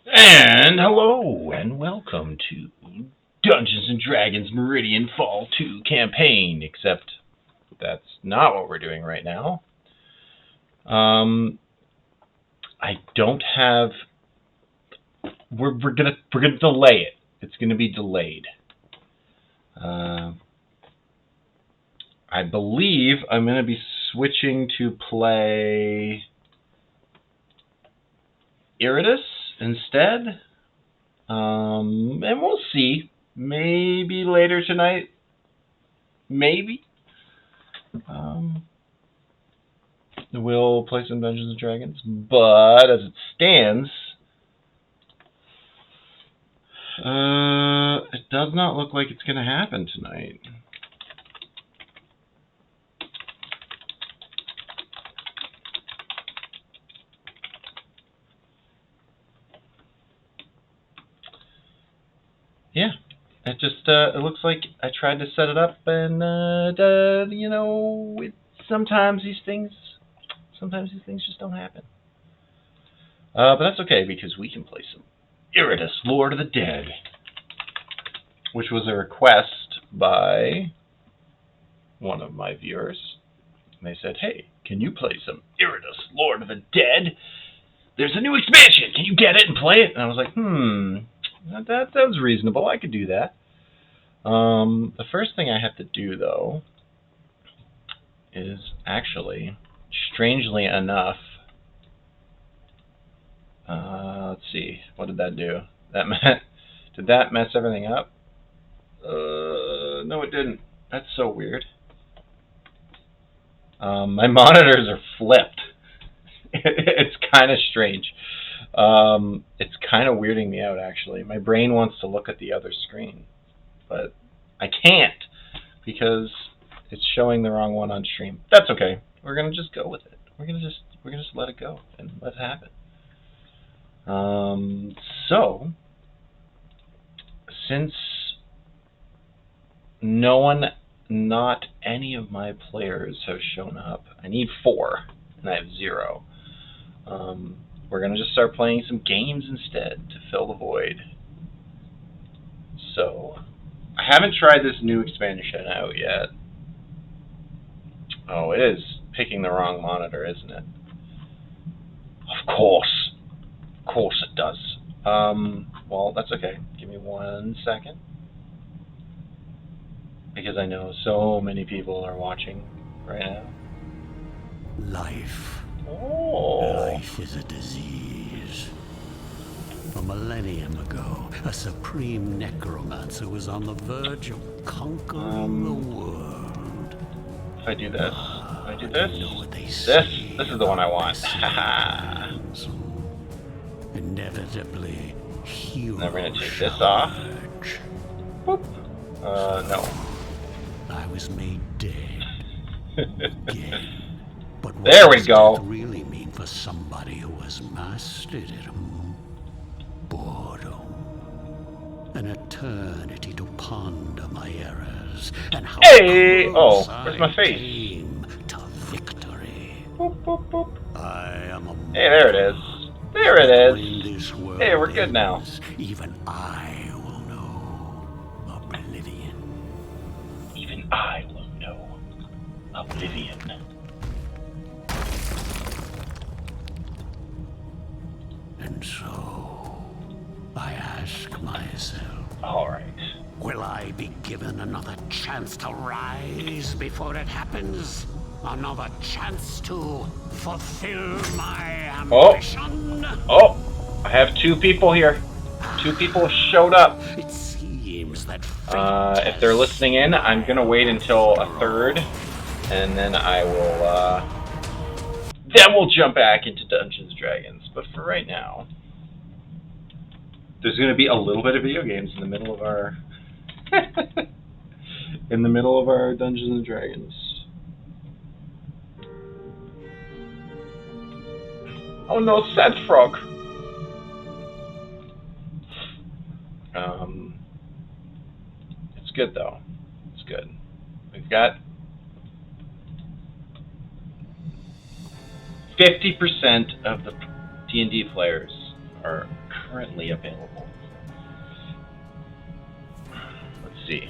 And hello, and welcome to Dungeons and Dragons Meridian Fall 2 campaign, except that's not what we're doing right now. I don't have... We're gonna delay it. It's gonna be delayed. I believe I'm gonna be switching to play Iridus instead. And we'll see. Maybe later tonight. Maybe. We'll play some Dungeons and Dragons. But as it stands, it does not look like it's going to happen tonight. Yeah, it just it looks like I tried to set it up, and sometimes these things just don't happen. But that's okay because we can play some Iridus, Lord of the Dead, which was a request by one of my viewers. And they said, "Hey, can you play some Iridus, Lord of the Dead? There's a new expansion. Can you get it and play it?" And I was like, that sounds reasonable. I could do that. The first thing I have to do, though, is actually, strangely enough, let's see, what did that do? Did that mess everything up? No, it didn't. That's so weird. My monitors are flipped. It's kind of strange. It's kind of weirding me out, actually. My brain wants to look at the other screen, but I can't because it's showing the wrong one on stream. That's okay. We're gonna just go with it. We're gonna just let it go and let it happen. So since not any of my players have shown up, I need 4, and I have 0. We're going to just start playing some games instead to fill the void. So, I haven't tried this new expansion out yet. Oh, it is picking the wrong monitor, isn't it? Of course. Of course it does. Well, that's okay. Give me 1 second. Because I know so many people are watching right now. Life. Oh. Life is a disease. A millennium ago, a supreme necromancer was on the verge of conquering the world. If I do this, You know what they this say is the one I want. Inevitably, heroes. Now we're gonna take this off. Boop. No. I was made dead again. But what There we does go. death really mean for somebody who has mastered it? Boredom. An eternity to ponder my errors and how Hey! close Where's my I face? came to victory. Boop, boop, boop. I am a Hey, there it is. There it When is. this world Hey, we're good now. ends, even I will know oblivion. Even I will know oblivion. And so, I ask myself, Alright. will I be given another chance to rise before it happens? Another chance to fulfill my ambition? Oh! I have 2 people here. 2 people showed up. It seems that If they're listening in, I'm gonna wait until a third, and then I will, then we'll jump back into Dungeons & Dragons. But for right now, there's gonna be a little bit of video games in the middle of our, Dungeons & Dragons. Oh no, sad frog! It's good though. It's good. We've got 50% of the D&D players are currently available. Let's see.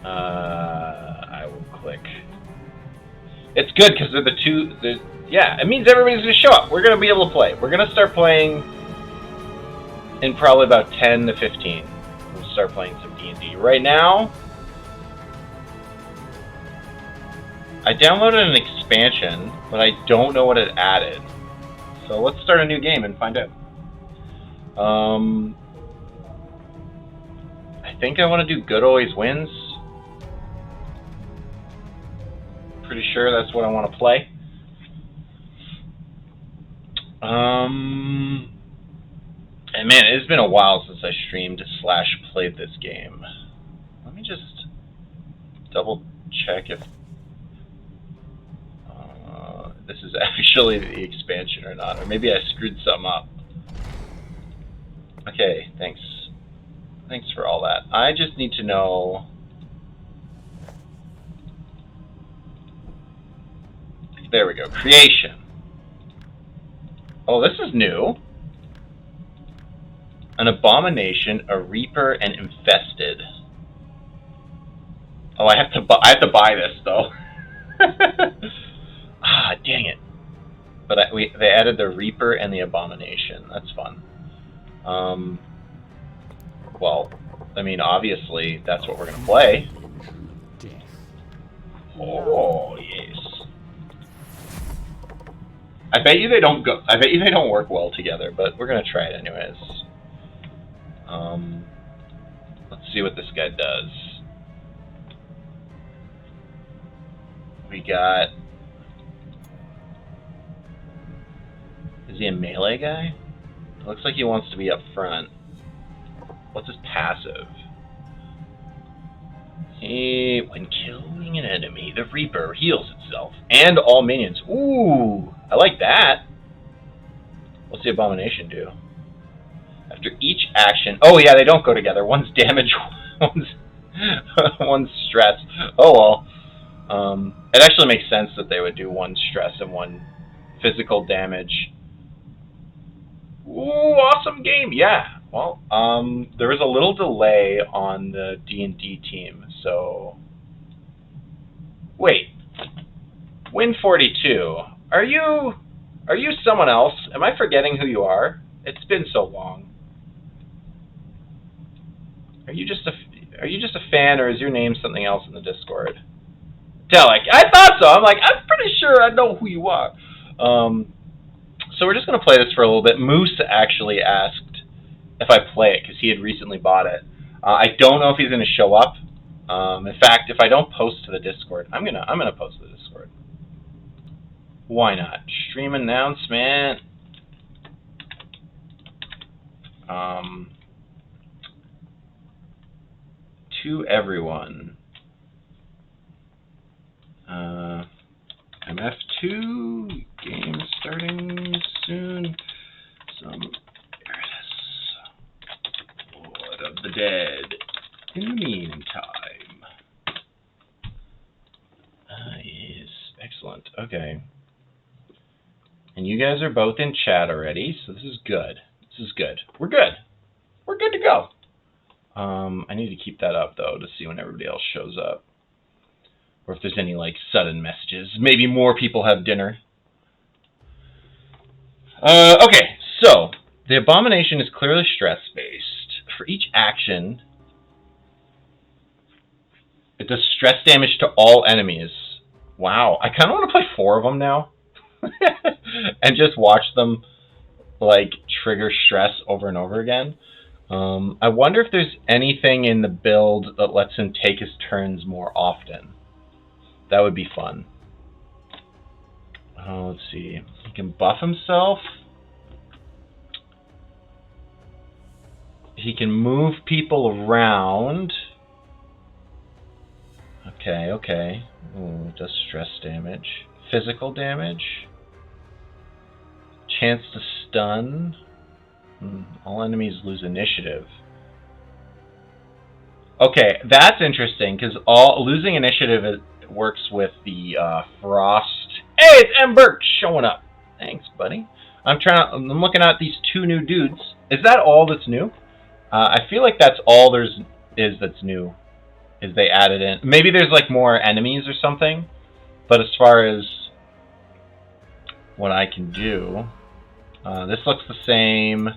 I will click. It's good because they're the two. Yeah, it means everybody's going to show up. We're going to be able to play. We're going to start playing in probably about 10 to 15. We'll start playing some D&D. Right now, I downloaded an expansion, but I don't know what it added. So let's start a new game and find out. I think I want to do Good Always Wins. Pretty sure that's what I want to play. And man, it's been a while since I streamed / played this game. Let me just double check if this is actually the expansion or not, or maybe I screwed something up. Okay, thanks. Thanks for all that. I just need to know. There we go. Creation. Oh, this is new. An abomination, a reaper, and infested. Oh, I have to buy this though. Ah, dang it! But they added the reaper and the abomination. That's fun. Well, I mean, obviously that's what we're gonna play. Oh yes. I bet you they don't work well together, but we're gonna try it anyways. Let's see what this guy does. We got. Is he a melee guy? It looks like he wants to be up front. What's his passive? When killing an enemy, the Reaper heals itself and all minions. Ooh, I like that. What's the Abomination do? After each action... Oh yeah, they don't go together. One's damage, one's stress. Oh well. It actually makes sense that they would do one stress and one physical damage. Ooh, awesome game. Yeah. Well, there was a little delay on the D&D team, so... Wait. Win42. Are you someone else? Am I forgetting who you are? It's been so long. Are you just a fan, or is your name something else in the Discord? Delic. I thought so. I'm pretty sure I know who you are. So we're just going to play this for a little bit. Moose actually asked if I play it because he had recently bought it. I don't know if he's going to show up. In fact, if I don't post to the Discord, I'm gonna post to the Discord. Why not? Stream announcement. To everyone. MF2 game starting soon. Some Eris. Lord of the Dead. In the meantime. Yes. Excellent. Okay. And you guys are both in chat already, so this is good. This is good. We're good. We're good to go. I need to keep that up, though, to see when everybody else shows up. Or if there's any, sudden messages. Maybe more people have dinner. Okay, so, the Abomination is clearly stress-based. For each action, it does stress damage to all enemies. Wow, I kind of want to play 4 of them now. And just watch them, trigger stress over and over again. I wonder if there's anything in the build that lets him take his turns more often. That would be fun. Oh, let's see. He can buff himself. He can move people around. Okay, okay. Ooh, does stress damage. Physical damage. Chance to stun. All enemies lose initiative. Okay, that's interesting, because losing initiative works with the frost. Hey, it's M. Burke showing up. Thanks, buddy. I'm looking at these 2 new dudes. Is that all that's new? I feel like that's all that's new. Is they added in. Maybe there's like more enemies or something. But as far as what I can do, this looks the same.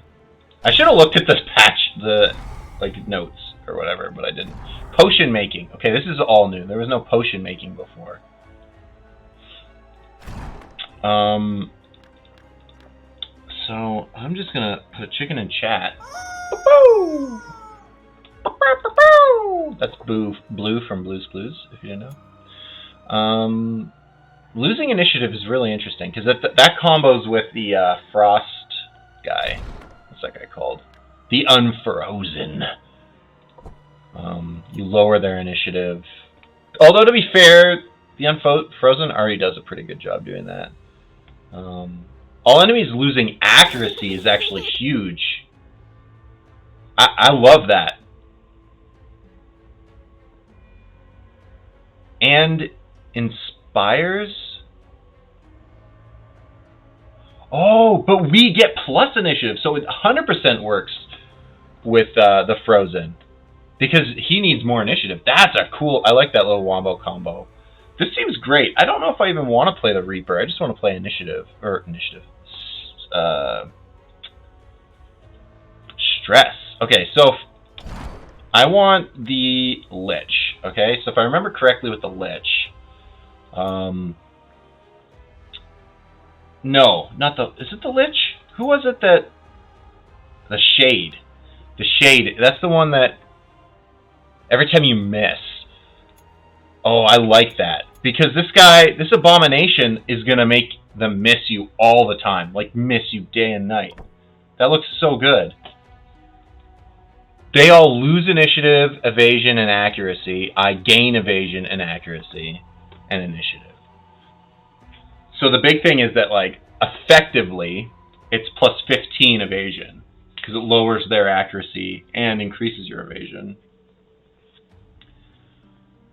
I should have looked at this patch, the like notes or whatever, but I didn't. Potion making. Okay, this is all new. There was no potion making before. So I'm just gonna put a chicken in chat. That's Blue from Blue's Clues, if you didn't know. Losing initiative is really interesting because that combos with the Frost guy. What's that guy called? The Unfrozen. You lower their initiative. Although to be fair, the Unfrozen already does a pretty good job doing that. All enemies losing accuracy is actually huge. I love that. And inspires. Oh, but we get plus initiative, so it 100% works with the Frozen. Because he needs more initiative. That's a cool... I like that little wombo combo. This seems great. I don't know if I even want to play the Reaper. I just want to play initiative. Or initiative. Stress. Okay, so I want the Lich. Okay, so if I remember correctly with the Lich... no, not the... Is it the Lich? Who was it that... The Shade. The Shade. That's the one that... Every time you miss. Oh, I like that. Because this guy, this abomination, is going to make them miss you all the time. Like, miss you day and night. That looks so good. They all lose initiative, evasion, and accuracy. I gain evasion and accuracy and initiative. So the big thing is that, like, effectively, it's plus 15 evasion. Because it lowers their accuracy and increases your evasion.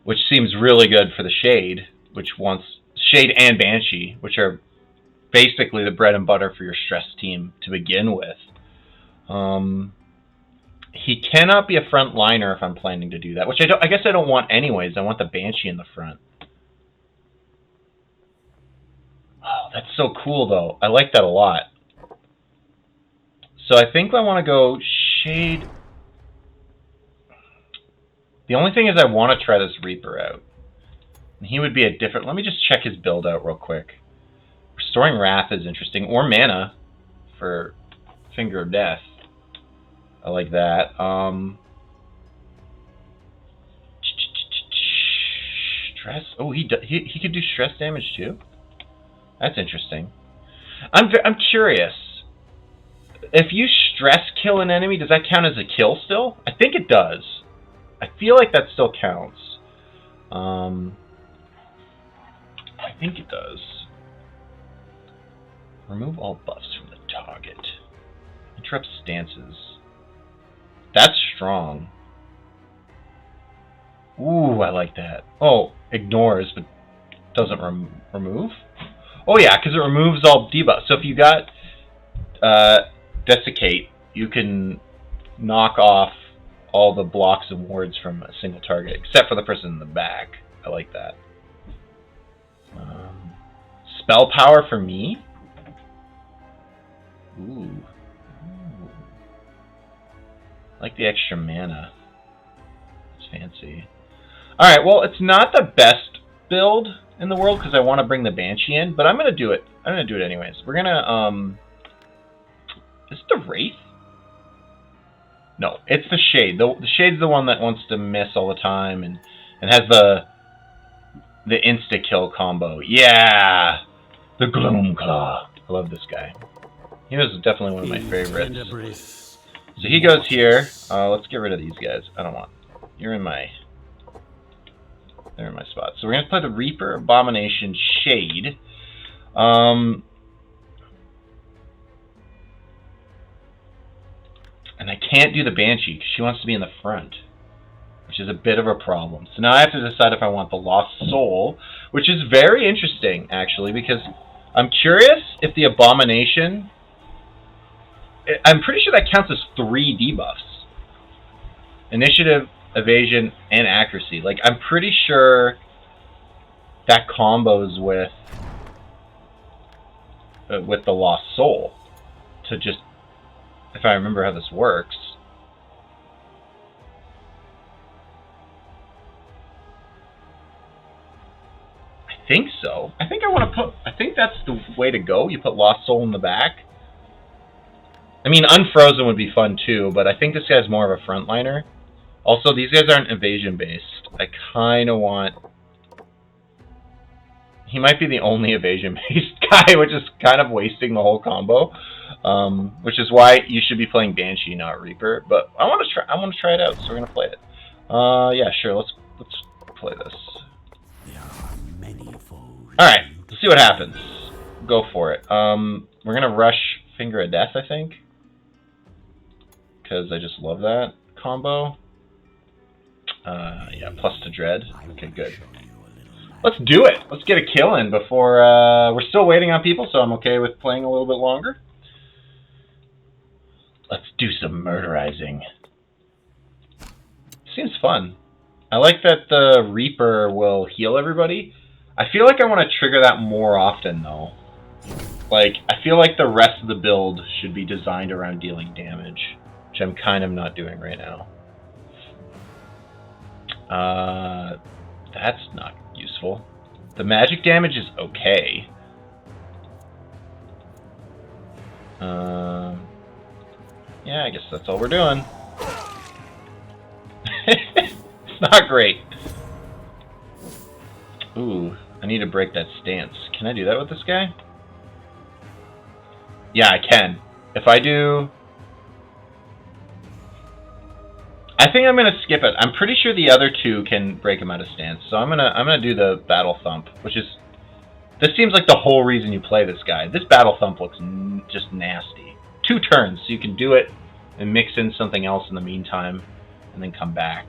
Which seems really good for the Shade, which wants Shade and Banshee, which are basically the bread and butter for your stress team to begin with. He cannot be a front liner if I'm planning to do that, which I guess I don't want anyways. I want the Banshee in the front. Oh, that's so cool though. I like that a lot. So I think I want to go Shade. The only thing is I want to try this Reaper out. And he would be a different... Let me just check his build out real quick. Restoring Wrath is interesting. Or Mana for Finger of Death. I like that. Stress. Oh, he could do stress damage too? That's interesting. I'm curious. If you stress kill an enemy, does that count as a kill still? I think it does. I feel like that still counts. I think it does. Remove all buffs from the target. Interrupt stances. That's strong. Ooh, I like that. Oh, ignores, but doesn't remove? Oh yeah, because it removes all debuffs. So if you got Desiccate, you can knock off all the blocks and wards from a single target, except for the person in the back. I like that. Spell power for me? Ooh. I like the extra mana. It's fancy. Alright, well, it's not the best build in the world because I want to bring the Banshee in, but I'm going to do it. I'm going to do it anyways. We're going to, is it the Wraith? No, it's the Shade. The Shade's the one that wants to miss all the time and has the insta-kill combo. Yeah! The Gloomclaw. I love this guy. He was definitely one of my favorites. So he goes here. Let's get rid of these guys. I don't want... They're in my spot. So we're going to play the Reaper, Abomination, Shade. And I can't do the Banshee because she wants to be in the front, which is a bit of a problem. So now I have to decide if I want the Lost Soul, which is very interesting, actually, because I'm curious if the Abomination I'm pretty sure that counts as 3 debuffs. Initiative, evasion, and accuracy. Like, I'm pretty sure that combos with the Lost Soul. To just, if I remember how this works. I think so. I think I think that's the way to go. You put Lost Soul in the back. I mean, Unfrozen would be fun too, but I think this guy's more of a frontliner. Also, these guys aren't evasion based. I kind of want... He might be the only evasion based guy, which is kind of wasting the whole combo. Which is why you should be playing Banshee, not Reaper. But I want to try it out, so we're gonna play it. Yeah, sure. Let's play this. Alright, let's see what happens. Go for it. We're gonna rush Finger of Death, I think. Because I just love that combo. Yeah, plus to Dread. Okay, good. Let's do it! Let's get a kill in before... we're still waiting on people, so I'm okay with playing a little bit longer. Let's do some murderizing. Seems fun. I like that the Reaper will heal everybody. I feel like I want to trigger that more often, though. Like, I feel like the rest of the build should be designed around dealing damage, which I'm kind of not doing right now. That's not useful. The magic damage is okay. Yeah, I guess that's all we're doing. It's not great. Ooh, I need to break that stance. Can I do that with this guy? Yeah, I can. If I do... I think I'm gonna skip it. I'm pretty sure the other 2 can break him out of stance. So I'm gonna do the Battle Thump, which is... This seems like the whole reason you play this guy. This Battle Thump looks just nasty. 2 turns, so you can do it and mix in something else in the meantime, and then come back.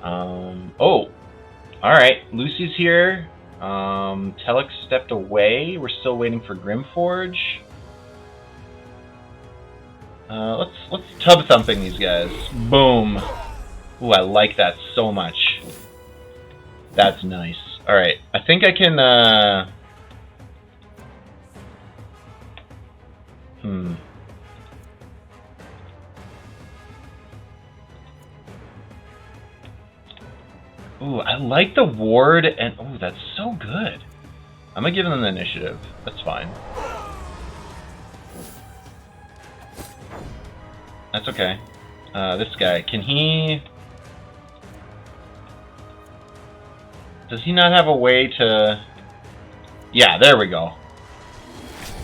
Oh! Alright, Lucy's here. Telek stepped away. We're still waiting for Grimforge. Let's tub thumping these guys. Boom. Ooh, I like that so much. That's nice. Alright, I think I can, Ooh, I like the ward, and ooh, that's so good. I'm gonna give them the initiative. That's fine. That's okay. This guy, can he... Does he not have a way to... Yeah, there we go.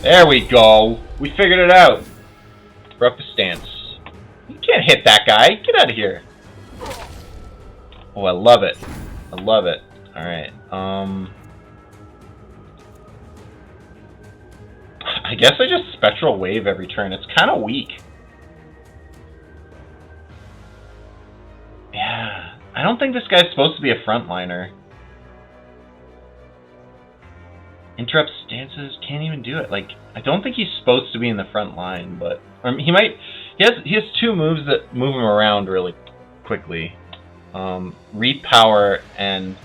There we go. We figured it out. Broke the stance. You can't hit that guy. Get out of here. Oh, I love it. I love it. Alright. I guess I just Spectral Wave every turn. It's kind of weak. Yeah. I don't think this guy's supposed to be a frontliner. Interrupt stances, can't even do it. Like, I don't think he's supposed to be in the front line, but he might. He has 2 moves that move him around really quickly. Repower and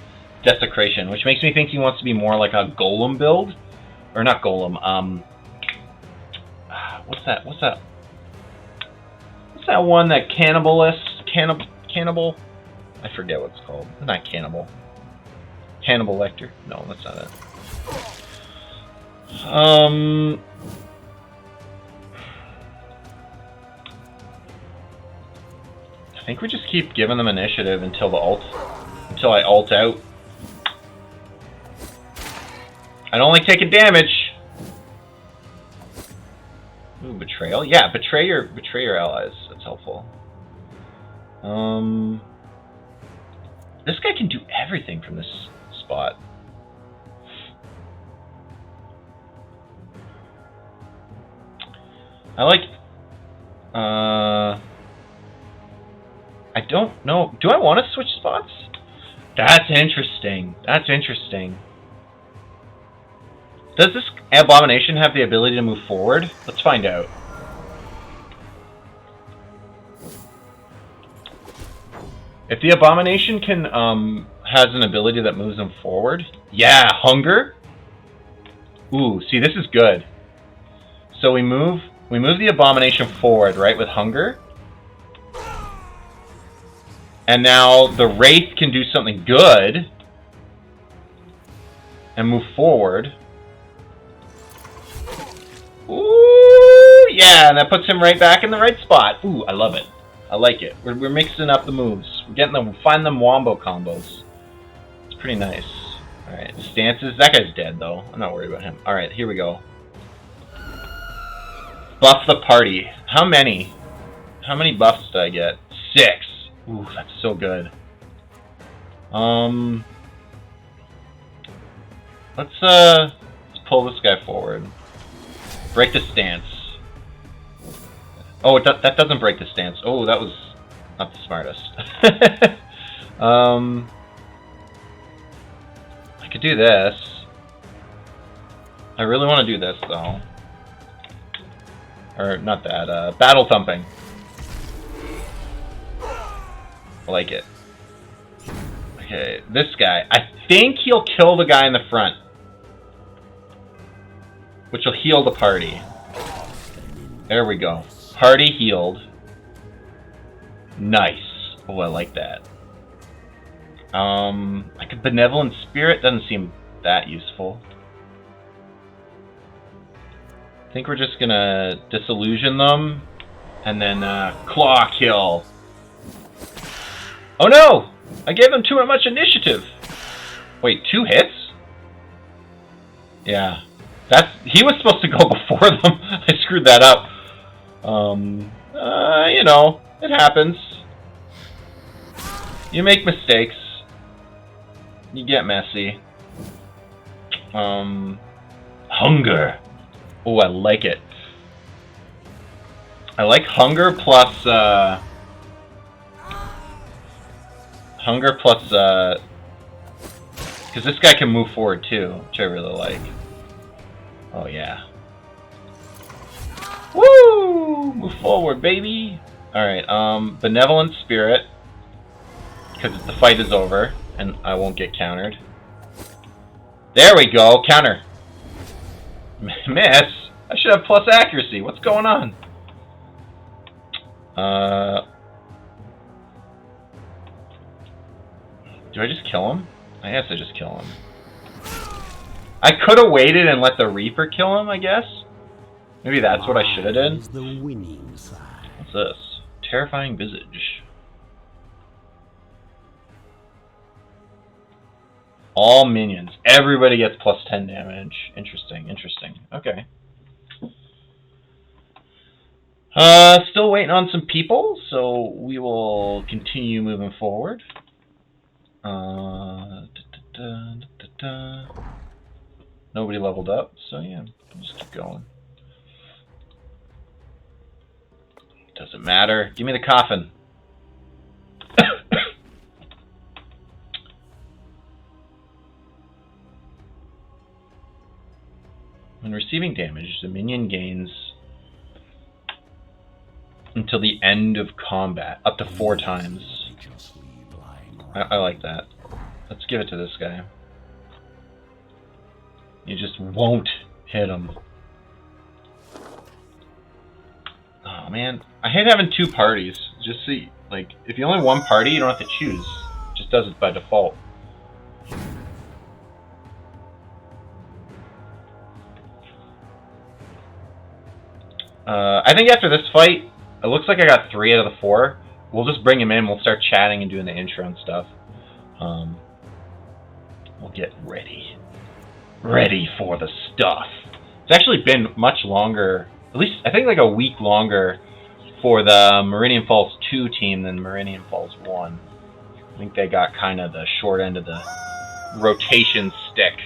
Desecration, which makes me think he wants to be more like a Golem build, or not Golem. What's that? What's that one that cannibal? I forget what it's called. Not Cannibal. Hannibal Lecter? No, that's not it. I think we just keep giving them initiative until I ult out. I don't like taking damage. Ooh, betrayal. Yeah, betray your allies. That's helpful. This guy can do everything from this spot. I like... I don't know. Do I want to switch spots? That's interesting. That's interesting. Does this abomination have the ability to move forward? Let's find out. If the abomination can has an ability that moves them forward, yeah, hunger. Ooh, see, this is good. So we move the abomination forward, right, with hunger. And now the wraith can do something good and move forward. Ooh, yeah, and that puts him right back in the right spot. Ooh, I love it. I like it. We're mixing up the moves. We're getting them, find them wombo combos. It's pretty nice. Alright, stances. That guy's dead, though. I'm not worried about him. Alright, here we go. Buff the party. How many? How many buffs did I get? 6. Ooh, that's so good. Let's pull this guy forward. Break the stance. Oh, that doesn't break the stance. Oh, that was not the smartest. I could do this. I really want to do this, though. Or, not that, battle thumping. I like it. Okay, this guy. I think he'll kill the guy in the front. Which will heal the party. There we go. Party healed. Nice. Oh, I like that. Like a benevolent spirit doesn't seem that useful. I think we're just gonna disillusion them and then claw kill. Oh no! I gave them too much initiative. Wait, 2 hits? Yeah. He was supposed to go before them. I screwed that up. You know, it happens. You make mistakes. You get messy. Hunger. Oh, I like it. I like hunger plus, because this guy can move forward too, which I really like. Oh, yeah. Woo! Move forward, baby! Alright, benevolent spirit. Because the fight is over, and I won't get countered. There we go! Counter! Miss? I should have plus accuracy. What's going on? Do I just kill him? I guess I just kill him. I could have waited and let the Reaper kill him, I guess. Maybe that's what I should have done. What's this? Terrifying Visage. All minions. Everybody gets plus 10 damage. Interesting, interesting. Okay. Still waiting on some people, so we will continue moving forward. Nobody leveled up, so yeah, just keep going. Doesn't matter. Give me the coffin. When receiving damage, the minion gains until the end of combat, up to 4 times. I like that. Let's give it to this guy. You just won't hit him. Oh man, I hate having 2 parties. Just see, like, if you only have 1 party, you don't have to choose. It just does it by default. I think after this fight, it looks like I got 3 out of the 4. We'll just bring him in, we'll start chatting and doing the intro and stuff. We'll get ready. Ready for the stuff. It's actually been much longer, at least I think like a week longer for the Meridian Falls 2 team than Meridian Falls 1. I think they got kind of the short end of the rotation stick.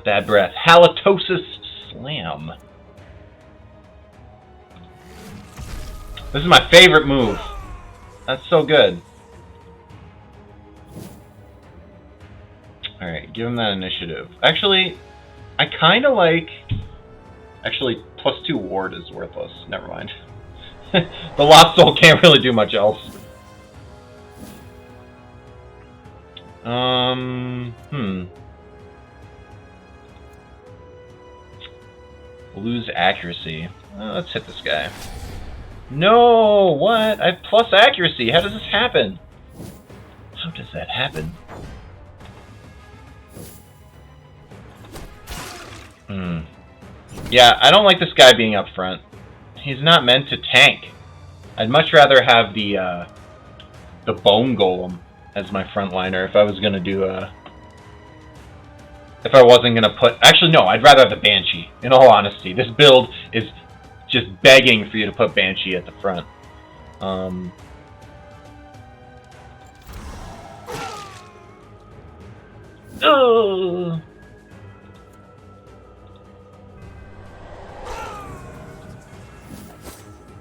Bad breath. Halitosis Slam. This is my favorite move. That's so good. Alright, give him that initiative. Actually, I kind of like... Actually, +2 ward is worthless. Never mind. The Lost Soul can't really do much else. Lose accuracy. Let's hit this guy. No! What? I have plus accuracy. How does this happen? How does that happen? Yeah, I don't like this guy being up front. He's not meant to tank. I'd much rather have the bone golem as my frontliner if I was gonna do if I wasn't gonna put... Actually, no, I'd rather have the Banshee. In all honesty, this build is just begging for you to put Banshee at the front.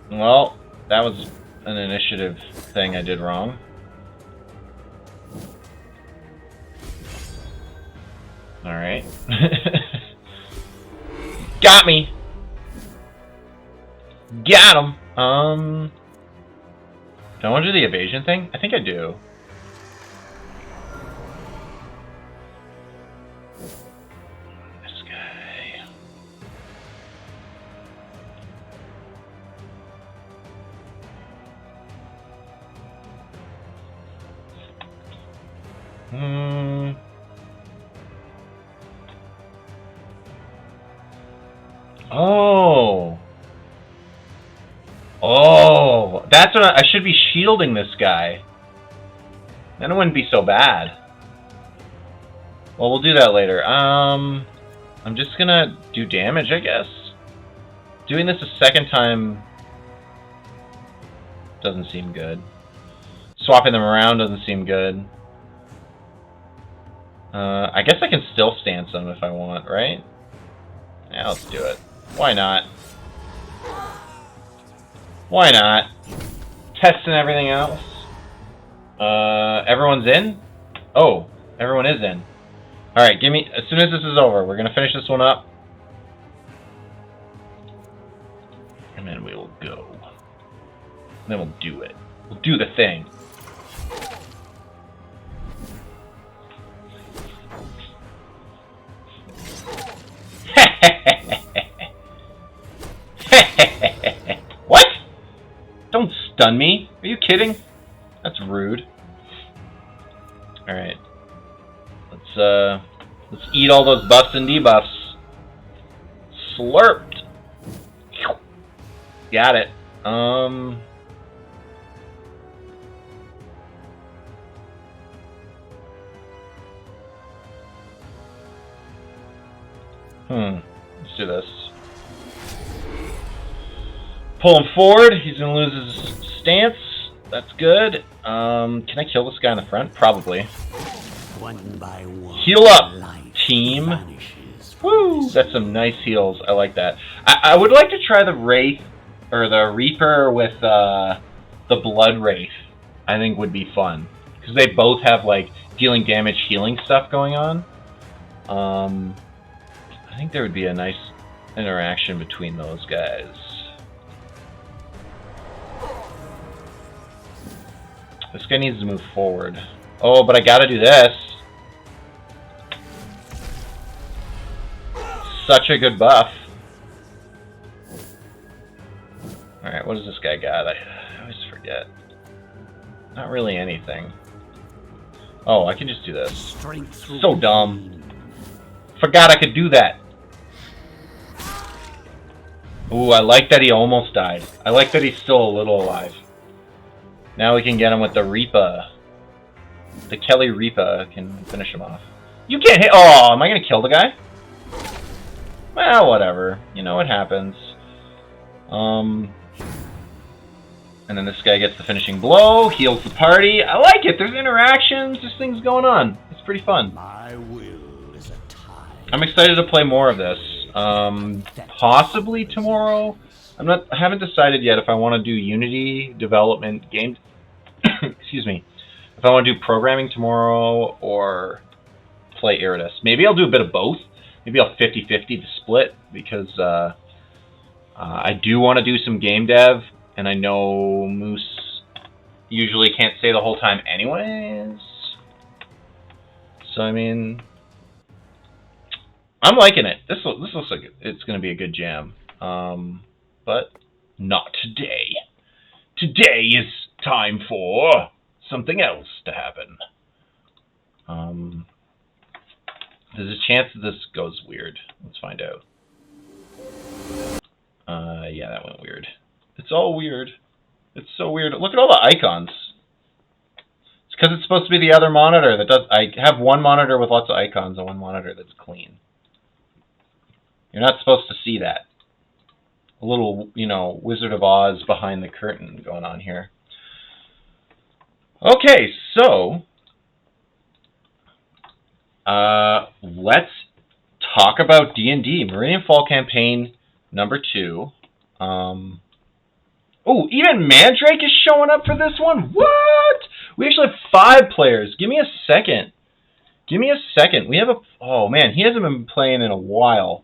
Well, that was an initiative thing I did wrong. Alright. Got me! Got him! Do I want to do the evasion thing? I think I do. This guy. Oh. Oh, that's what I should be shielding this guy. Then it wouldn't be so bad. Well, we'll do that later. I'm just gonna do damage, I guess. Doing this a second time doesn't seem good. Swapping them around doesn't seem good. I guess I can still stance them if I want, right? Yeah, let's do it. Why not? Why not? Testing everything else. Everyone's in? Oh, everyone is in. Alright, give me... As soon as this is over, we're gonna finish this one up. And then we will go. And then we'll do it. We'll do the thing. What? Don't stun me. Are you kidding? That's rude. Alright. Let's eat all those buffs and debuffs. Slurped. Got it. Let's do this. Pull him forward. He's gonna lose his stance. That's good. Can I kill this guy in the front? Probably. One by one, Heal up, team. Woo! That's some nice heals. I like that. I would like to try the Wraith or the Reaper with the Blood Wraith. I think would be fun because they both have like dealing damage, healing stuff going on. I think there would be a nice interaction between those guys. This guy needs to move forward. Oh, but I gotta do this. Such a good buff. Alright, what does this guy got? I always forget. Not really anything. Oh, I can just do this. So dumb. Forgot I could do that. Ooh, I like that he almost died. I like that he's still a little alive. Now we can get him with the Reaper. The Kelly Reaper can finish him off. You can't hit... Oh, am I going to kill the guy? Well, whatever. You know what happens. And then this guy gets the finishing blow, heals the party. I like it. There's interactions. There's things going on. It's pretty fun. My will is a tide. I'm excited to play more of this. Possibly tomorrow. I haven't decided yet if I want to do Unity development game. Excuse me. If I want to do programming tomorrow or play Iridus. Maybe I'll do a bit of both. Maybe I'll 50-50 the split, because I do want to do some game dev, and I know Moose usually can't stay the whole time anyways. So, I mean, I'm liking it. This looks like it's going to be a good jam. But not today. Today is time for something else to happen. There's a chance that this goes weird. Let's find out. Yeah, that went weird. It's all weird. It's so weird. Look at all the icons. It's because it's supposed to be the other monitor that does. I have one monitor with lots of icons and one monitor that's clean. You're not supposed to see that. A little, you know, Wizard of Oz behind the curtain going on here. Okay, so let's talk about D&D. Meridian Fall Campaign #2. Oh, even Mandrake is showing up for this one? What? We actually have 5 players. Give me a second. Give me a second. We have a... Oh, man, he hasn't been playing in a while.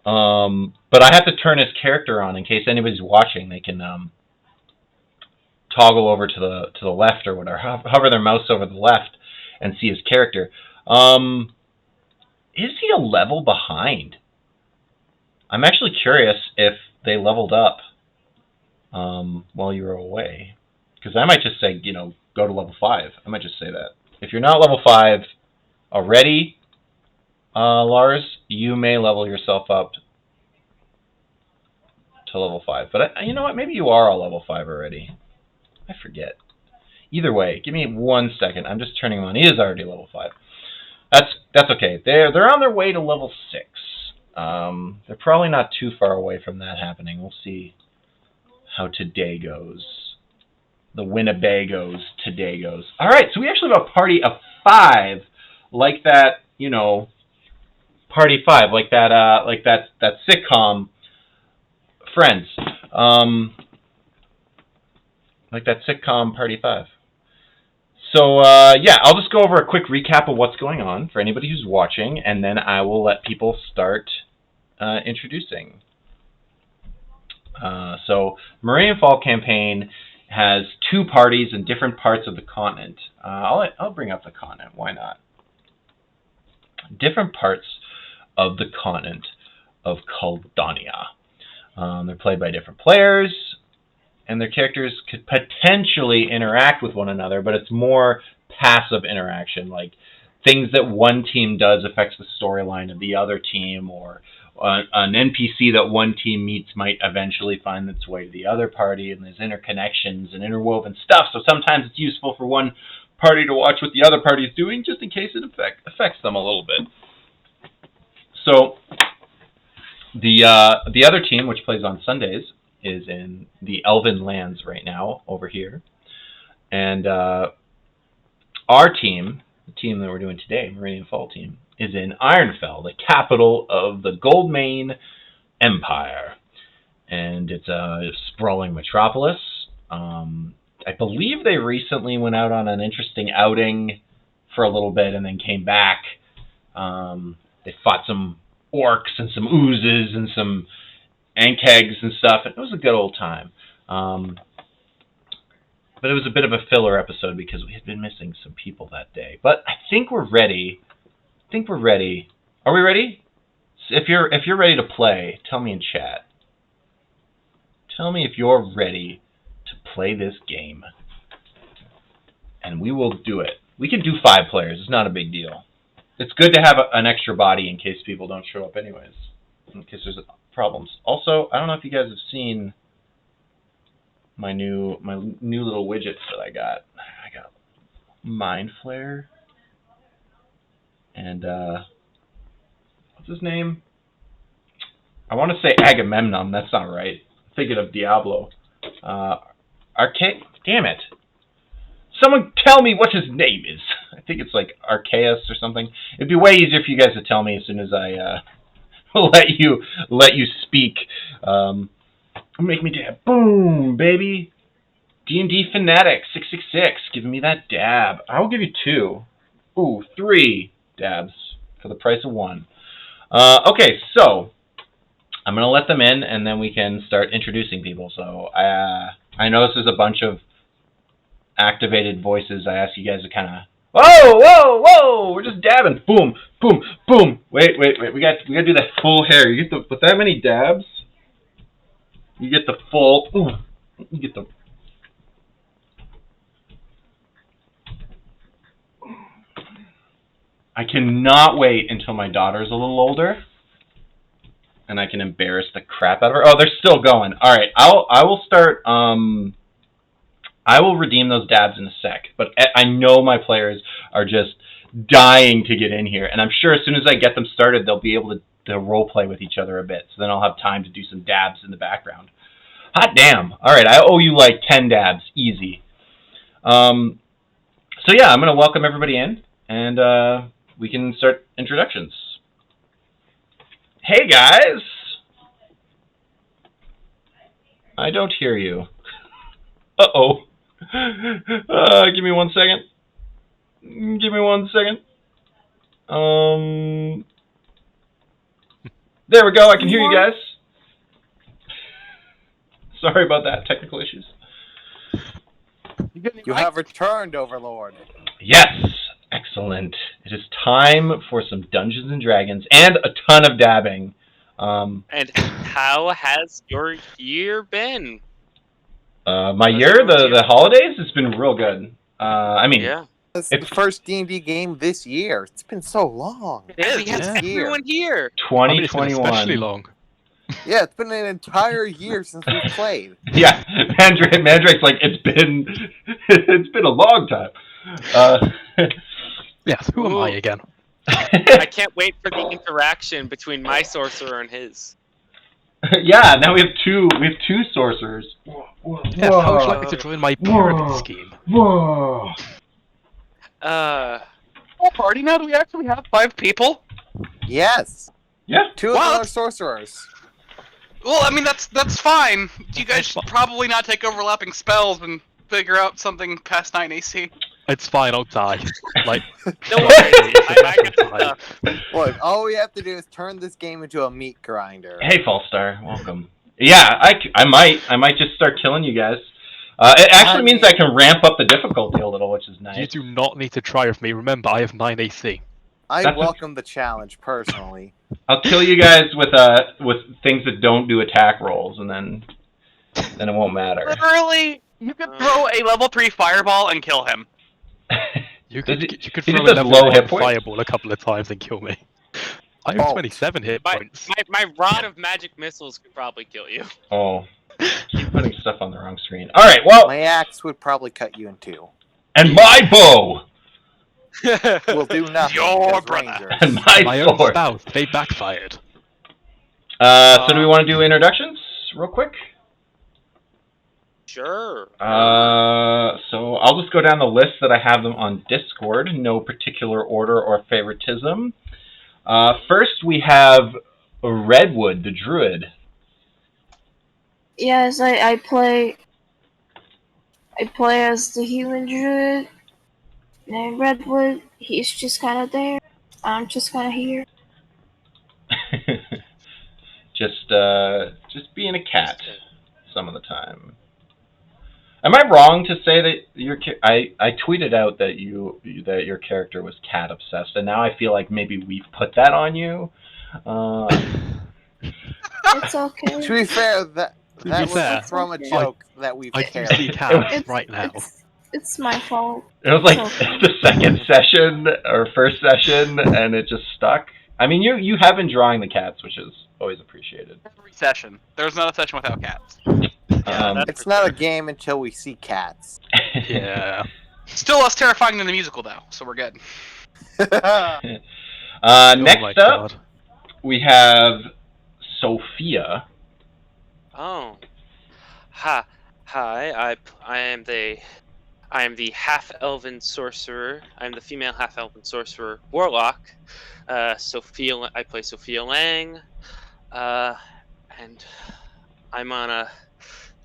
But I have to turn his character on in case anybody's watching. They can toggle over to the left or whatever, hover their mouse over the left and see his character. Is he a level behind? I'm actually curious if they leveled up while you were away, because I might just say, you know, go to level 5. I might just say that. If you're not level 5 already, Lars, you may level yourself up to level 5. But you know what? Maybe you are a level 5 already. I forget. Either way, give me 1 second. I'm just turning him on. He is already level 5. That's okay. They're on their way to level 6. They're probably not too far away from that happening. We'll see how today goes. The Winnebago's today goes. All right, so we actually have a party of 5, like that. You know, party 5, like that sitcom Friends. Like that sitcom Party 5. So, yeah, I'll just go over a quick recap of what's going on for anybody who's watching, and then I will let people start introducing. So, Meridian Fall Campaign has 2 parties in different parts of the continent. I'll bring up the continent. Why not? Different parts of the continent of Caldania. They're played by different players, and their characters could potentially interact with one another, but it's more passive interaction, like things that one team does affects the storyline of the other team, or an NPC that one team meets might eventually find its way to the other party, and there's interconnections and interwoven stuff, so sometimes it's useful for one party to watch what the other party is doing, just in case it affects them a little bit. So, the other team, which plays on Sundays, is in the Elven lands right now, over here. And our team, the team that we're doing today, Meridian Fall team, is in Ironfell, the capital of the Goldmane Empire. And it's a sprawling metropolis. I believe they recently went out on an interesting outing for a little bit and then came back. They fought some orcs and some oozes and some ankegs and stuff. It was a good old time. But it was a bit of a filler episode because we had been missing some people that day. But I think we're ready. Are we ready? If you're ready to play, tell me in chat. Tell me if you're ready to play this game. And we will do it. We can do 5 players. It's not a big deal. It's good to have an extra body in case people don't show up anyways. In case there's problems. Also, I don't know if you guys have seen my new little widgets that I got. I got Mind Flare and what's his name? I want to say Agamemnon. That's not right. I'm thinking of Diablo. Damn it! Someone tell me what his name is. I think it's like Arceus or something. It'd be way easier for you guys to tell me as soon as I let you speak. Make me dab. Boom, baby. D&D Fanatic 666, giving me that dab. I will give you 2. Ooh, 3. dabs for the price of one. Okay, so I'm going to let them in, and then we can start introducing people. So I notice there's a bunch of activated voices. I ask you guys to kind of, whoa, we're just dabbing. Boom, boom, boom. Wait. We got to do that full hair. You get with that many dabs, you get the full. You get the. I cannot wait until my daughter's a little older, and I can embarrass the crap out of her. Oh, they're still going. All right, I will start. I will redeem those dabs in a sec, but I know my players are just dying to get in here, and I'm sure as soon as I get them started, they'll be able to role play with each other a bit. So then I'll have time to do some dabs in the background. Hot damn! All right, I owe you like 10 dabs, easy. So yeah, I'm gonna welcome everybody in, and we can start introductions. Hey guys! I don't hear you. Uh-oh. Give me 1 second. Give me 1 second. There we go, I can hear you guys. Sorry about that, technical issues. You have returned, Overlord. Yes! Excellent. It is time for some Dungeons and Dragons and a ton of dabbing. And how has your year been? My year, the holidays, it's been real good. I mean, Yeah. It's the first D&D game this year. It's been so long. It is. Yeah. Everyone here. 2021. Especially long. Yeah, it's been an entire year since we played. Yeah, Mandrake's like, it's been a long time. Yes, who am I again? I can't wait for the interaction between my sorcerer and his. Yeah, now we have two sorcerers. Yes, how would you like me to join my pyramid scheme? Whoa. Full party now? Do we actually have 5 people? Yes. Yeah. 2 of them are sorcerers. Well, I mean, that's fine. You guys should probably not take overlapping spells and figure out something past 9 AC. It's fine, I'll die. Like, Don't worry, I got stuff. Look, all we have to do is turn this game into a meat grinder. Hey, Falstar, welcome. Yeah, I might just start killing you guys. It actually means I can ramp up the difficulty a little, which is nice. you do not need to try with me. Remember, I have 9 AC. I welcome the challenge, personally. I'll kill you guys with things that don't do attack rolls, and then it won't matter. Literally, you could throw a level 3 fireball and kill him. You could he throw just a has level low 1 hit points? fireball a couple of times and kill me. I have 27 hit points. My rod of magic missiles could probably kill you. Oh, keep putting stuff on the wrong screen. All right, well, My axe would probably cut you in 2. and my bow We'll do nothing. Your as brother. rangers. and my My own sword. spells, they backfired. So do we want to do introductions real quick? Sure. So I'll just go down the list that I have them on Discord, no particular order or favoritism. First we have Redwood, the druid. Yes, I play as the human druid named Redwood. He's just kind of there. I'm just kind of here. just being a cat some of the time. Am I wrong to say that I tweeted out that your character was cat obsessed, and now I feel like maybe we've put that on you. It's okay. To be fair, that be was fair, from a joke that we've I do carried. see cats right now. It's my fault. It was like It's okay. the second session or first session, and it just stuck. I mean, you have been drawing the cats, which is always appreciated. Every session. There's not a session without cats. It's not a game until we see cats. Yeah. Still less terrifying than the musical, though, so we're good. Next my up, God. we have Sophia. Oh. Hi, I am the half-elven sorcerer. I'm the female half-elven sorcerer warlock. Sophia. I play Sophia Lang, and I'm on a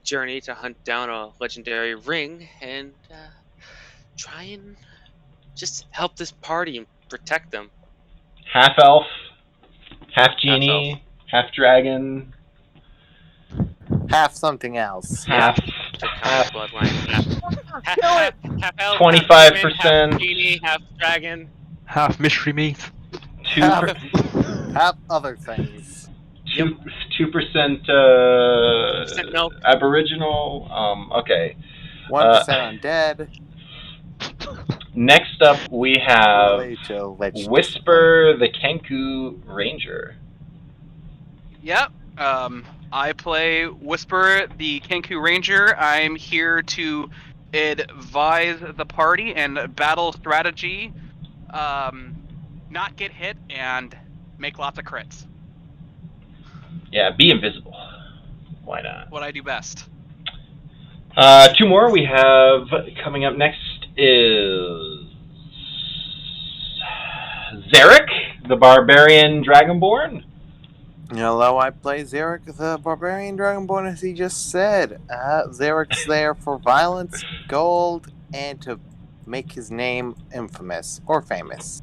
journey to hunt down a legendary ring and try and just help this party and protect them. half elf, half genie, half dragon, Half something else. half Bloodline. Half elf, 25%. half genie, half dragon. Half mystery meat. 2%. Half other things. 2% milk. Aboriginal. Okay. 1% undead. Next up, we have Whisper the Kenku Ranger. Yep. I play Whisper, the Kenku Ranger. I'm here to advise the party and battle strategy, not get hit, and make lots of crits. Yeah, be invisible. Why not? What I do best. 2 more we have coming up next is Zarek, the Barbarian Dragonborn. Hello, I play Zarek, the Barbarian Dragonborn, as he just said. Zarek's there for violence, gold, and to make his name infamous or famous.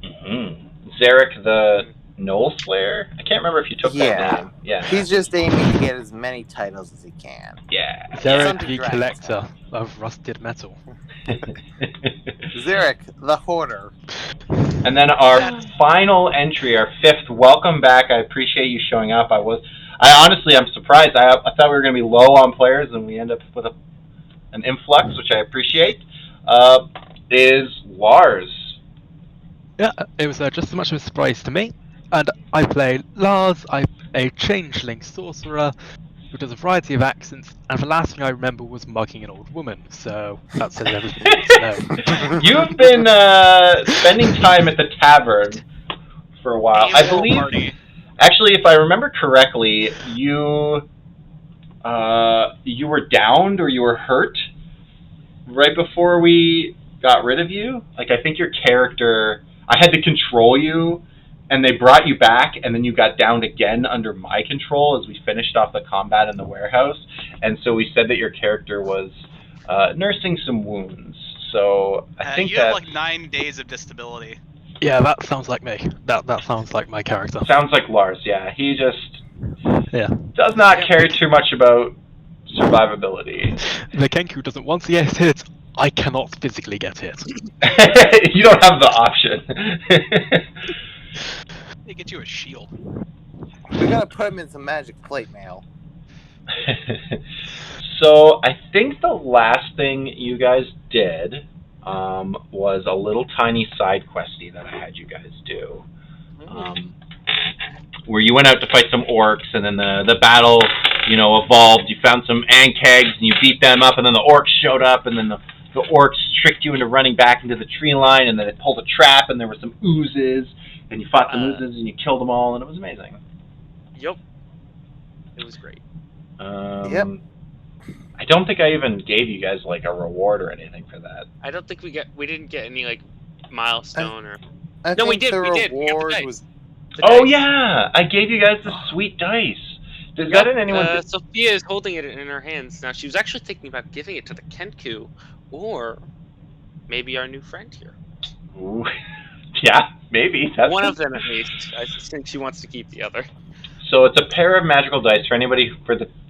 Zarek, the Knoll Slayer. I can't remember if you took that name. Yeah. He's just aiming to get as many titles as he can. Yeah. Zarek, the collector of rusted metal. Zarek, the hoarder. And then our final entry, our 5th. Welcome back. I appreciate you showing up. I'm surprised. I thought we were going to be low on players, and we end up with an influx, which I appreciate. Is Lars. Yeah, it was just as much of a surprise to me. And I play Lars, I'm a changeling sorcerer who does a variety of accents, and the last thing I remember was mugging an old woman, so that says everything you need to know. You've been spending time at the tavern for a while. I believe, actually, if I remember correctly, you were downed or you were hurt right before we got rid of you. Like, I think your character, I had to control you, and they brought you back, and then you got downed again under my control as we finished off the combat in the warehouse. And so we said that your character was nursing some wounds. So I think you have like 9 days of disability. Yeah, that sounds like me. That sounds like my character. Sounds like Lars, yeah. He just does not care too much about survivability. The Kenku doesn't want to get hit. I cannot physically get hit. You don't have the option. They get you a shield. We gotta put him in some magic plate mail. So I think the last thing you guys did was a little tiny side questy that I had you guys do, where you went out to fight some orcs, and then the battle, evolved. You found some ankegs and you beat them up, and then the orcs showed up, and then the orcs tricked you into running back into the tree line, and then they pulled a trap, and there were some oozes. And you fought the oozes, and you killed them all, and it was amazing. Yep. It was great. Yep. I don't think I even gave you guys, like, a reward or anything for that. I don't think we didn't get any, like, milestone or... I No, think we did, the we did. We got the reward dice. was... Oh, yeah! I gave you guys the sweet dice. Is that in anyone's... Sophia is holding it in her hands. Now, she was actually thinking about giving it to the Kenku, or maybe our new friend here. Ooh. Yeah, maybe. That's one of them, at least. I think she wants to keep the other. So it's a pair of magical dice for anybody,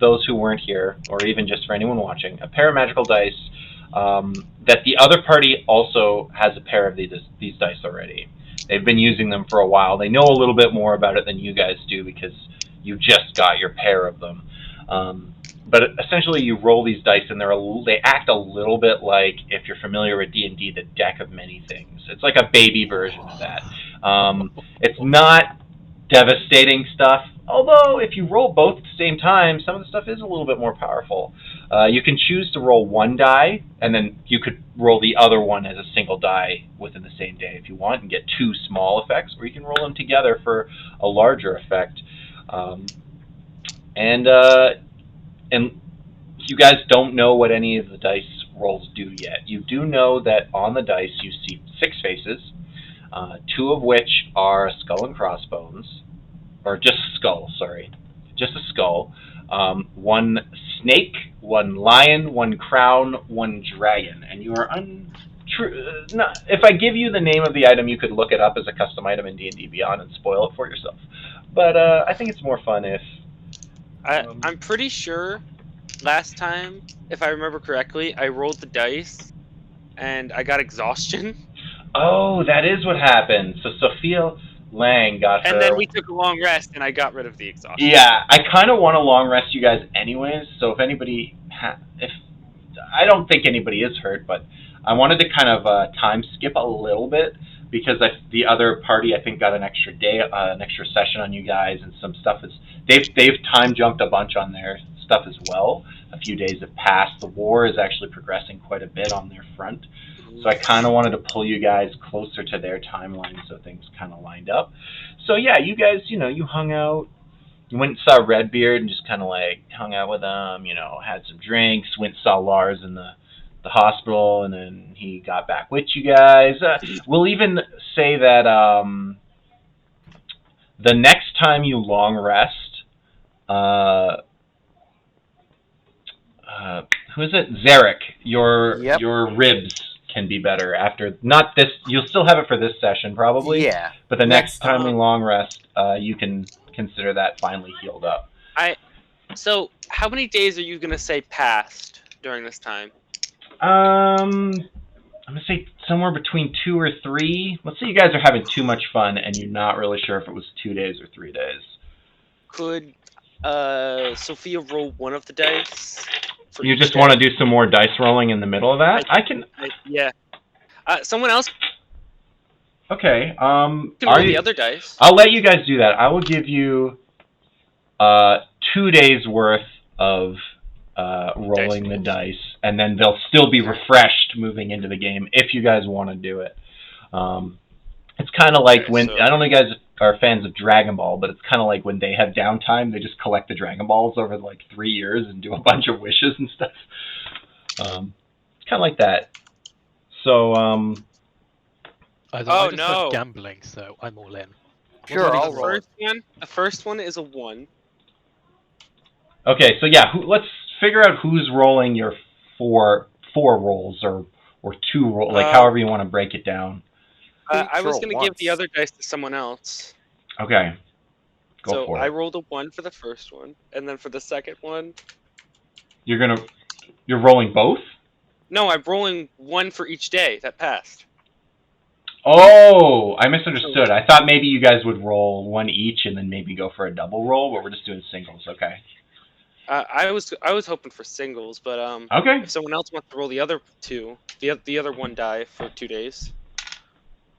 those who weren't here, or even just for anyone watching. A pair of magical dice that the other party also has a pair of these dice already. They've been using them for a while. They know a little bit more about it than you guys do because you just got your pair of them. But essentially, you roll these dice, and they act a little bit like, if you're familiar with D&D, the deck of many things. It's like a baby version of that. It's not devastating stuff, although if you roll both at the same time, some of the stuff is a little bit more powerful. You can choose to roll one die, and then you could roll the other one as a single die within the same day if you want, and get 2 small effects, or you can roll them together for a larger effect. And you guys don't know what any of the dice rolls do yet. You do know that on the dice you see 6 faces, 2 of which are a skull and crossbones, or just a skull, sorry. Just a skull. 1 snake, 1 lion, 1 crown, 1 dragon. And you are if I give you the name of the item, you could look it up as a custom item in D&D Beyond and spoil it for yourself. But I think it's more fun if... I'm pretty sure last time, if I remember correctly, I rolled the dice and I got exhaustion. Oh, that is what happened. So Sophia Lang got her... And then we took a long rest and I got rid of the exhaustion. Yeah, I kind of want to long rest you guys anyways, so if anybody... I don't think anybody is hurt, but I wanted to kind of time skip a little bit, because the other party, I think, got an extra day, an extra session on you guys, and some stuff is... They've time jumped a bunch on their stuff as well. A few days have passed. The war is actually progressing quite a bit on their front. So I kind of wanted to pull you guys closer to their timeline so things kind of lined up. So yeah, you guys, you hung out. You went and saw Redbeard and just kind of like hung out with him, had some drinks, went and saw Lars in the hospital, and then he got back with you guys. We'll even say that the next time you long rest, who is it? Zarek, your ribs can be better after, not this, you'll still have it for this session probably. Yeah. But the next time we long rest, you can consider that finally healed up. So how many days are you going to say passed during this time? I'm going to say somewhere between 2 or 3. Let's say you guys are having too much fun and you're not really sure if it was 2 days or 3 days. Could Sophia roll one of the dice? You just want to do some more dice rolling in the middle of that? Yeah. Someone else Okay. can roll the other dice. I'll let you guys do that. I will give you 2 days worth of rolling the dice, and then they'll still be refreshed moving into the game if you guys want to do it. It's kind of like I don't know if you guys are fans of Dragon Ball, but it's kind of like when they have downtime, they just collect the Dragon Balls over like 3 years and do a bunch of wishes and stuff. Kind of like that. So, I just went gambling, so I'm all in. Sure, I'll roll. The first one is a 1. Okay, so yeah, let's figure out who's rolling your four rolls or 2 rolls, like however you want to break it down. I was going to give the other dice to someone else. Okay. Go for it. I rolled a 1 for the first one, and then for the second one... You're rolling both? No, I'm rolling 1 for each day that passed. Oh, I misunderstood. I thought maybe you guys would roll 1 each and then maybe go for a double roll, but we're just doing singles. Okay. I was hoping for singles, but okay. If someone else wants to roll the other 2, the other 1 die for 2 days,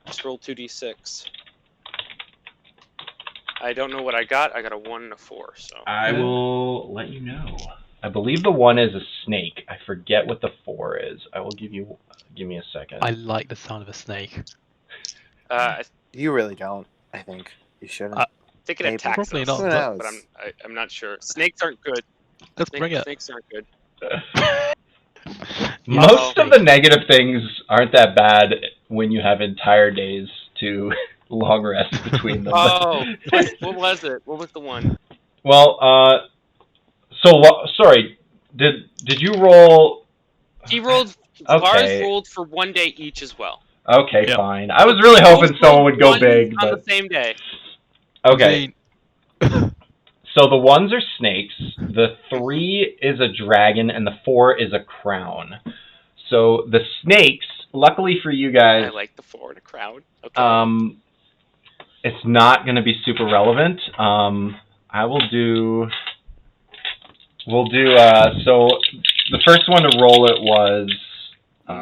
just roll 2d6. I don't know what I got. I got a 1 and a 4. So I will let you know. I believe the 1 is a snake. I forget what the 4 is. I will give me a second. I like the sound of a snake. You really don't. I think you shouldn't. I think it attacks probably us, not. but I'm not sure. Snakes aren't good. Bring it. Snakes aren't good. Most of the negative things aren't that bad when you have entire days to long rest between them. Oh, what was it? What was the one? Well, sorry. Did you roll? He rolled. Okay. Lars rolled for 1 day each as well. Okay, fine. I was really hoping someone would go big, on but the same day. Okay. So the 1s are snakes, the 3 is a dragon, and the 4 is a crown. So the snakes, luckily for you guys... I like the 4 and a crown. Okay. It's not going to be super relevant. We'll do, so the first one to roll it was...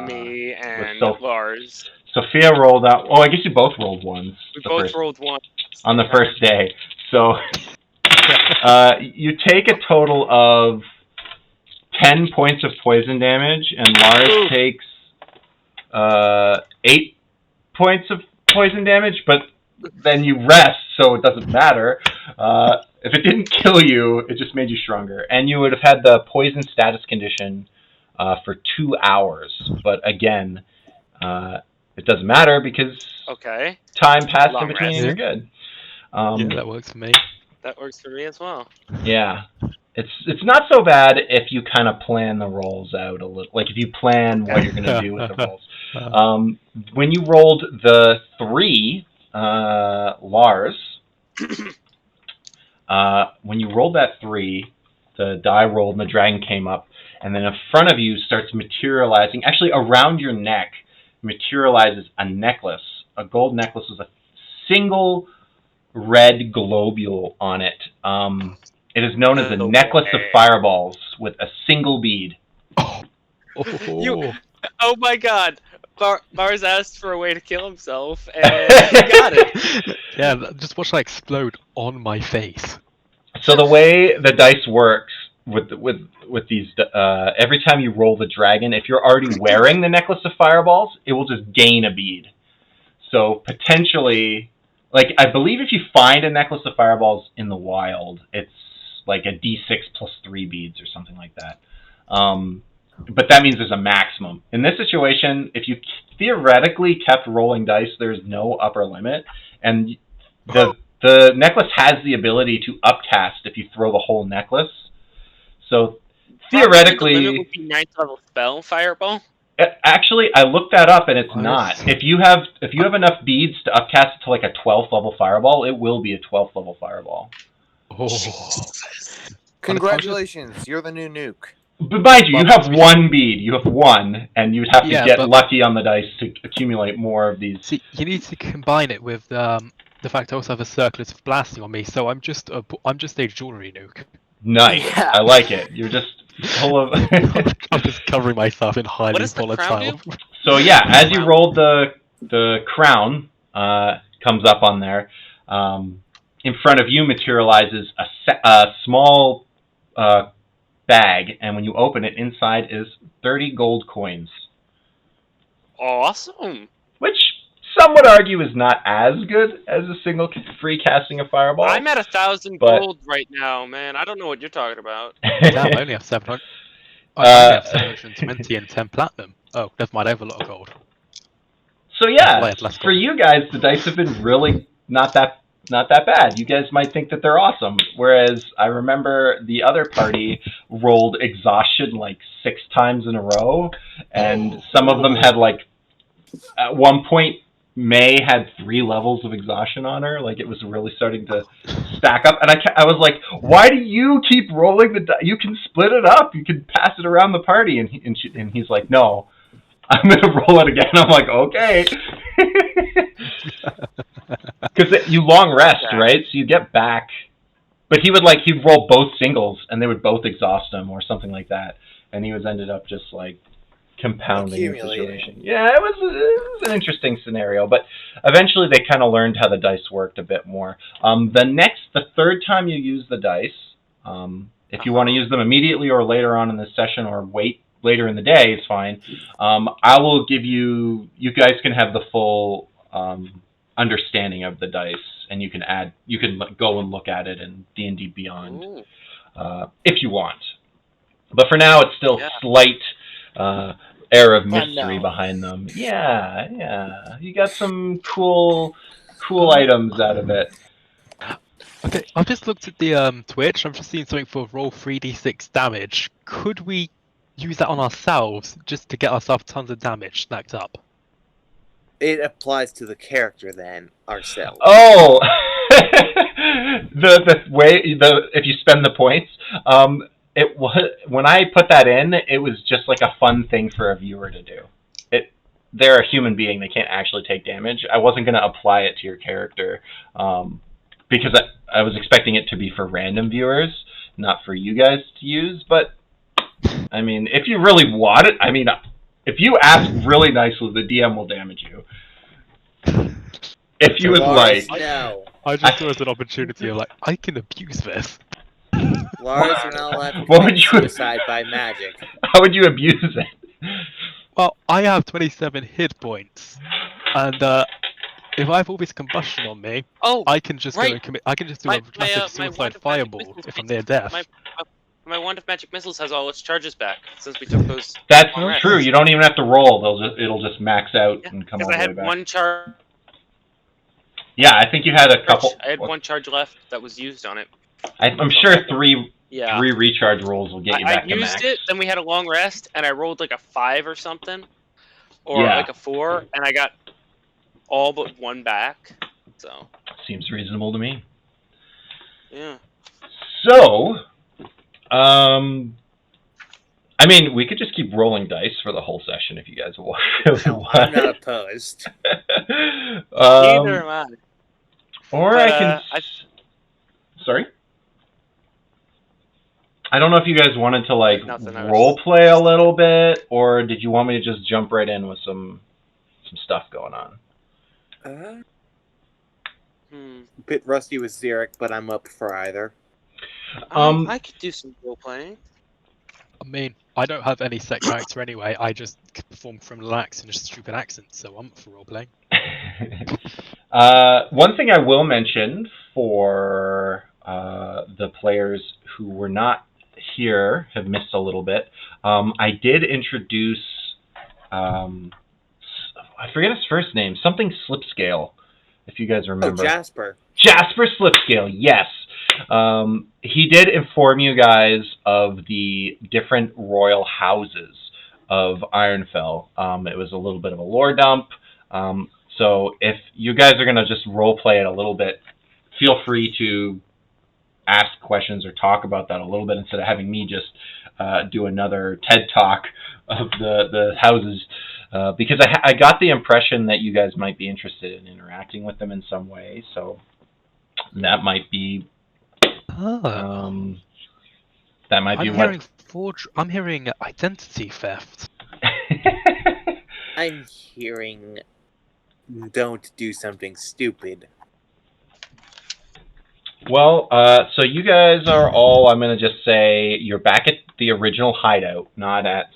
me and Lars. Sophia rolled out... Oh, I guess you both rolled 1s. We both rolled 1. On the first day. So... you take a total of 10 points of poison damage, and Lars takes 8 points of poison damage, but then you rest, so it doesn't matter. If it didn't kill you, it just made you stronger. And you would have had the poison status condition for 2 hours. But again, it doesn't matter because time passed in between and you're good. Yeah, that works for me. That works for me as well. Yeah. It's not so bad if you kind of plan the rolls out a little. Like if you plan what you're going to do with the rolls. When you rolled the 3, Lars, when you rolled that 3, the die rolled and the dragon came up, and then in front of you starts materializing. Actually, around your neck materializes a necklace, a gold necklace with a single red globule on it. It is known as a necklace of fireballs with a single bead. Oh my god. Lars asked for a way to kill himself, and he got it. Yeah, just watch that explode on my face. So the way the dice works with these, every time you roll the dragon, if you're already wearing the necklace of fireballs, it will just gain a bead. So potentially, like I believe if you find a necklace of fireballs in the wild, it's like a D6 plus 3 beads or something like that. But that means there's a maximum. In this situation, if you theoretically kept rolling dice, there's no upper limit, and the necklace has the ability to upcast if you throw the whole necklace. So theoretically, the limit would be 9th level spell fireball. Actually, I looked that up, and it's not. If you have enough beads to upcast it to like a 12th level fireball, it will be a 12th level fireball. Congratulations, you're the new nuke. But mind you, you have 1 bead. You have 1, and you'd have to get lucky on the dice to accumulate more of these. See, you need to combine it with the fact I also have a circlet of blasting on me, so I'm just a jewelry nuke. Nice, yeah. I like it. You're just full of. I'm just covering myself in highly volatile. So yeah, as you rolled the crown comes up on there. In front of you materializes a small bag, and when you open it, inside is 30 gold coins. Awesome. Which some would argue is not as good as a single free casting of fireball. I'm at 1,000 gold right now, man. I don't know what you're talking about. Damn, I only have 700. I only have 720 and 10 platinum. Oh, never mind, I have a lot of gold. So yeah, for you guys, the dice have been really not that bad. You guys might think that they're awesome. Whereas I remember the other party rolled exhaustion like 6 times in a row, and some of them had like, at one point, May had 3 levels of exhaustion on her. Like it was really starting to stack up, and I was like, "Why do you keep rolling the dice? You can split it up. You can pass it around the party." And he's like, "No, I'm gonna roll it again." I'm like, "Okay." Because you long rest, right? So you get back. But he'd roll both singles, and they would both exhaust him or something like that. And he ended up just like compounding the situation. Yeah, it was an interesting scenario. But eventually they kind of learned how the dice worked a bit more. The third time you use the dice, if you want to use them immediately or later on in the session or wait later in the day, is fine. I will give you guys can have the full understanding of the dice, and you can go and look at it in D&D Beyond if you want. But for now, it's still slight air of mystery behind them. Yeah. You got some cool items out of it. Okay, I've just looked at the Twitch. I'm just seeing something for roll 3d6 damage. Could we use that on ourselves just to get ourselves tons of damage stacked up? It applies to the character then, ourselves. Oh, if you spend the points, when I put that in, it was just like a fun thing for a viewer to do. They're a human being; they can't actually take damage. I wasn't going to apply it to your character because I was expecting it to be for random viewers, not for you guys to use. But I mean, if you really want it, I mean. If you ask really nicely, the DM will damage you. If you would like. No. I just saw it as an opportunity of I can abuse this. Lars, you're not allowed to commit suicide by magic. How would you abuse it? Well, I have 27 hit points, and if I have all this combustion on me, I can just go and commit. I can just do a massive suicide fireball if I'm near death. My Wand of Magic Missiles has all its charges back since we took those. That's true. You don't even have to roll. It'll just max out and come all the way back. Because I had 1 charge. Yeah, I think you had a couple. I had 1 charge left that was used on it. I'm sure 3 Yeah. 3 recharge rolls will get you I back to used max. it, then we had a long rest, and I rolled like a 5 or something, or Yeah. like a 4, and I got all but 1 back. So. Seems reasonable to me. Yeah. So, I mean, we could just keep rolling dice for the whole session if you guys want. Hell, I'm not opposed. Neither am I. Or But, I can. Sorry. I don't know if you guys wanted to like Nothing, role play a little bit, or did you want me to just jump right in with some stuff going on? Bit rusty with Xeric, but I'm up for either. I could do some role playing. I mean, I don't have any set character anyway. I just perform criminal acts in a stupid accent, so I'm up for role playing. One thing I will mention for the players who were not here, have missed a little bit. I did introduce, I forget his first name, something Slipscale, if you guys remember. Oh, Jasper. Jasper Slipscale, yes. He did inform you guys of the different royal houses of Ironfell. It was a little bit of a lore dump. So if you guys are going to just role play it a little bit, feel free to ask questions or talk about that a little bit instead of having me just do another TED Talk of the houses. Because I got the impression that you guys might be interested in interacting with them in some way. So that might be... that might be I'm hearing identity theft. I'm hearing don't do something stupid. Well, so you guys are all, I'm going to just say, you're back at the original hideout, not at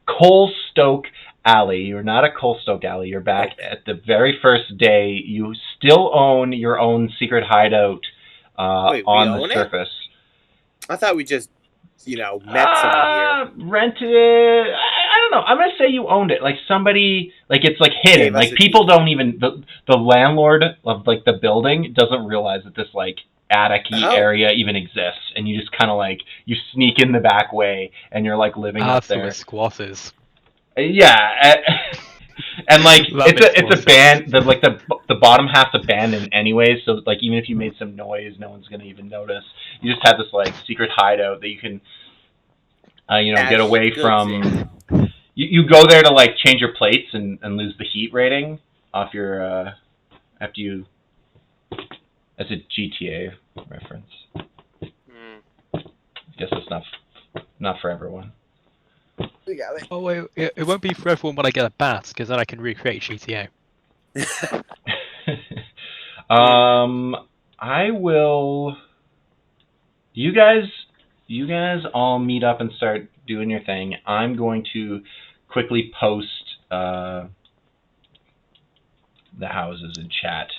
Coalstoke Alley. You're not at Coalstoke Alley. You're back at the very first day. You still own your own secret hideout on the surface. I thought we just, met someone here. Rented it. I don't know. I'm going to say you owned it. Like somebody, like it's like hidden. Like people don't even, the landlord of like the building doesn't realize that this like attic-y area even exists. And you just kind of like, you sneak in the back way and you're like living up there. Squatters. Yeah. And like it's abandoned. The bottom half's abandoned anyway, so like even if you made some noise, no one's gonna even notice. You just have this like secret hideout that you can, get away from. You go there to like change your plates and lose the heat rating off your after you. That's a GTA reference. I guess it's not for everyone. Oh wait, it won't be for everyone when I get a bat, because then I can recreate GTA. I will. You guys all meet up and start doing your thing. I'm going to quickly post the houses in chat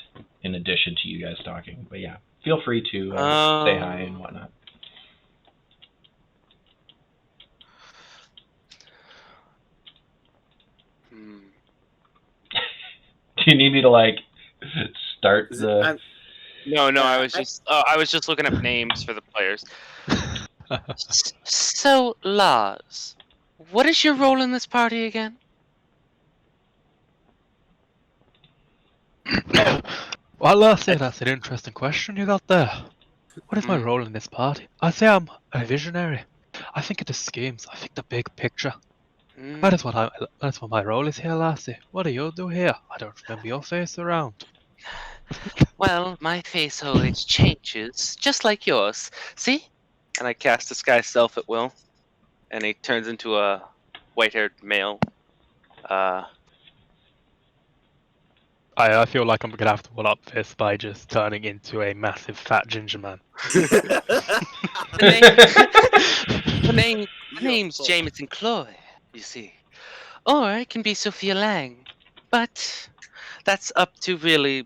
in addition to you guys talking. But yeah, feel free to say hi and whatnot. Do you need me to like start the? No. I was just looking up names for the players. So, Lars, what is your role in this party again? Well, that's an interesting question you got there. What is my role in this party? I say I'm a visionary. I think of the schemes. I think the big picture. That is what my role is here, Lassie. What do you do here? I don't remember your face around. Well, my face always changes, just like yours. See? And I cast Disguise Self at will, and he turns into a white-haired male. I feel like I'm gonna have to one up this by just turning into a massive fat ginger man. The name's Jameson Cloy, you see. Or it can be Sophia Lang. But that's up to really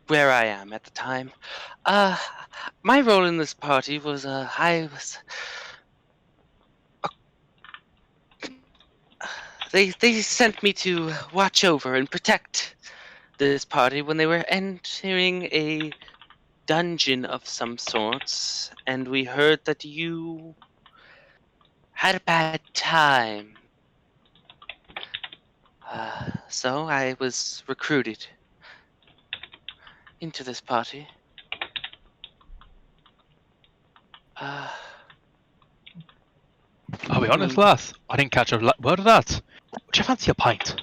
where I am at the time. My role in this party was, they sent me to watch over and protect this party when they were entering a dungeon of some sorts, and we heard that you had a bad time. So I was recruited into this party. I'll be honest, lass. I didn't catch a word of that. Would you fancy a pint?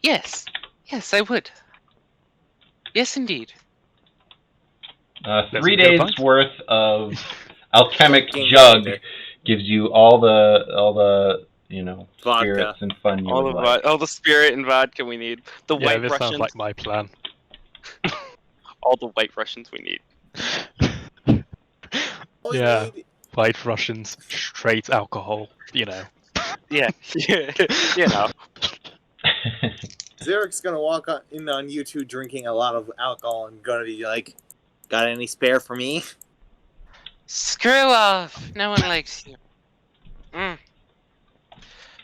Yes, I would. Yes, indeed. 3 get a days pint? worth of alchemic Drinking jug later. gives you all the Vodka. spirits and fun you would like. All the spirit and vodka we need. The Yeah, white this Russians. sounds like my plan. All the white Russians we need. Yeah, white Russians, straight alcohol, Yeah. You know. Xeric's gonna walk in on you two drinking a lot of alcohol and gonna be like, "Got any spare for me?" Screw off. No one likes you.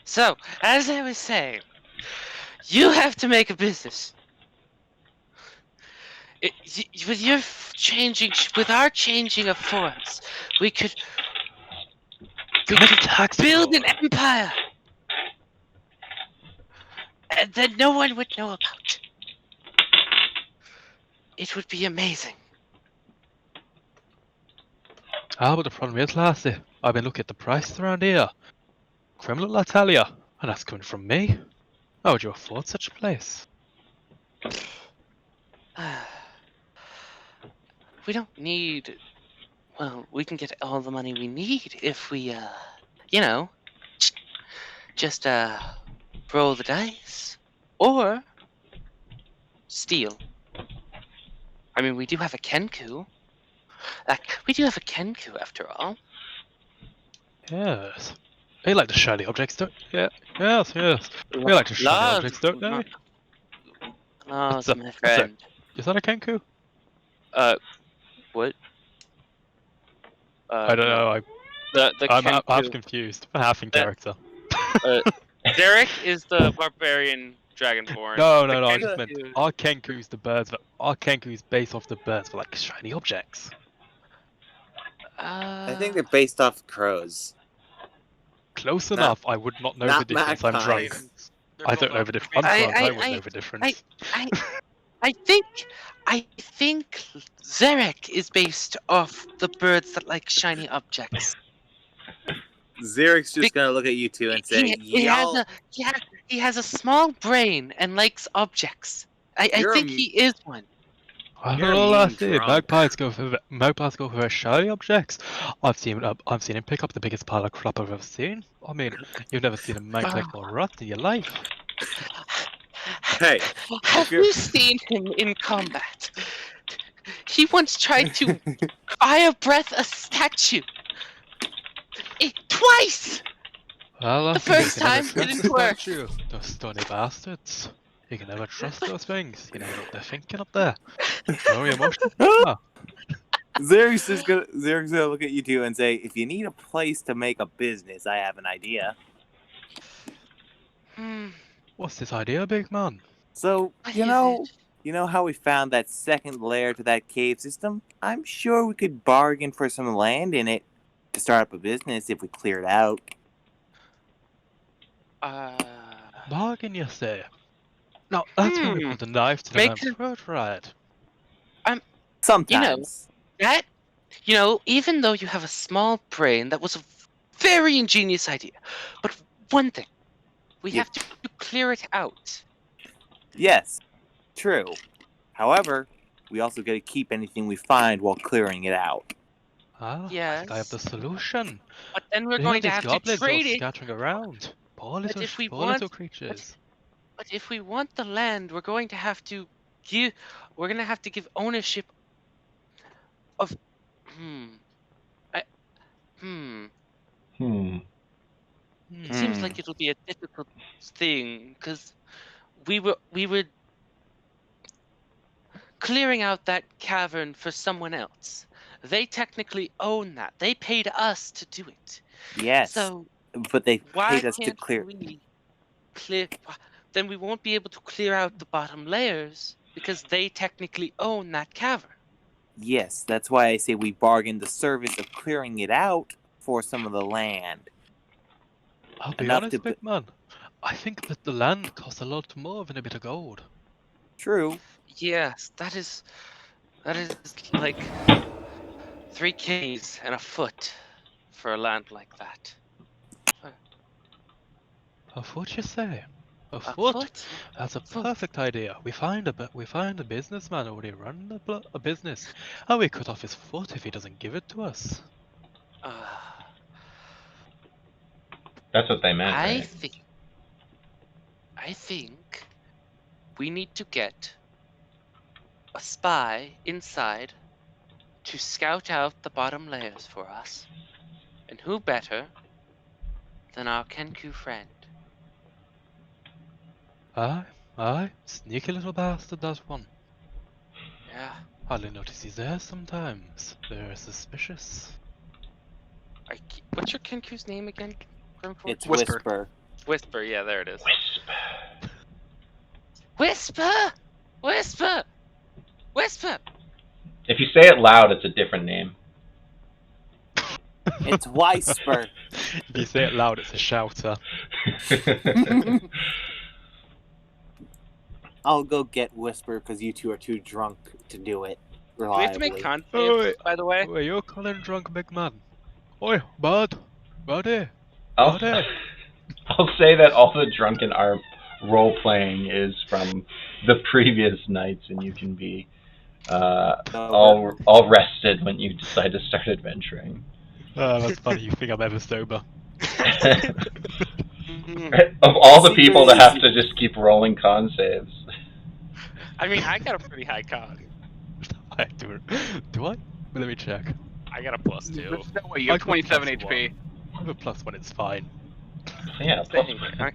So, as I was saying, you have to make a business. With our changing of forms, we could build an empire, and that no one would know about. It would be amazing. But the problem is, lassie, I've been looking at the prices around here. Criminal Italia, and that's coming from me. How would you afford such a place? We don't need. Well, we can get all the money we need if we, just roll the dice or steal. I mean, we do have a Kenku. We do have a Kenku after all. Yes. They like the shiny objects, don't yeah. Yes. We like the shiny objects, don't they? Lars, a- my that's a- friend. Is that a Kenku? What? I don't know. The I'm Kenku. confused. I'm half in character. Derek is the barbarian dragonborn. No. The I just Kenku- meant our Kenku's the birds. Our Kenku's based off the birds for like shiny objects. I think they're based off crows. Close enough. I would not know not the difference. I'm drunk. magpies. I don't know the difference. I'm drunk. I wouldn't know the difference. I think Zarek is based off the birds that like shiny objects. Xeric's just gonna look at you two and say, He has a small brain and likes objects. I think he is one. I You're don't know, a mean lassie. drunk. Magpies go for very shiny objects. I've seen him pick up the biggest pile of crap I've ever seen. I mean, you've never seen a mag collect more rot in your life. "Hey, Have you seen him in combat? He once tried to fire breath a statue. Twice! Well, The first time didn't work. Those stony bastards. You can never trust those things. You never know what they're thinking up there. Very emotional. Xeric's gonna look at you two and say, if you need a place to make a business, I have an idea." What's this idea, big man? So, What you is know how we found that second layer to that cave system? I'm sure we could bargain for some land in it to start up a business if we clear it out. Bargain, you say? Now, that's when we put the knife to the Make man's a- throat, right? Sometimes. Even though you have a small brain, that was a very ingenious idea. But one thing, we have to clear it out. Yes, true. However, we also get to keep anything we find while clearing it out. I Yes. think I have the solution. But then we're They going to these have to goblins all trade it. scattering around. Poor But little, if we poor want- little creatures. But if we want the land, we're going to have to give ownership of Seems like it'll be a difficult thing because we were clearing out that cavern for someone else. They technically own that. They paid us to do it. Yes, So but they why paid us to can't clear. we clear? then we won't be able to clear out the bottom layers because they technically own that cavern. Yes, that's why I say we bargain the service of clearing it out for some of the land. I'll be Enough honest, to big man. I think that the land costs a lot more than a bit of gold. True. Yes, that is like 3 kidneys and a foot for a land like that. A foot, you say? A A foot? foot? That's a Foot. perfect idea. We find a businessman already running a business, and we cut off his foot if he doesn't give it to us. That's what they meant, I right? think we need to get a spy inside to scout out the bottom layers for us. And who better than our Kenku friend? Aye, sneaky little bastard, that one. Yeah. Hardly notice he's there sometimes. Very suspicious. What's your Kenku's name again? Grimford? It's Whisper. Whisper. Whisper, yeah, there it is. Wisp. Whisper! If you say it loud, it's a different name. It's Whisper. If you say it loud, it's a shouter. I'll go get Whisper because you two are too drunk to do it Do we have to reliably. make con Oh, saves, wait. by the way? Wait, you're calling drunk, big man? Oi, bud! Buddy! I'll Buddy! say that all the drunken ARP role-playing is from the previous nights, and you can be all rested when you decide to start adventuring. Oh, that's funny, you think I'm ever sober. Of all the people to have to just keep rolling con saves. I mean, I got a pretty high con. I do. Do I? Let me check. I got a +2. There's no way you have 27 HP. I have a +1, it's fine. Yeah, Same here.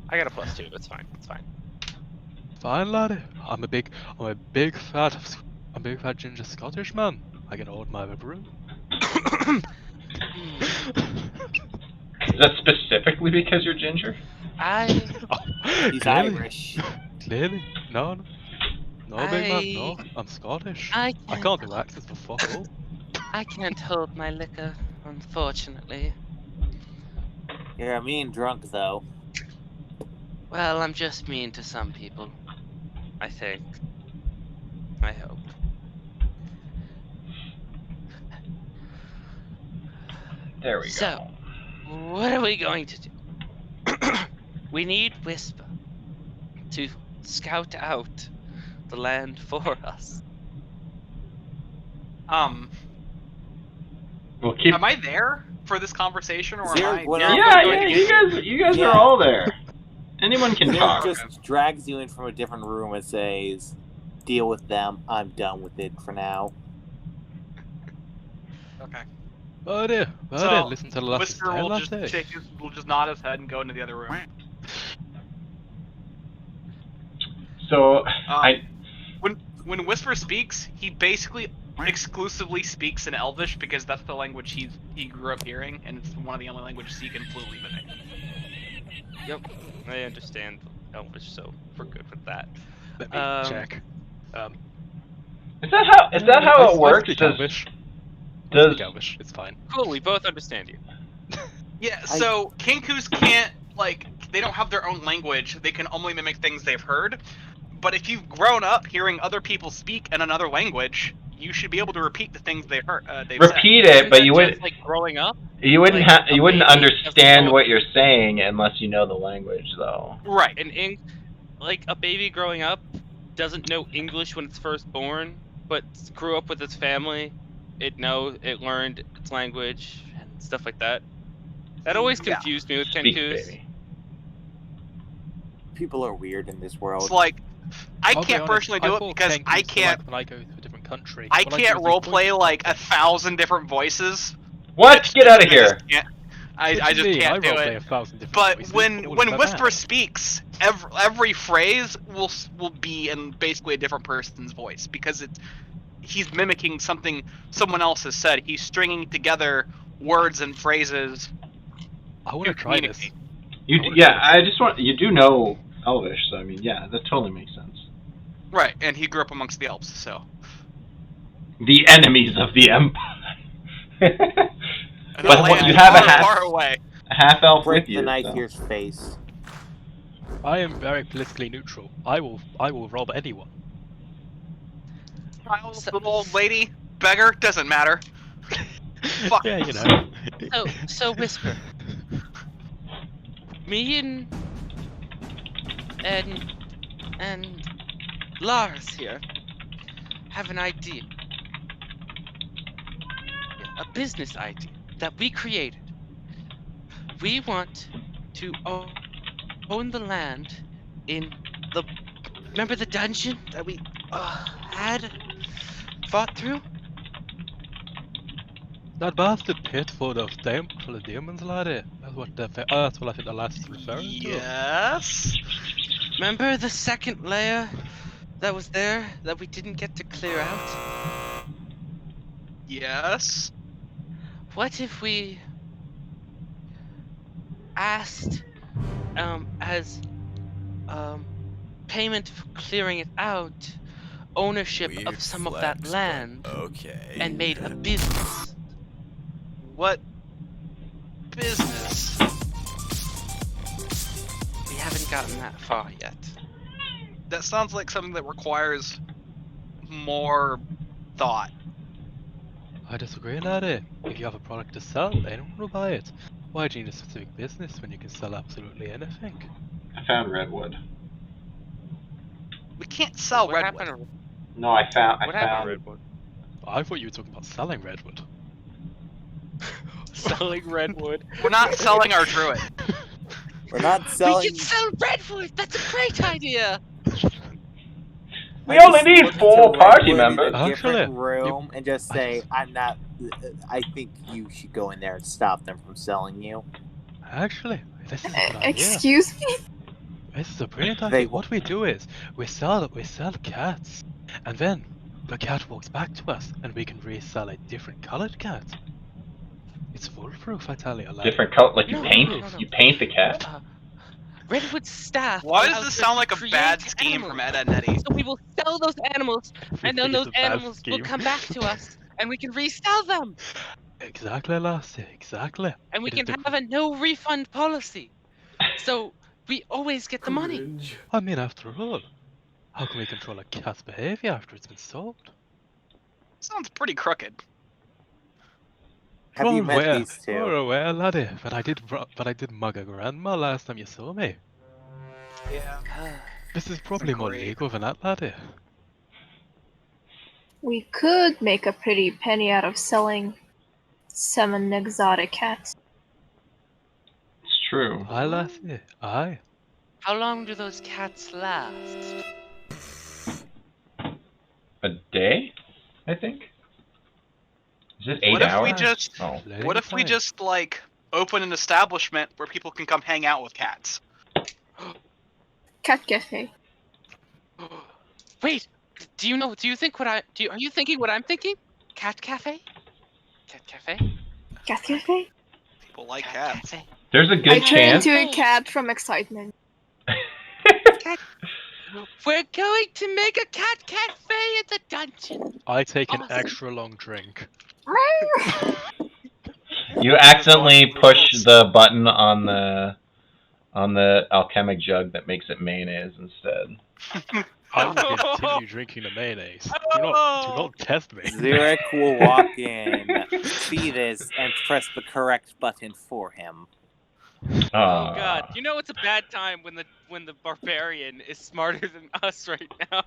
I got a +2. It's fine. It's fine. Fine, laddie. I'm a big fat ginger Scottish man. I can hold my brew. Is that specifically because you're ginger? He's Clearly. Irish. Clearly. No, big man, no. I'm Scottish. I can't do accents for fuck all. I can't hold my liquor, unfortunately. You're a mean drunk, though. Well, I'm just mean to some people. I think. I hope. There we So, go. what are we going to do? We need Whisper to scout out the land for us. We'll keep. Am I there for this conversation, or am Zero, I? what You guys Yeah. are all there. Anyone can Zero talk. just drags you in from a different room and says, "Deal with them. I'm done with it for now." Okay. Buddy, So, listen to the last Whisper tale will I just say. will just nod his head and go into the other room. So When Whisper speaks, he basically exclusively speaks in Elvish because that's the language he grew up hearing, and it's one of the only languages he can fluently mimic. Yep, I understand Elvish, so we're good with that. Let me check. is that how it works? I speak Does Elvish. I does speak Elvish, it's fine. Cool, we both understand you. Yeah, so Kinkus can't, they don't have their own language. They can only mimic things they've heard. But if you've grown up hearing other people speak in another language, you should be able to repeat the things they've heard. repeat it, but you Isn't that wouldn't. just like growing up? You wouldn't like, you a wouldn't baby doesn't understand know- what you're saying unless you know the language, though. Right. Like a baby growing up doesn't know English when it's first born, but grew up with its family. It learned its language and stuff like that. That always Yeah. confused me with Speak, Kenkus. baby. People are weird in this world. It's like, I I'll be can't honest, personally do I it thought because Kenkus I were can't. like when I go to a different country. I What do can't is roleplay voice like contact. 1,000 different voices. What? Get out of I here! just can't. I What do just you mean? can't I do roleplay it. 1,000 different But voices, when all of them Whisper bad. speaks, every phrase will be in basically a different person's voice because he's mimicking something someone else has said. He's stringing together words and phrases. I want to try this. communicate. I just want you do know Elvish, so I mean, yeah, that totally makes sense. Right, and he grew up amongst the elves, so. The enemies of the Empire. And But a what, land you have far, a half far away. elf Break with you. the knife So. ear's face. I am very politically neutral. I will rob anyone. Child, So- little old lady, beggar, doesn't matter. Fuck. Yeah, you know. So Whisper. Me and Lars here have an idea. Yeah, a business idea that we created. We want to own the land in the. Remember the dungeon that we had fought through? That bastard pit full of demons, laddie. That's what that's what I think the last is referring to. Yes. Remember the second layer that was there that we didn't get to clear out? Yes. What if we asked as payment for clearing it out, ownership Weird of some of flex, that but land, okay. and made a business? What business? We haven't gotten that far yet. That sounds like something that requires more thought. I disagree, laddie. If you have a product to sell, anyone will buy it. Why do you need a specific business when you can sell absolutely anything? I found redwood. We can't sell What redwood. happened? No, I found. What happened to Redwood? I thought you were talking about selling redwood. Selling Redwood. We're not selling our druid. We're not We selling. can sell Redwood! That's a great idea! We only just need look 4 to party Redwood members. in a different Actually, room and just say, "I'm not." I think you should go in there and stop them from selling you. Actually, this is a good idea. Excuse me? This is a brilliant They idea. wa- What we do is we sell cats, and then the cat walks back to us, and we can resell a different colored cat. It's foolproof, I tell you. Laddie. Different color, like you No, paint. no. You paint the cat. Redwood's staff. Why does allows this us sound to like a create bad scheme from animals. Ed, Ed and Eddie? So we will sell those animals, We and then think it's those a bad animals will scheme. come back to us, and we can resell them, Exactly, Lassie. Exactly. and we It is can the have a no refund policy. So we always get the money. Cringe. I mean, after all, how can we control a cat's behavior after it's been sold? Sounds pretty crooked. Have you met these two? Well, laddie, but I did mug a grandma last time you saw me. Yeah. This is probably more Agreed. legal than that, laddie. We could make a pretty penny out of selling some exotic cats. It's true. Aye, lassie. Aye. How long do those cats last? A day, I think. Is it 8 What if hours? we just Oh. Lady What if we fine. just like open an establishment where people can come hang out with cats? Cat cafe. Wait, do you think what are you thinking what I'm thinking? Cat cafe? Cat cafe? Cat cafe? People like Cat cats. cafe. There's a I good turn chance. into a cat from excitement. We're going to make a cat cafe at the dungeon. I take an Awesome. extra long drink. You accidentally push the button on the alchemic jug that makes it mayonnaise instead. I will continue drinking the mayonnaise. Do not test me. Zurich will walk in, see this, and press the correct button for him. Oh god, you know it's a bad time when the barbarian is smarter than us right now.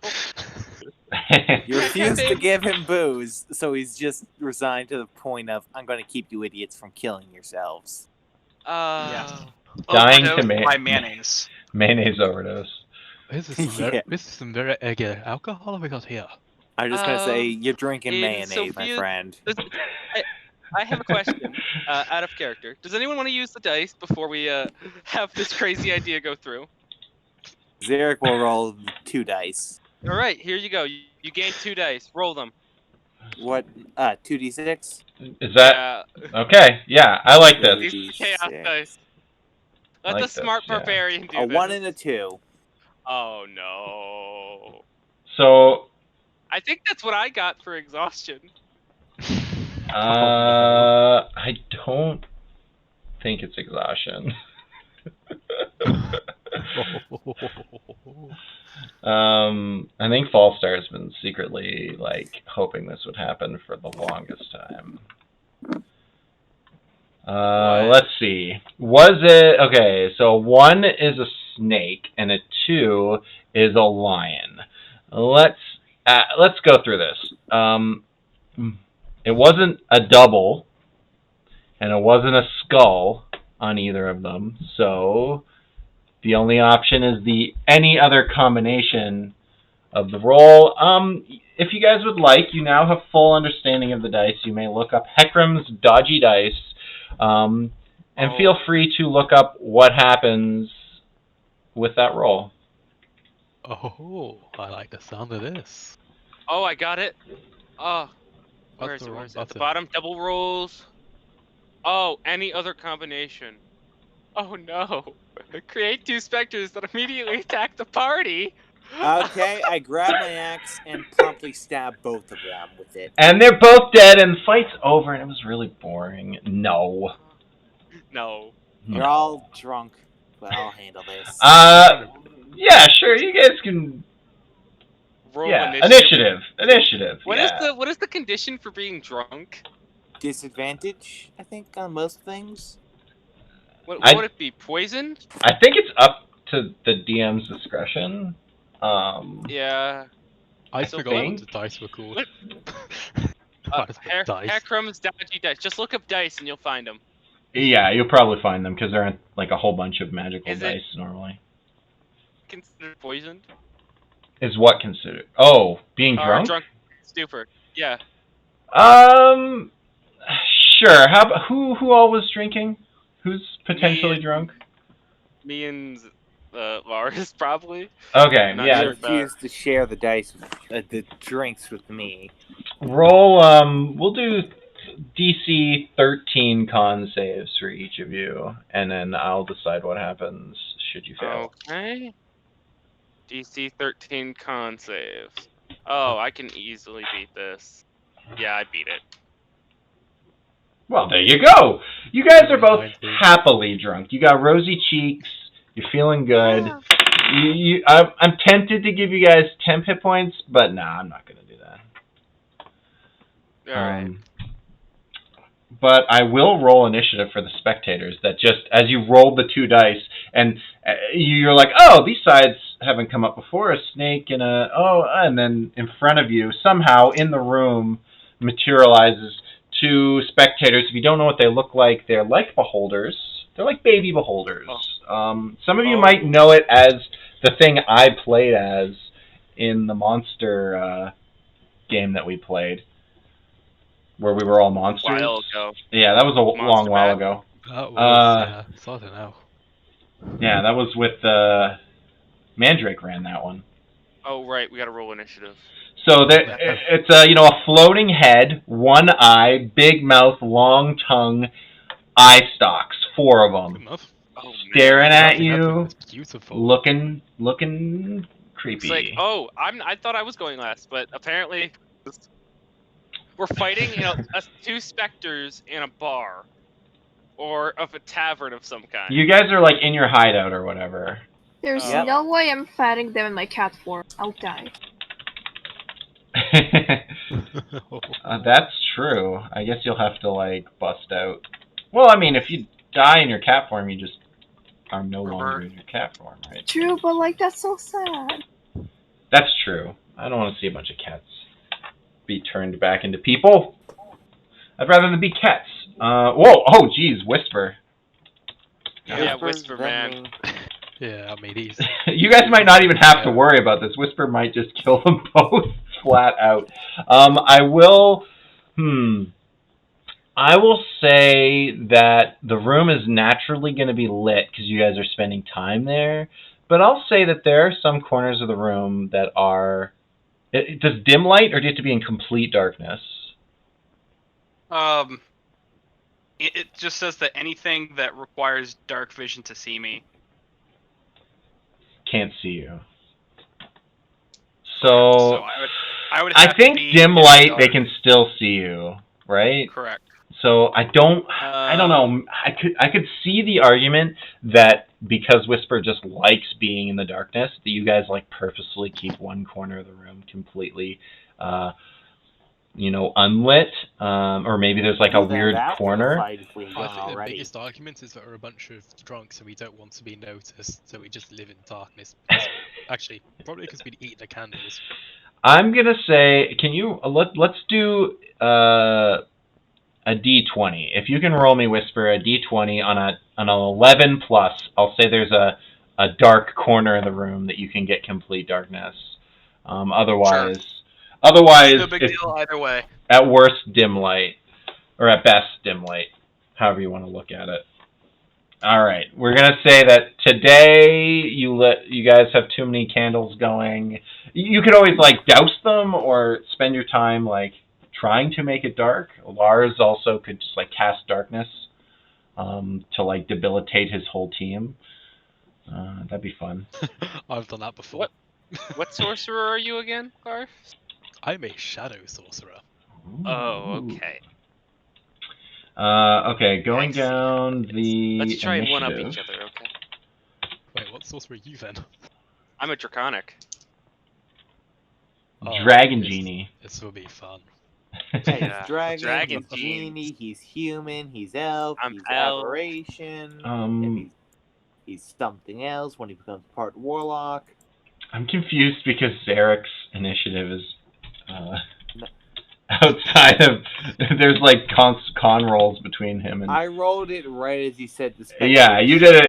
You refuse to give him booze, so he's just resigned to the point of, "I'm going to keep you idiots from killing yourselves." Yeah. Dying to Overdosed by mayonnaise. mayonnaise overdose. This is some Yeah. very alcohol we got here. I'm just going to say, you're drinking in mayonnaise, my Sophia- friend. I have a question, out of character. Does anyone want to use the dice before we have this crazy idea go through? Zurich will roll 2 dice. All right, here you go. You gain 2 dice. Roll them. What? 2d6? Is that okay? Yeah, I like this. These chaos 2d6. dice. Let like the this, smart yeah. barbarian do A this. 1 and a 2. Oh no. So, I think that's what I got for exhaustion. I don't think it's exhaustion. I think Fallstar has been secretly like hoping this would happen for the longest time. Let's see. Was it okay? So 1 is a snake and a 2 is a lion. Let's go through this. It wasn't a double, and it wasn't a skull on either of them. So the only option is the any other combination of the roll. If you guys would like, you now have full understanding of the dice. You may look up Heckram's Dodgy Dice, and feel free to look up what happens with that roll. Oh, I like the sound of this. Oh, I got it. Oh, where What's is the it? Where wrong is it? At the button? bottom, double rolls. Oh, any other combination. Oh no. Create 2 specters that immediately attack the party. Okay, I grab my axe and promptly stab both of them with it. And they're both dead, and the fight's over, and it was really boring. No. No. You're all drunk, but I'll handle this. Yeah, sure. You guys can. Roll Yeah, initiative. What Yeah. is the condition for being drunk? Disadvantage, I think, on most things. What I- would it be? Poison? I think it's up to the DM's discretion. Yeah. I So forgot what think- the dice were called. What? Might as well dice. Heckram's Dodgy Dice. Just look up dice and you'll find them. Yeah, you'll probably find them because there aren't like a whole bunch of magical Is it- dice normally. Considered poisoned? Is what considered? Oh, being Or drunk? drunk stupor. Yeah. Sure. How about who all was drinking? Who's potentially Me. drunk? Me and Lars, probably. Okay, Not yeah. You sure. refuse to share the dice, the drinks with me. Roll. We'll do DC 13 con saves for each of you, and then I'll decide what happens should you fail. Okay. DC 13 con saves. Oh, I can easily beat this. Yeah, I beat it. Well, there you go. You guys are both 19. happily drunk. You got rosy cheeks. You're feeling good. I'm tempted to give you guys temp hit points, but nah, I'm not gonna do that. Alright. But I will roll initiative for the spectators. That just as you rolled the 2 dice, and you're like, oh, these sides haven't come up before. A snake and and then in front of you, somehow in the room, materializes 2 spectators. If you don't know what they look like, they're like beholders. They're like baby beholders. Some of you might know it as the thing I played as in the monster game that we played, where we were all monsters. A while ago. Yeah, that was a long while ago. That was, yeah. So I don't know. Yeah, that was with Mandrake ran that one. Oh, right. We gotta roll initiative. So it's a floating head, 1 eye, big mouth, long tongue, eye stalks, 4 of Good them, enough. Oh, man. staring at Something that you, was beautiful. looking creepy. It's like, oh, I thought I was going last, but apparently we're fighting, 2 specters in a bar. Or of a tavern of some kind. You guys are like in your hideout or whatever. There's Yep. no way I'm fighting them in my cat form. I'll die. That's true. I guess you'll have to like bust out. Well, I mean, if you die in your cat form, you just are no longer in your cat form, right? True, but like that's so sad. That's true. I don't want to see a bunch of cats be turned back into people. I'd rather them be cats. Whoa! Oh, geez, Whisper. Yeah, Whisper, man. Me. Yeah, I mean, he's... You guys might not even have to worry about this. Whisper might just kill them both flat out. I will say that the room is naturally going to be lit because you guys are spending time there. But I'll say that there are some corners of the room that are... Does dim light, or do you have to be in complete darkness? It just says that anything that requires dark vision to see me. Can't see you. So I would have think to be dim in the light dark. they can still see you, right? Correct. So I don't know. I could see the argument that because Whisper just likes being in the darkness, that you guys like purposely keep one corner of the room completely, unlit, or maybe there's like a weird corner. I think the biggest argument is that we're a bunch of drunks and we don't want to be noticed, so we just live in darkness. Actually, probably because we eat the candles. I'm gonna say, can you let's do a D20. If you can roll me, Whisper, a D20 on an 11 plus, I'll say there's a dark corner of the room that you can get complete darkness. Otherwise, no big deal either way. At worst, dim light, or at best, dim light. However you want to look at it. All right, we're gonna say that today you guys have too many candles going. You could always like douse them or spend your time like trying to make it dark. Lars also could just like cast darkness to like debilitate his whole team. That'd be fun. I've done that before. What sorcerer are you again, Garth? I'm a shadow sorcerer. Oh, okay. Okay, going down the Let's try and one-up initiative. each other, okay? Wait, what sorcerer are you then? I'm a draconic. Dragon Genie. This will be fun. Yeah, he's Dragon he's genie, he's human, he's elf, I'm he's elf. aberration. Um, he's something else when he becomes part warlock. I'm confused because Zarek's initiative is outside of. There's like con rolls between him and. I rolled it right as you said the spectator. Yeah, you did it.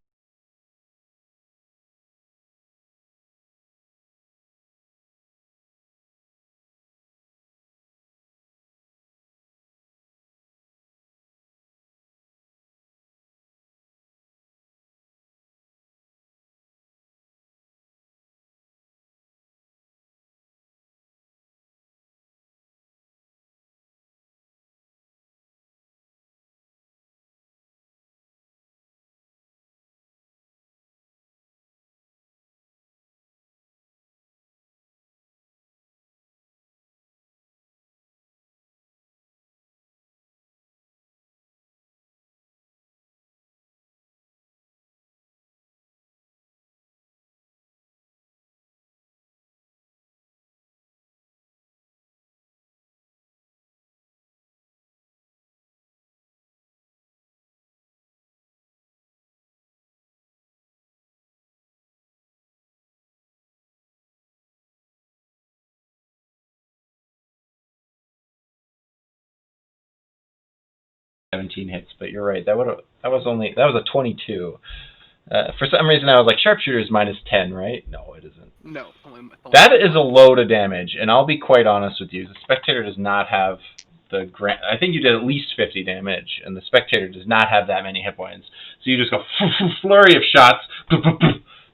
Hits, but you're right. That was a 22. For some reason, I was like, sharpshooter's minus 10, right? No, it isn't. No. That is a load of damage, and I'll be quite honest with you. The spectator does not have the I think you did at least 50 damage, and the spectator does not have that many hit points. So you just go flurry of shots,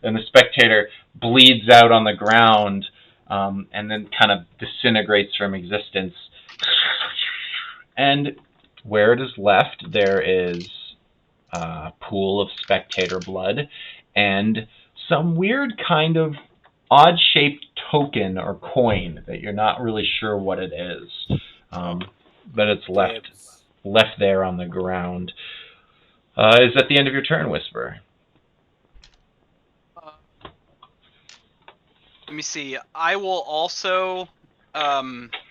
and the spectator bleeds out on the ground, and then kind of disintegrates from existence. And where it is left, there is a pool of spectator blood and some weird kind of odd-shaped token or coin that you're not really sure what it is. But it's left there on the ground. Is that the end of your turn, Whisper? Let me see. I will also.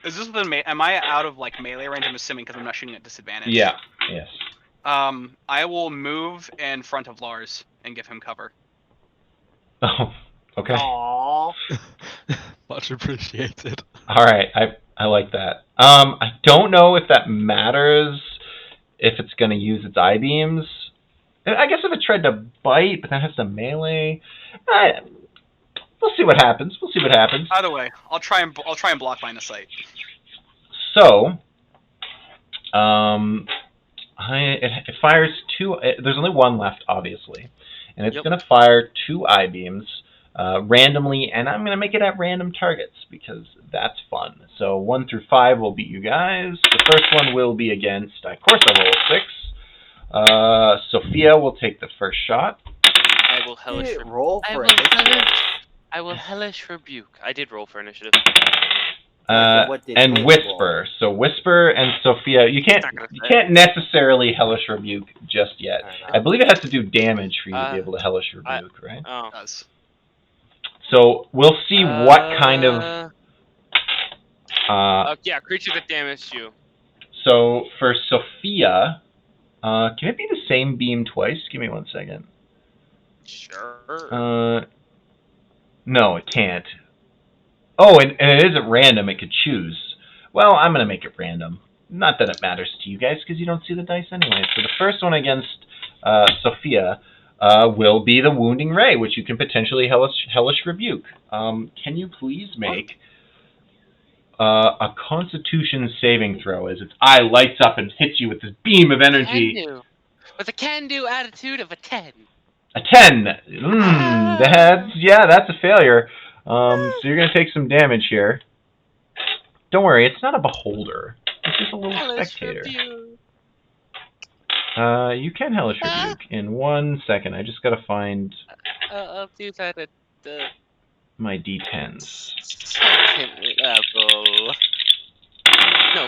Is this within am I out of like melee range? I'm assuming because I'm not shooting at disadvantage. Yeah. Yes. I will move in front of Lars and give him cover. Oh. Okay. Aww. Much appreciated. All right. I like that. I don't know if that matters. If it's going to use its eye beams. I guess if it tried to bite, but that has to melee. We'll see what happens. Either way, I'll try and block line of sight. So, it fires two. There's only one left, obviously, and it's going to fire two eye beams randomly, and I'm going to make it at random targets because that's fun. So 1 through 5 will be you guys. The first one will be against. Of course, I roll a 6. Sophia will take the first shot. I will hellish Roll for it. it. I will hellish rebuke. I did roll for initiative. What did And it Whisper. So Whisper and Sophia, you Not gonna say. can't necessarily hellish rebuke just yet. Fair enough. I believe it has to do damage for you to be able to hellish rebuke, right? Oh. Does. So we'll see what kind of. Yeah, creature that damaged you. So for Sophia, can it be the same beam twice? Give me 1 second. Sure. No, it can't. Oh, and it isn't random. It could choose. Well, I'm going to make it random. Not that it matters to you guys, because you don't see the dice anyway. So the first one against Sophia will be the Wounding Ray, which you can potentially hellish rebuke. Can you please make a Constitution saving throw as its eye lights up and hits you with this beam of energy? Can-do. With a can-do attitude of a 10. A 10. That's a failure. So you're going to take some damage here. Don't worry, it's not a beholder. It's just a little spectator. You can hellish rebuke in 1 second. I just got to find I'll do that at the my D10s. second level. No.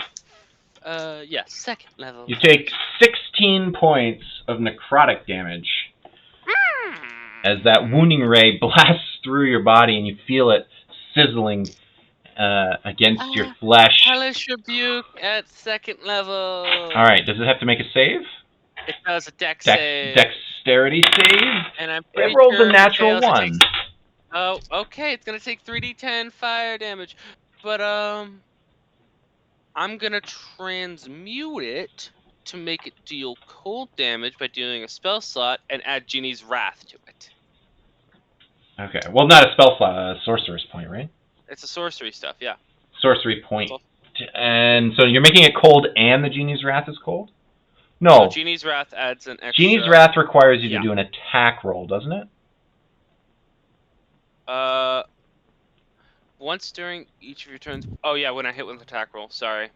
Second level. You take 16 points of necrotic damage as that wounding ray blasts through your body and you feel it sizzling against your flesh. Hellish rebuke at second level. Alright, does it have to make a save? It does a dex save. Dexterity save? And I'm pretty It rolls sure a natural it fails, 1. Oh, okay, it's gonna take 3d10 fire damage. But, I'm gonna transmute it to make it deal cold damage by doing a spell slot and add Genie's Wrath to it. Okay, well, not a spell slot, a sorcerer's point, right? It's a sorcery stuff, yeah. Sorcery point. And so you're making it cold and the Genie's Wrath is cold? No. So Genie's Wrath adds an extra... Genie's Wrath requires you to do an attack roll, doesn't it? Once during each of your turns... Oh, yeah, when I hit with an attack roll. Sorry.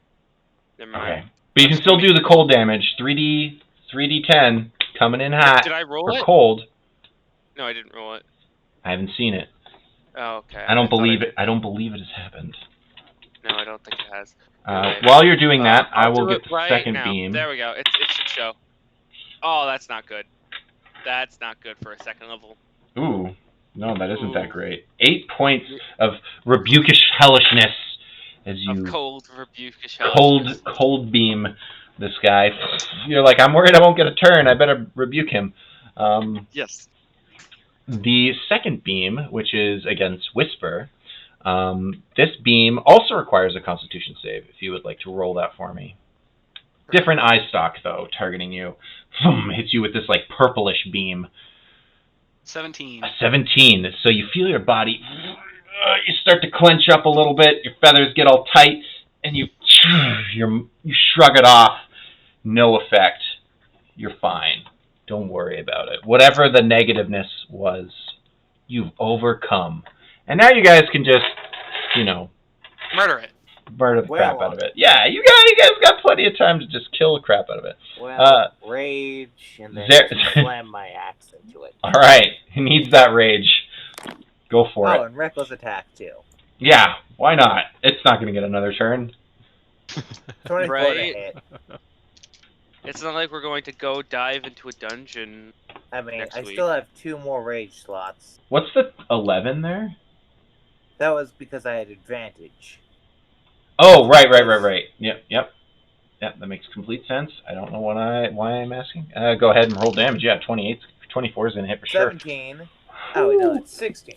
Never mind. Okay. But you can still do the cold damage. 3d10 coming in hot. Did I roll for it? Cold. No, I didn't roll it. I haven't seen it. Oh, okay. I don't believe it. I don't believe it has happened. No, I don't think it has. While you're doing that, I will do get it the right second now. beam. There we go. It should show. Oh, that's not good. That's not good for a second level. Ooh. No, that isn't that great. 8 points of rebukish hellishness as you cold rebukish hellishness. cold beam this guy. You're like, I'm worried I won't get a turn. I better rebuke him. Yes. The second beam, which is against Whisper, this beam also requires a Constitution save, if you would like to roll that for me. Different eye stalk, though, targeting you. Hits you with this, like, purplish beam. 17. A 17. So you feel your body, you start to clench up a little bit, your feathers get all tight, and you shrug it off. No effect. You're fine. Don't worry about it. Whatever the negativeness was, you've overcome. And now you guys can just, murder it. Murder the crap out of it. Yeah, you guys got plenty of time to just kill the crap out of it. Well, rage, and then slam my axe into it. Alright, he needs that rage. Go for it. Oh, and reckless attack, too. Yeah, why not? It's not going to get another turn. 24 Right. to hit. It's not like we're going to go dive into a dungeon. I mean, next I week. still have 2 more rage slots. What's the 11 there? That was because I had advantage. Oh, right. Yep, that makes complete sense. I don't know why I'm asking. Go ahead and roll damage. Yeah, 28, 24 is going to hit for 17. sure. Oh, no, it's 16.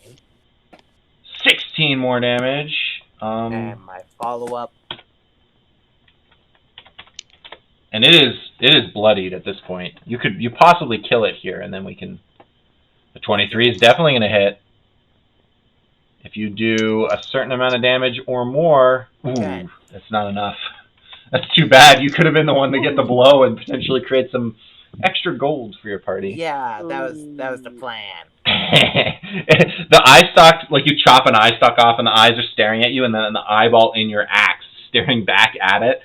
16 more damage. And my follow-up. And it is bloodied at this point. You possibly kill it here, and then we can... The 23 is definitely going to hit. If you do a certain amount of damage or more, that's not enough. That's too bad. You could have been the one to get the blow and potentially create some extra gold for your party. Yeah, that was the plan. The eye stalk, like you chop an eye stalk off and the eyes are staring at you, and then the eyeball in your axe staring back at it.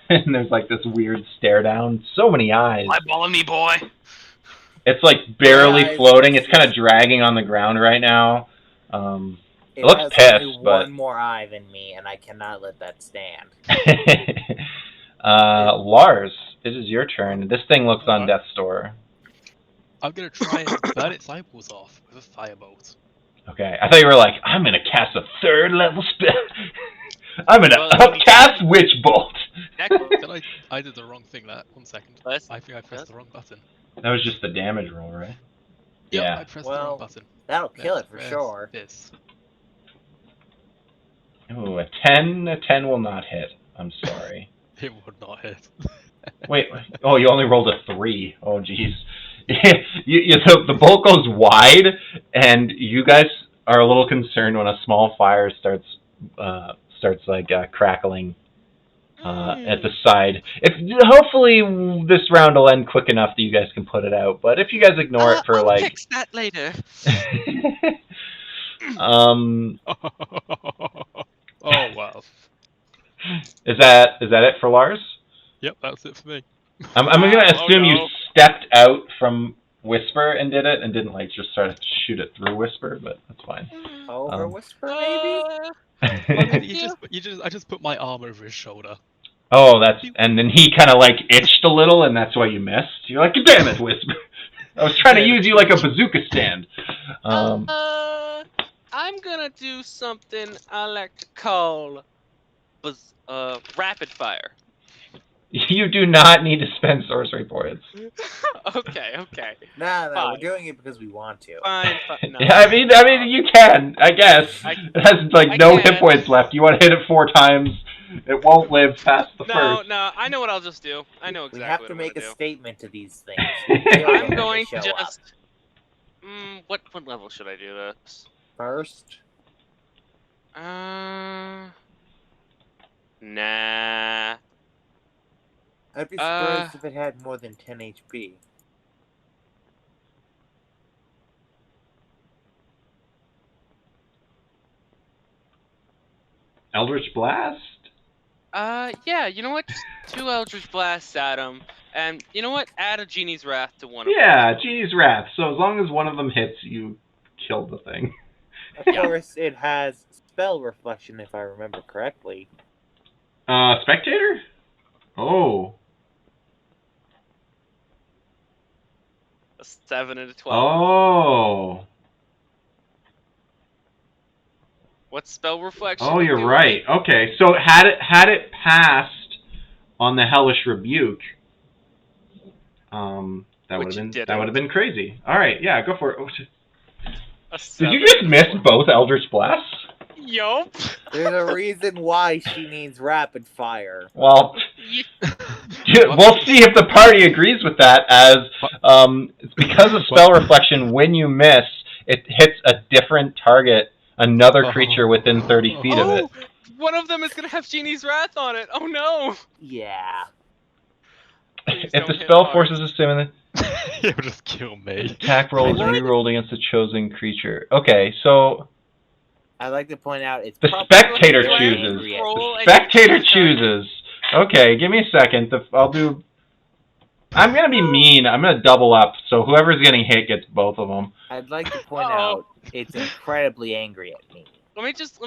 And there's like this weird stare down. So many eyes. Eyeballing me, boy. It's like barely floating. It's kind of dragging on the ground right now. It looks has pissed, only but one more eye than me, and I cannot let that stand. Lars, it is your turn. This thing looks on Alright. death's door. I'm gonna try and burn its eyeballs off with a firebolt. Okay, I thought you were like, I'm gonna cast a 3rd level spell. I'm gonna Well, upcast Witch Bolt. Did I did the wrong thing there. 1 second. Let's- I think I pressed the wrong button. That was just the damage roll, right? Yep, Yeah. I pressed the Well, wrong button. That'll kill Let's it for press sure. This. Ooh, a 10 will not hit. I'm sorry. It would not hit. Wait, oh, you only rolled a 3. Oh, jeez. The bolt goes wide, and you guys are a little concerned when a small fire starts crackling at the side. Hopefully this round will end quick enough that you guys can put it out. But if you guys ignore it for I'll like, fix that later. Oh wow. is that it for Lars? Yep, that's it for me. I'm gonna Oh, assume no. you stepped out from Whisper and did it, and didn't like just try to shoot it through Whisper, but that's fine. Over Whisper, maybe? I just put my arm over his shoulder. Oh, and then he kind of like itched a little, and that's why you missed. You're like, damn it, Whisper! I was trying to use you like a bazooka stand. I'm gonna do something I like to call rapid fire. You do not need to spend sorcery points. Okay. No, Fine. we're doing it because we want to. Fine. No. Yeah, I mean, you can, I guess. It has like no hit can. points left. You want to hit it 4 times, it won't live past the first. No, I know what I'll just do. I know exactly We have what to I'm make a gonna do. statement to these things. I'm going to show up. just... what level should I do this? First, Nah. I'd be surprised if it had more than 10 HP. Eldritch Blast? Yeah, you know what? Just 2 Eldritch Blasts at him. And you know what? Add a Genie's Wrath to one of them. Yeah, Genie's Wrath. So as long as one of them hits, you kill the thing. Of course, it has spell reflection, if I remember correctly. Spectator? Oh. A 7 and a 12. Oh. What's spell reflection? Oh, you're do? right. Okay, so had it passed on the Hellish Rebuke, that would have been crazy. All right, yeah, go for it. Oh, did you just miss both Eldritch Blasts? Yup. There's a reason why she needs rapid fire. Well, we'll see if the party agrees with that, as it's because of spell reflection. When you miss, it hits a different target, another creature within 30 feet of it. One of them is gonna have Genie's Wrath on it. Oh no! Yeah. Please If the don't hit spell hard. forces a similar He'll just kill me. attack roll is re-rolled against the chosen creature. Okay, so I'd like to point out it's the probably spectator really chooses. angry at Roll me. The and spectator you choose chooses. Okay, give me a second. I'm gonna be mean. I'm gonna double up. So whoever's getting hit gets both of them. I'd like to point Uh-oh. out it's incredibly angry at me. Let me just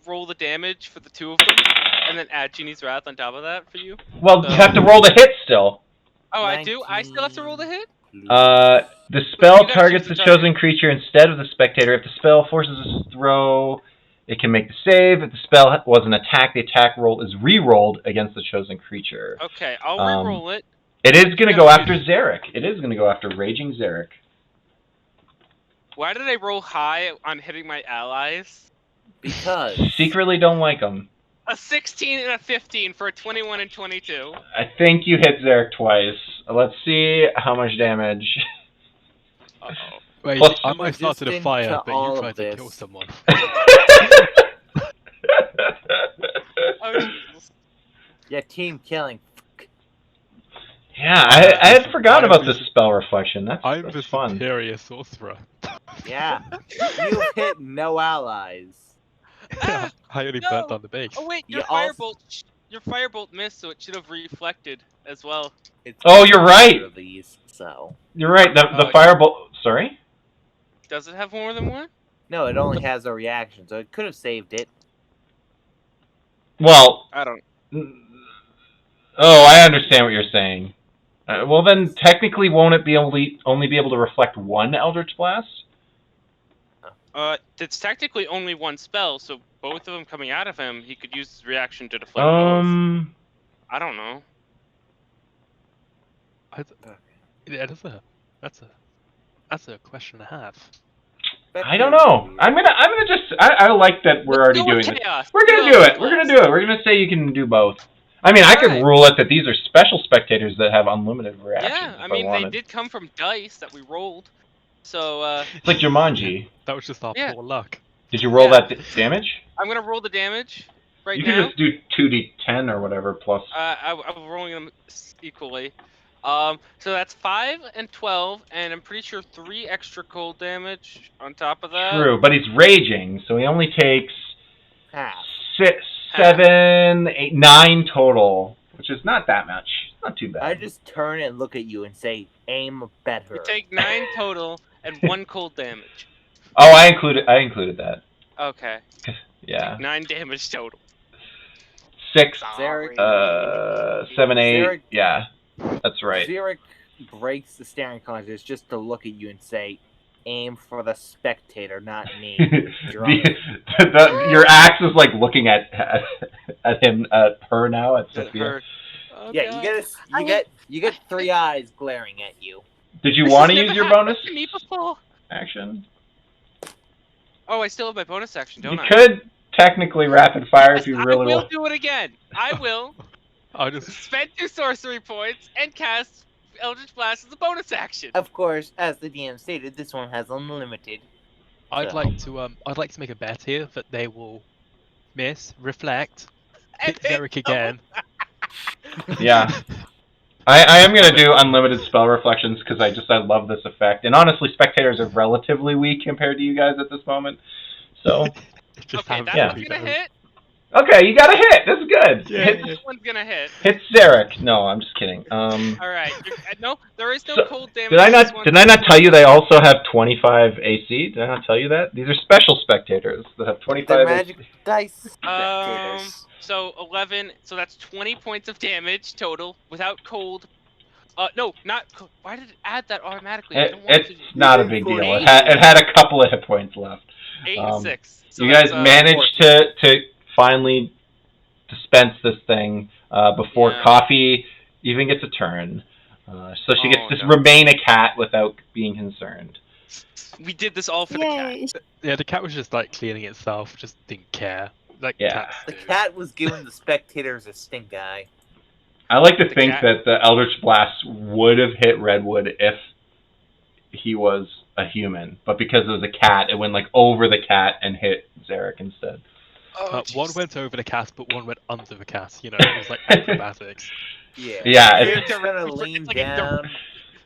roll the damage for the 2 of them, and then add Genie's Wrath on top of that for you. Well, you have to roll the hit still. Oh, I do. I still have to roll the hit. The spell You gotta targets choose the the chosen creature instead of the spectator. If the spell forces a throw, it can make the save. If the spell was an attack, the attack roll is re-rolled against the chosen creature. Okay, I'll re-roll it. It is going to go after Zarek. It is going to go after Raging Zarek. Why did I roll high on hitting my allies? Because Secretly don't like him. A 16 and a 15 for a 21 and 22. I think you hit Zarek twice. Let's see how much damage. Uh-oh. Wait, Plus- I might start a Resistant fire, to but all you of tried to this. kill someone. Oh, Jesus. yeah, team killing. Yeah, I had forgotten about this spell reflection. I'm That's the fun. superior sorcerer. Yeah, you hit no allies. I only no. burnt down the base. Oh wait, You your also- firebolt missed, so it should have reflected as well. It's Oh, you're right. of these, so You're right. The Oh, firebolt. Sorry. Does it have more than one? No, it only has a reaction, so it could have saved it. Well, I don't. oh, I understand what you're saying. Well, then technically, won't it be only be able to reflect one Eldritch Blast? It's technically only one spell, so both of them coming out of him, he could use his reaction to deflect both. I don't know. Yeah, that's a question I have. I don't know. I'm gonna just. I like that we're already doing it. We're gonna do it. We're gonna do it. We're gonna say you can do both. I mean, I could rule it that these are special spectators that have unlimited reactions. Yeah, I mean, they did come from dice that we rolled. So, it's like Jumanji. That was just our poor luck. Did you roll that damage? I'm gonna roll the damage right now. now. You can just do 2d10 or whatever plus. I'm rolling them equally. So that's 5 and 12, and I'm pretty sure 3 extra cold damage on top of that. True, but he's raging, so he only takes half. 7, 8, 9 total, which is not that much. Not too bad. I just turn and look at you and say, aim better. You take 9 total and 1 cold damage. Oh, I included that. Okay. Yeah. 9 damage total. 6, Zarek, 7, 8. Zarek, yeah, that's right. Zarek breaks the staring contest just to look at you and say, aim for the spectator, not me. Your axe is like looking at him, at her now, at Sophia. Oh, yeah, God. you get 3 eyes glaring at you. Did you want to use your bonus me before. action? Oh, I still have my bonus action, don't I? You could technically rapid fire if you really want. I will do it again. I will. I'll just spend 2 sorcery points and cast Eldritch Blast as a bonus action. Of course, as the DM stated, this one has unlimited. I'd like to make a bet here that they will miss, reflect, hit Zarek again. Yeah. I am going to do unlimited spell reflections because I love this effect. And honestly, spectators are relatively weak compared to you guys at this moment. So, okay, that one's going to hit. Okay, you got a hit. That's good. Yeah, this one's going to hit. Hit Zarek. No, I'm just kidding. All right. No, there is no cold damage. Did I not tell you they also have 25 AC? Did I not tell you that? These are special spectators that have 25 They're magic dice spectators. So 11, so that's 20 points of damage total without cold. No, not cold. Why did it add that automatically? It's not a big deal. It had a couple of hit points left. 8 and 6. So you guys managed to finally dispense this thing before Coffee even gets a turn. So she gets to remain a cat without being concerned. We did this all for the cat. Yeah, the cat was just like cleaning itself, just didn't care. Like the cat was giving the spectators a stink eye. I like to think that the Eldritch Blast would have hit Redwood if he was a human, but because it was a cat, it went like over the cat and hit Zarek instead. One went over the cat, but one went under the cat. You know, it was like acrobatics. Yeah. It's gonna lean down.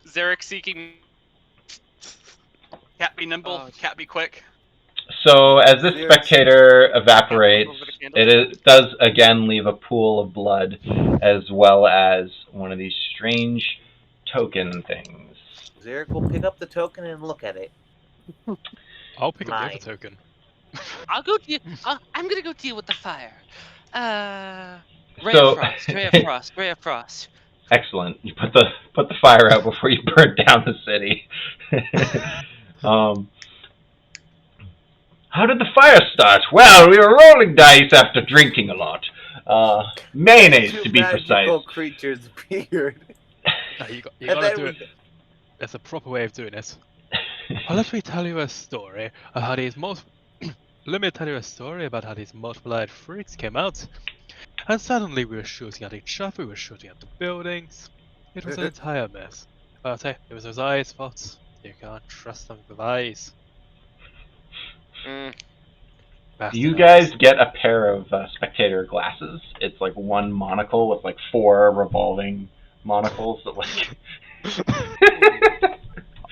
Zarek seeking. Cat be nimble. Cat be quick. So as this spectator evaporates, it does again leave a pool of blood, as well as one of these strange token things. Zarek will pick up the token and look at it. I'll pick up the other token. I'll go deal. I'm gonna go deal with the fire. Ray of frost. Excellent. You put the fire out before you burn down the city. How did the fire start? Well, we were rolling dice after drinking a lot. Mayonnaise, to be precise. Magical creatures appeared. You gotta do it. There's a proper way of doing it. Well, let me tell you a story of how these Let me tell you a story about how these multiple-eyed freaks came out. And suddenly we were shooting at each other, we were shooting at the buildings. It was an entire mess. I'll say, it was those eyes, Fox. You can't trust them with eyes. Do you guys get a pair of spectator glasses? It's like one monocle with like 4 revolving monocles that like...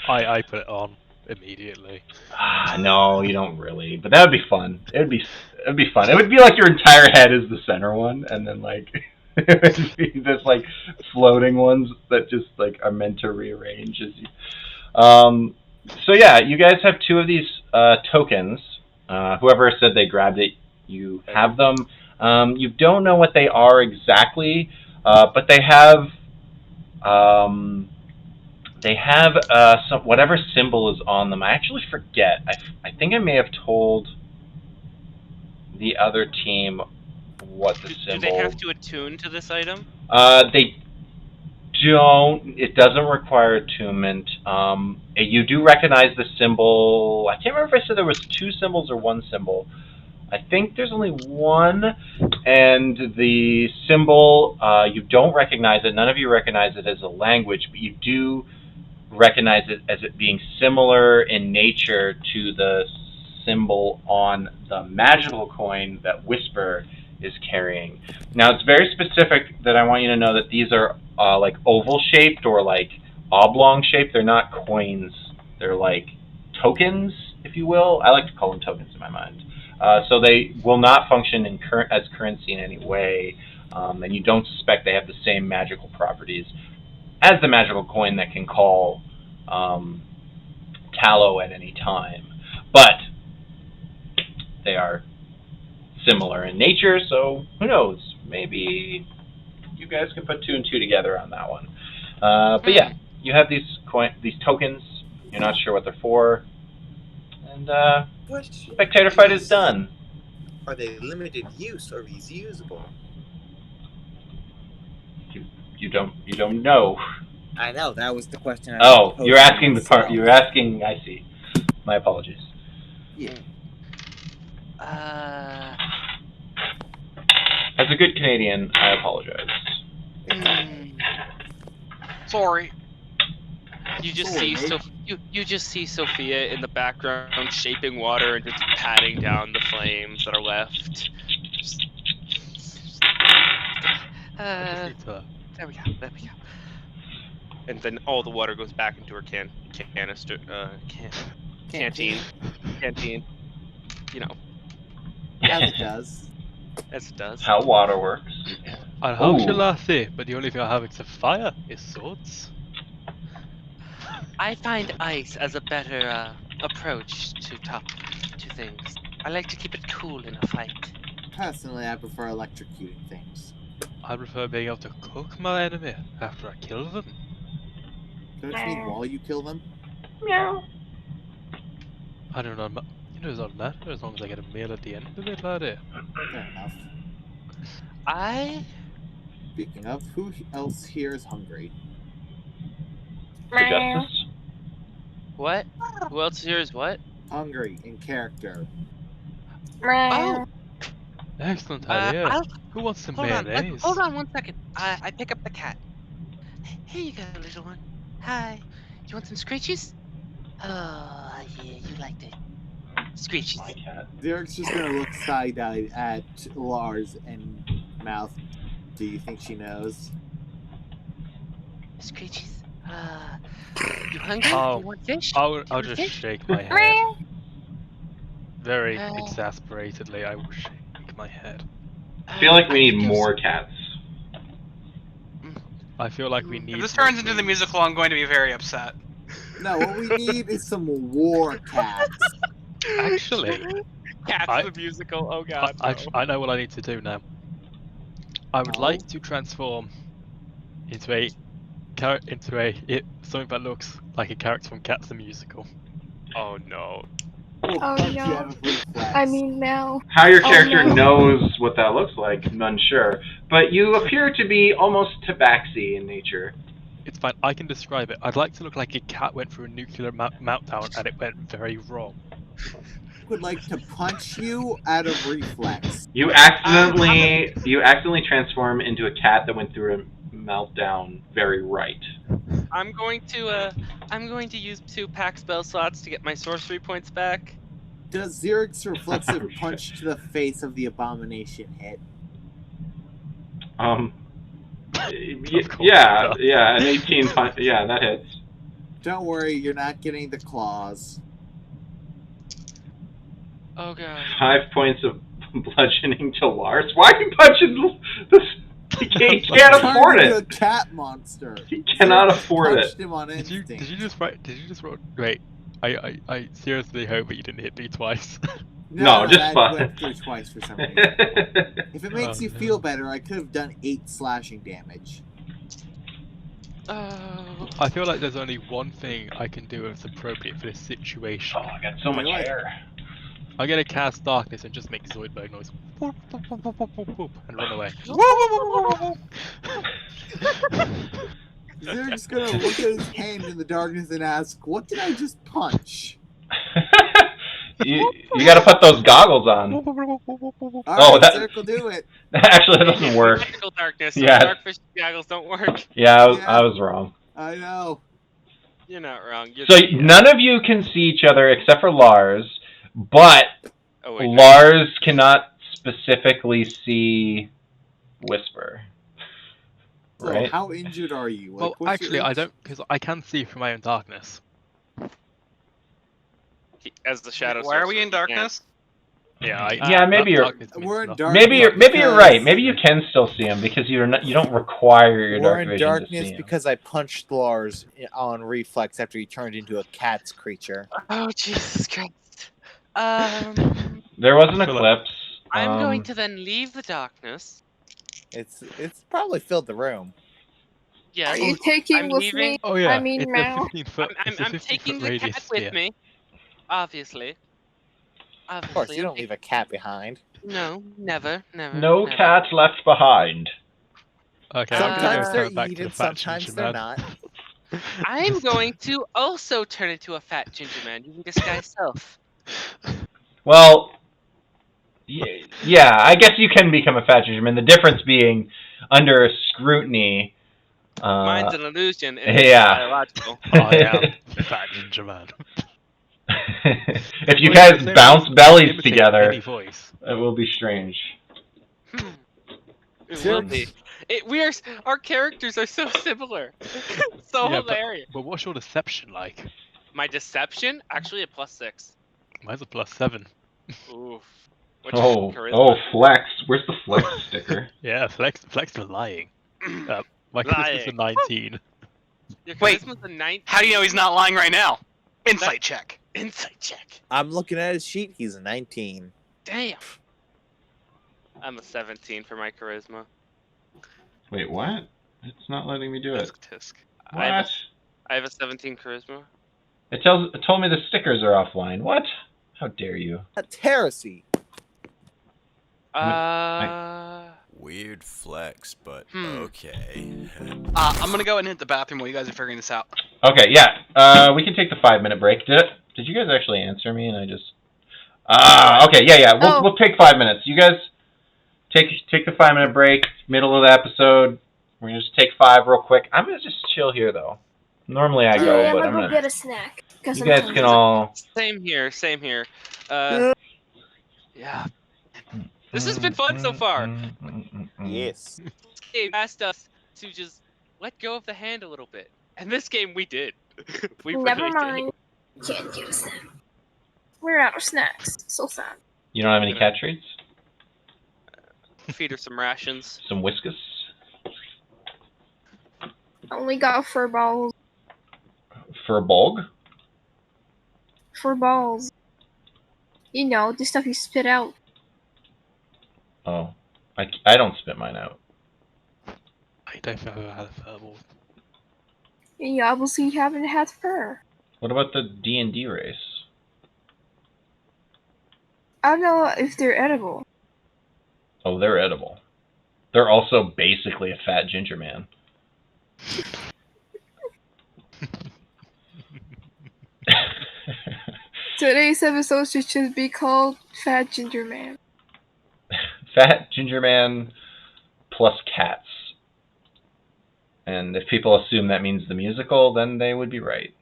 I put it on immediately. No, you don't really. But that would be fun. It'd be fun. It would be like your entire head is the center one, and then like it would be this like floating ones that just like are meant to rearrange as you. So yeah, you guys have 2 of these tokens. Whoever said they grabbed it, you have them. You don't know what they are exactly, but they have some whatever symbol is on them. I actually forget. I think I may have told the other team what the symbol. Do they have to attune to this item? They don't. It doesn't require attunement. You do recognize the symbol. I can't remember if I said there was 2 symbols or 1 symbol. I think there's only 1, and the symbol, you don't recognize it. None of you recognize it as a language, but you do recognize it as it being similar in nature to the symbol on the magical coin that Whisper is carrying. Now, it's very specific that I want you to know that these are like oval-shaped or like oblong-shaped. They're not coins. They're like tokens, if you will. I like to call them tokens in my mind. So they will not function as currency in any way, and you don't suspect they have the same magical properties as the magical coin that can call Tallow at any time. But they are similar in nature, so who knows? Maybe you guys can put 2 and 2 together on that one. But yeah, you have these tokens. You're not sure what they're for, and spectator fight is done. Are they limited use or reusable? You don't know. I know, that was the question. You're asking the part. You're asking. I see. My apologies. Yeah. As a good Canadian, I apologize. Sorry. You just see Sophia in the background shaping water and just patting down the flames that are left. There we go. And then all the water goes back into her canteen. You know. As it does. As it does. How water works. I how shall I say? But the only thing I have except fire is swords. I find ice as a better approach to things. I like to keep it cool in a fight. Personally, I prefer electrocuting things. I prefer being able to cook my enemy after I kill them. Don't you mean while you kill them? Meow. I don't know. It doesn't matter as long as I get a meal at the end of it, laddie. Fair enough. Speaking of, who else here is hungry? For justice. What? Who else here is what? Hungry in character. Oh. Excellent idea. Who wants some mayonnaise? Hold on 1 second. I pick up the cat. Here you go, little one. Hi. You want some screeches? Oh, yeah, you liked it. Screeches. My cat. Derek's just gonna look side-eyed at Lars and mouth. Do you think she knows? Screeches. You hungry? Oh, You want fish? I'll just shake my head. Very exasperatedly, I will shake my head. I feel like we need more cats. I feel like we need. If this turns into the musical, I'm going to be very upset. No, what we need is some war cats. Actually, Cats the musical. Oh god. I know what I need to do now. I would like to transform into something that looks like a character from Cats the Musical. Oh no. Oh no. I mean now. How your character knows what that looks like, none sure. But you appear to be almost tabaxi in nature. It's fine, I can describe it. I'd like to look like a cat went through a nuclear meltdown and it went very wrong. Would like to punch you out of reflex. You accidentally transform into a cat that went through a meltdown very right. I'm going to use 2 pack spell slots to get my sorcery points back. Does Xerx's reflexive punch to the face of the abomination hit? Yeah, an 18 punch. Yeah, that hits. Don't worry, you're not getting the claws. Oh god. 5 points of bludgeoning to Lars. Why are you punching this? He can't afford it. A cat monster. He cannot afford it. Him on Did you just write? Wait. I seriously hope that you didn't hit me twice. No, just that fine. went through twice for some reason. If it makes Oh, you no. feel better, I could have done 8 slashing damage. Oh. I feel like there's only one thing I can do that's appropriate for this situation. Oh, I got so much Do it. hair. I'm gonna cast darkness and just make Zoidberg noise. Whoop, whoop, whoop, whoop, whoop, whoop, whoop, and run away. They're just gonna look at his hand in the darkness and ask, "What did I just punch?" you got to put those goggles on. All Oh, right, that- Circle, do it. Actually, that doesn't work. Magical darkness. Yeah. Darkfish goggles don't work. Yeah, I Yeah. was wrong. I know. You're not wrong. You're So the DM. none of you can see each other except for Lars, but Oh, wait, Lars cannot specifically see Whisper. So, Right? how injured are you? Well, what's actually, your I don't, because I can see from my own darkness. As the shadow. Why are we sorcerer, in you darkness? Yeah, Yeah, maybe you're- We're in enough. darkness. Maybe you're because- right. Maybe you can still see him because you don't require your We're dark in vision to darkness see him. because I punched Lars on reflex after he turned into a cat's creature. Oh, Jesus Christ. There was an I feel like- eclipse. I'm going to then leave the darkness. It's probably filled the room. Yes. Are you taking I'm with leaving. me? Oh yeah, I mean, it's Mal. a 15-foot. I'm taking the cat with me. Obviously. Of course, you don't leave a cat behind. No, never. No never. cat left behind. Okay, I'm gonna Sometimes go they're back to the eaten, fat sometimes ginger they're man. not. I'm going to also turn into a fat ginger man using disguise self. Well, yeah, I guess you can become a fat gingerman. The difference being under scrutiny. Mine's an illusion and yeah. biological. I am fat ginger man. If you Wait, guys same bounce voice, bellies imitate together, any voice. it will be strange. It will be. Our characters are so similar. So Yeah, but- hilarious. But what's your deception like? My deception? Actually a +6. Mine's a +7. Oof. Oh, charisma? flex. Where's the flex sticker? Yeah, flex for lying. My charisma's a Lying. 19. Your Wait, charisma's a 19. How do you know he's not lying right now? Insight check. Insight check. I'm looking at his sheet. He's a 19. Damn. I'm a 17 for my charisma. Wait, what? It's not letting me do it. Tisk tisk. What? I have a 17 charisma. It told me the stickers are offline. What? How dare you? That's heresy. Weird flex, but Hmm. okay. I'm gonna go ahead and hit the bathroom while you guys are figuring this out. Okay, yeah. We can take the 5-minute break. Did you guys actually answer me? And I just. Okay, yeah. We'll take 5 minutes. You guys take the 5-minute break. Middle of the episode. We're gonna just take 5 real quick. I'm gonna just chill here though. Normally I go, Yeah, but I'm I'm gonna gonna. go get a snack. You guys can all. Same here. Yeah. This has been fun so far. Yes. This game asked us to just let go of the hand a little bit. And this game we did. We Never really mind. Can't get a snack. We're out of snacks. So sad. You don't have any cat treats? did. Feed her some rations. Some Whiskas? Only got fur balls. For a bulg? Fur balls. You know, the stuff you spit out. Oh. I don't spit mine out. I don't think I've ever had a furball. And you obviously haven't had fur. What about the D&D race? I don't know if they're edible. Oh, they're edible. They're also basically a fat ginger man. Today's episode should just be called Fat Ginger Man. Fat ginger man plus cats. And if people assume that means the musical, then they would be right.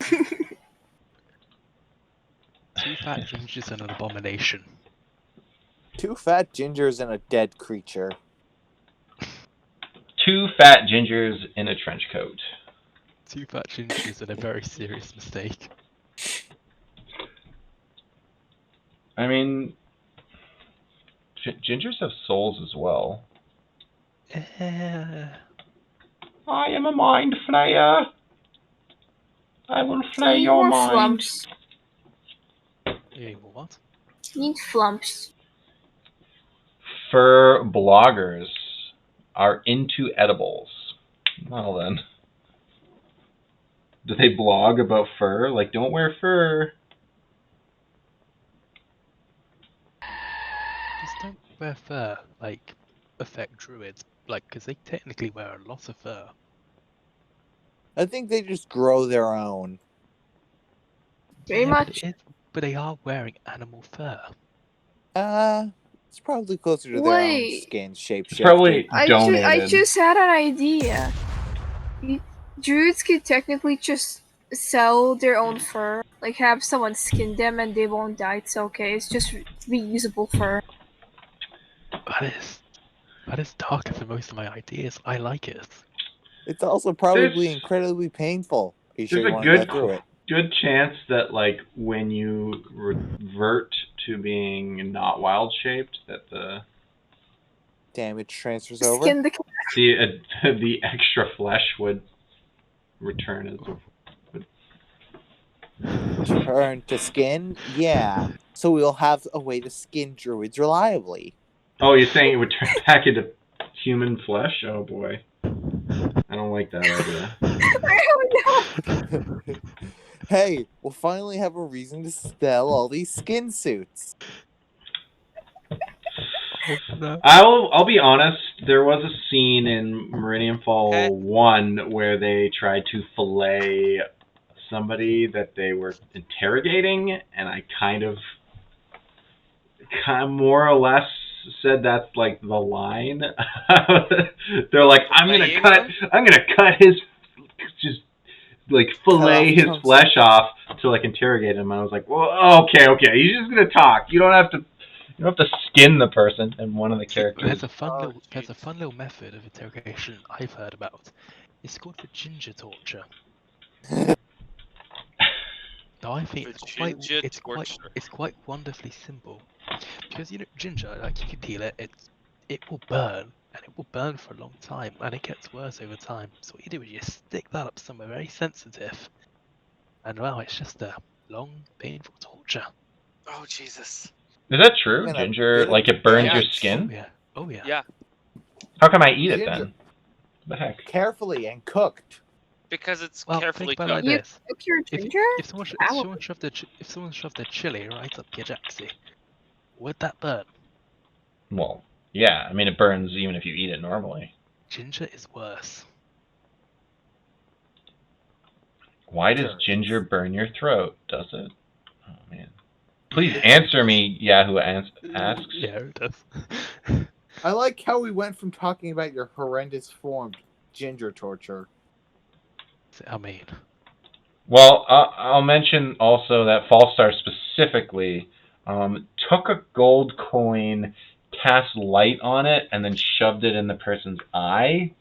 2 fat gingers and an abomination. 2 fat gingers and a dead creature. 2 fat gingers in a trench coat. 2 fat gingers and a very serious mistake. I mean, gingers have souls as well. I am a mind flayer. I will You flay need your more mind. flumps. Yeah, what? You need flumps. Fur bloggers are into edibles. Well then. Do they blog about fur? Like, don't wear fur. Just don't wear fur, like, affect druids, like, because they technically wear a lot of fur. I think they just grow their own. Pretty Yeah, much. but they are wearing animal fur. It's probably closer to their own Wait. skin shape It's probably I donated. just had an idea. Druids could technically just sell their own fur. Like, have someone skin them and they won't die. It's okay. It's just reusable fur. That is darker than most of my ideas. I like it. It's also probably There's- incredibly painful. Are you sure There's you a want to go through it? good chance that, like, when you revert to being not wild shaped, that the Damage transfers over. Skin the the extra flesh would return as Turn to skin? Yeah. So we'll have a way to skin druids reliably. Oh, you're saying it would turn back into human flesh? Oh boy. I don't like that idea. I don't know. Hey, we'll finally have a reason to sell all these skin suits. I'll be honest, there was a scene in Meridian Fall 1 where they tried to fillet somebody that they were interrogating, and I kind of more or less said that's like the line. They're like, I'm gonna cut his, just like fillet his flesh off to like interrogate him. And I was like, well, okay, he's just gonna talk. You don't have to skin the person. And one of the characters. There's a fun little method of interrogation I've heard about. It's called the ginger torture. No, I think it's quite wonderfully simple. Because ginger, like, you can peel it, it will burn, and it will burn for a long time, and it gets worse over time. So what you do is you stick that up somewhere very sensitive, and well, it's just a long, painful torture. Oh Jesus! Is that true? Ginger, like, it burns your skin? Oh yeah. Yeah. How come I eat it then? What the heck? Carefully and cooked. Because it's Well, carefully think about it cooked. like this. Cook your ginger? If someone shoved their chili right up your jacksie, would that burn? Well, yeah. I mean, it burns even if you eat it normally. Ginger is worse. Why does ginger burn your throat? Does it? Oh man. Please answer me, Yahoo asks. Yeah, it does. I like how we went from talking about your horrendous form to ginger torture. I mean, well, I'll mention also that Fallstar specifically took a gold coin, cast light on it, and then shoved it in the person's eye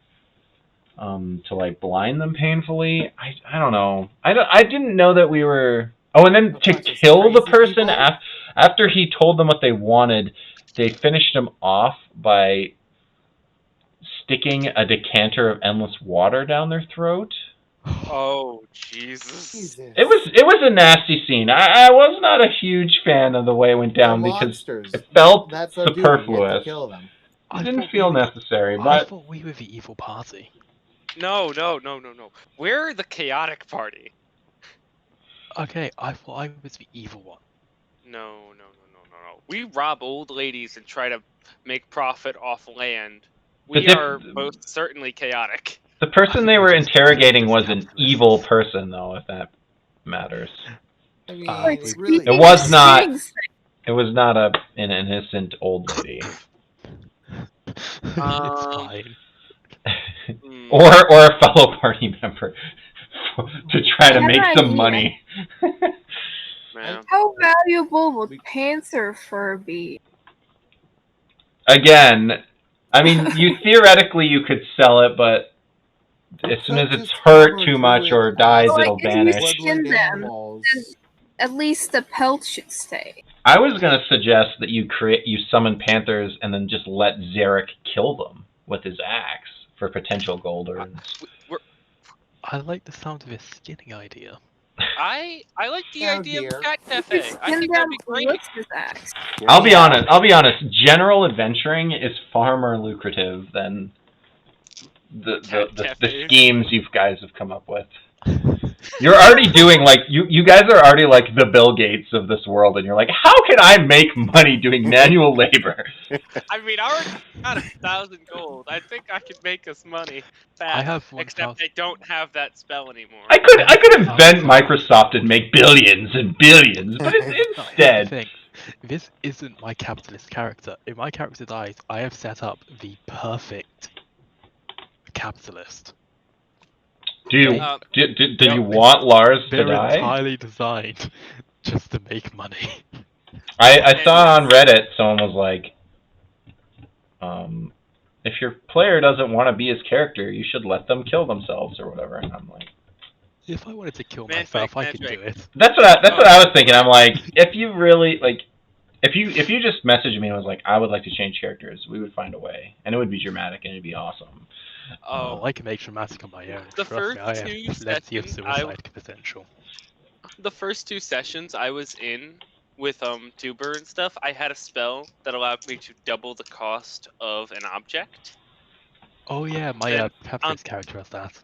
to like blind them painfully. I don't know. I didn't know that we were. Oh, and then to kill the person after he told them what they wanted, they finished him off by sticking a decanter of endless water down their throat. Oh Jesus! It was a nasty scene. I was not a huge fan of the way it went down because it felt superfluous. It didn't feel necessary, but I thought we were the evil party. No. We're the chaotic party. Okay, I thought I was the evil one. No. We rob old ladies and try to make profit off land. We are most certainly chaotic. The person they were interrogating was an evil person, though, if that matters. I mean, it was not. It was not an innocent old lady. It's fine. or a fellow party member to try to make some money. How valuable would panther fur be? Again, I mean, theoretically you could sell it, but as soon as it's hurt too much or dies, it'll vanish. If you skin them, then at least the pelt should stay. I was gonna suggest that you summon panthers and then just let Zarek kill them with his axe for potential gold earnings. I like the sound of his skinning idea. I like the Oh, idea of dear. a cat You cafe. could I skin think that'd them be great. with his axe. I'll be Yeah. honest. General adventuring is far more lucrative than the Cat cafes. schemes you guys have come up with. You're already doing like you guys are already like the Bill Gates of this world, and you're like, how can I make money doing manual labor? I mean, I already got 1,000 gold. I think I could make us money fast. I have 1,000. Except I don't have that spell anymore. I could invent Microsoft and make billions and billions, but Here's the instead, thing. This isn't my capitalist character. If my character dies, I have set up the perfect capitalist. do you do you want Lars to They're die? entirely designed just to make money. I saw on Reddit someone was like, if your player doesn't want to be his character, you should let them kill themselves or whatever. And I'm like, If I wanted to kill Man, myself, I man, could Drake. do it. that's what I was thinking. I'm like, if you really like, if you just messaged me and was like, I would like to change characters, we would find a way, and it would be dramatic and it'd be awesome. Oh, I can make dramatic on my own. The Trust me, I first two have plenty of sessions, suicide potential. The first 2 sessions I was in with Tuber and stuff, I had a spell that allowed me to double the cost of an object. Oh yeah, my And, capitalist character has that.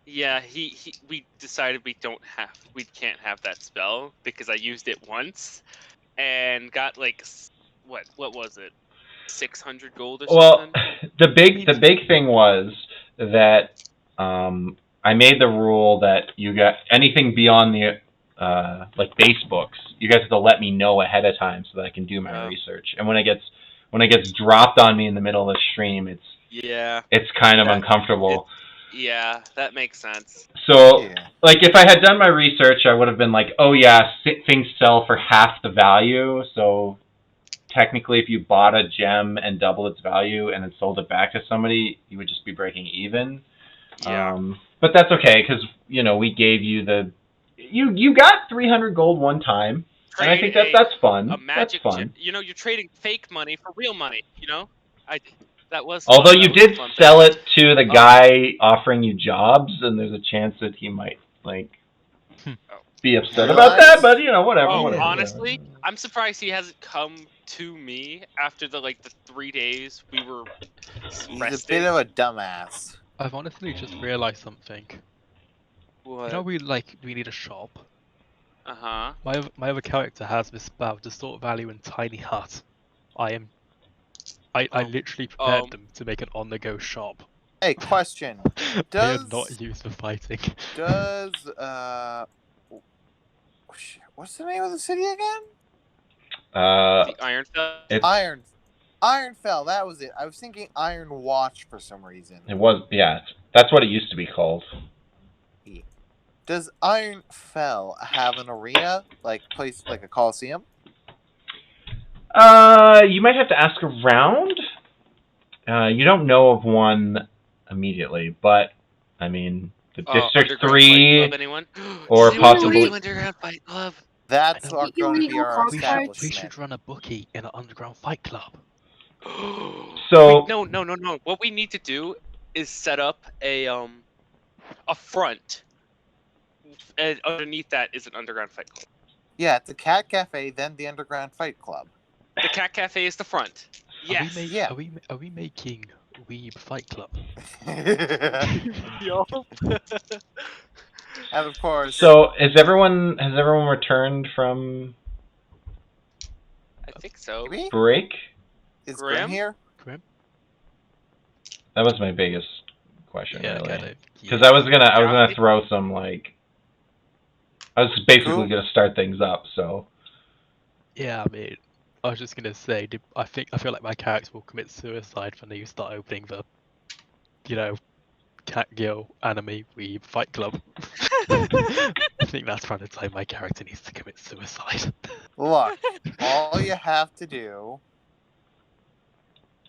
Yeah, we decided we can't have that spell because I used it once and got like what was it? 600 gold or Well, something. the big thing was that I made the rule that you got anything beyond the like base books, you guys have to let me know ahead of time so that I can do my research. And when it gets dropped on me in the middle of the stream, it's kind of uncomfortable. Yeah, that makes sense. So, like, if I had done my research, I would have been like, oh yeah, things sell for half the value, so technically if you bought a gem and doubled its value and then sold it back to somebody, you would just be breaking even. Yeah. But that's okay, because, we gave you you got 300 gold one time, and I think that's fun. A magic that's fun. You're trading fake money for real money, that was Although fun. you did sell it to the guy offering you jobs, and there's a chance that he might, be upset about that, but, whatever. Honestly, I'm surprised he hasn't come to me after the 3 days we were He's resting. a bit of a dumbass. I've honestly just realized something. What? We need a shop. Uh-huh. My other character has this spell, distort value and tiny hut. I literally prepared them to make an on-the-go shop. Hey, question. They are not used for fighting. Does what's the name of the city again? The Ironfell? Ironfell, that was it. I was thinking Iron Watch for some reason. It was, yeah. That's what it used to be called. Does Ironfell have an arena, like a coliseum? You might have to ask around. You don't know of one immediately, but I mean, the District 3 or possibly Underground Fight Club. That's going to be our establishment. We should run a bookie in an underground fight club. So no. What we need to do is set up a front, and underneath that is an underground fight club. Yeah, it's the Cat Cafe, then the Underground Fight Club. The Cat Cafe is the front. Yes. Are we making Weeb Fight Club? Yo. And of course. So has everyone returned from? I think so. Maybe? Break? Is Grim here? Grim? That was my biggest question, Yeah, really. Because I was gonna throw some I was basically gonna start things up. So. Yeah, I mean, I was just gonna say, I feel like my character will commit suicide when you start opening the, Cat Girl Anime Weeb Fight Club. I think that's around the time my character needs to commit suicide. Look, all you have to do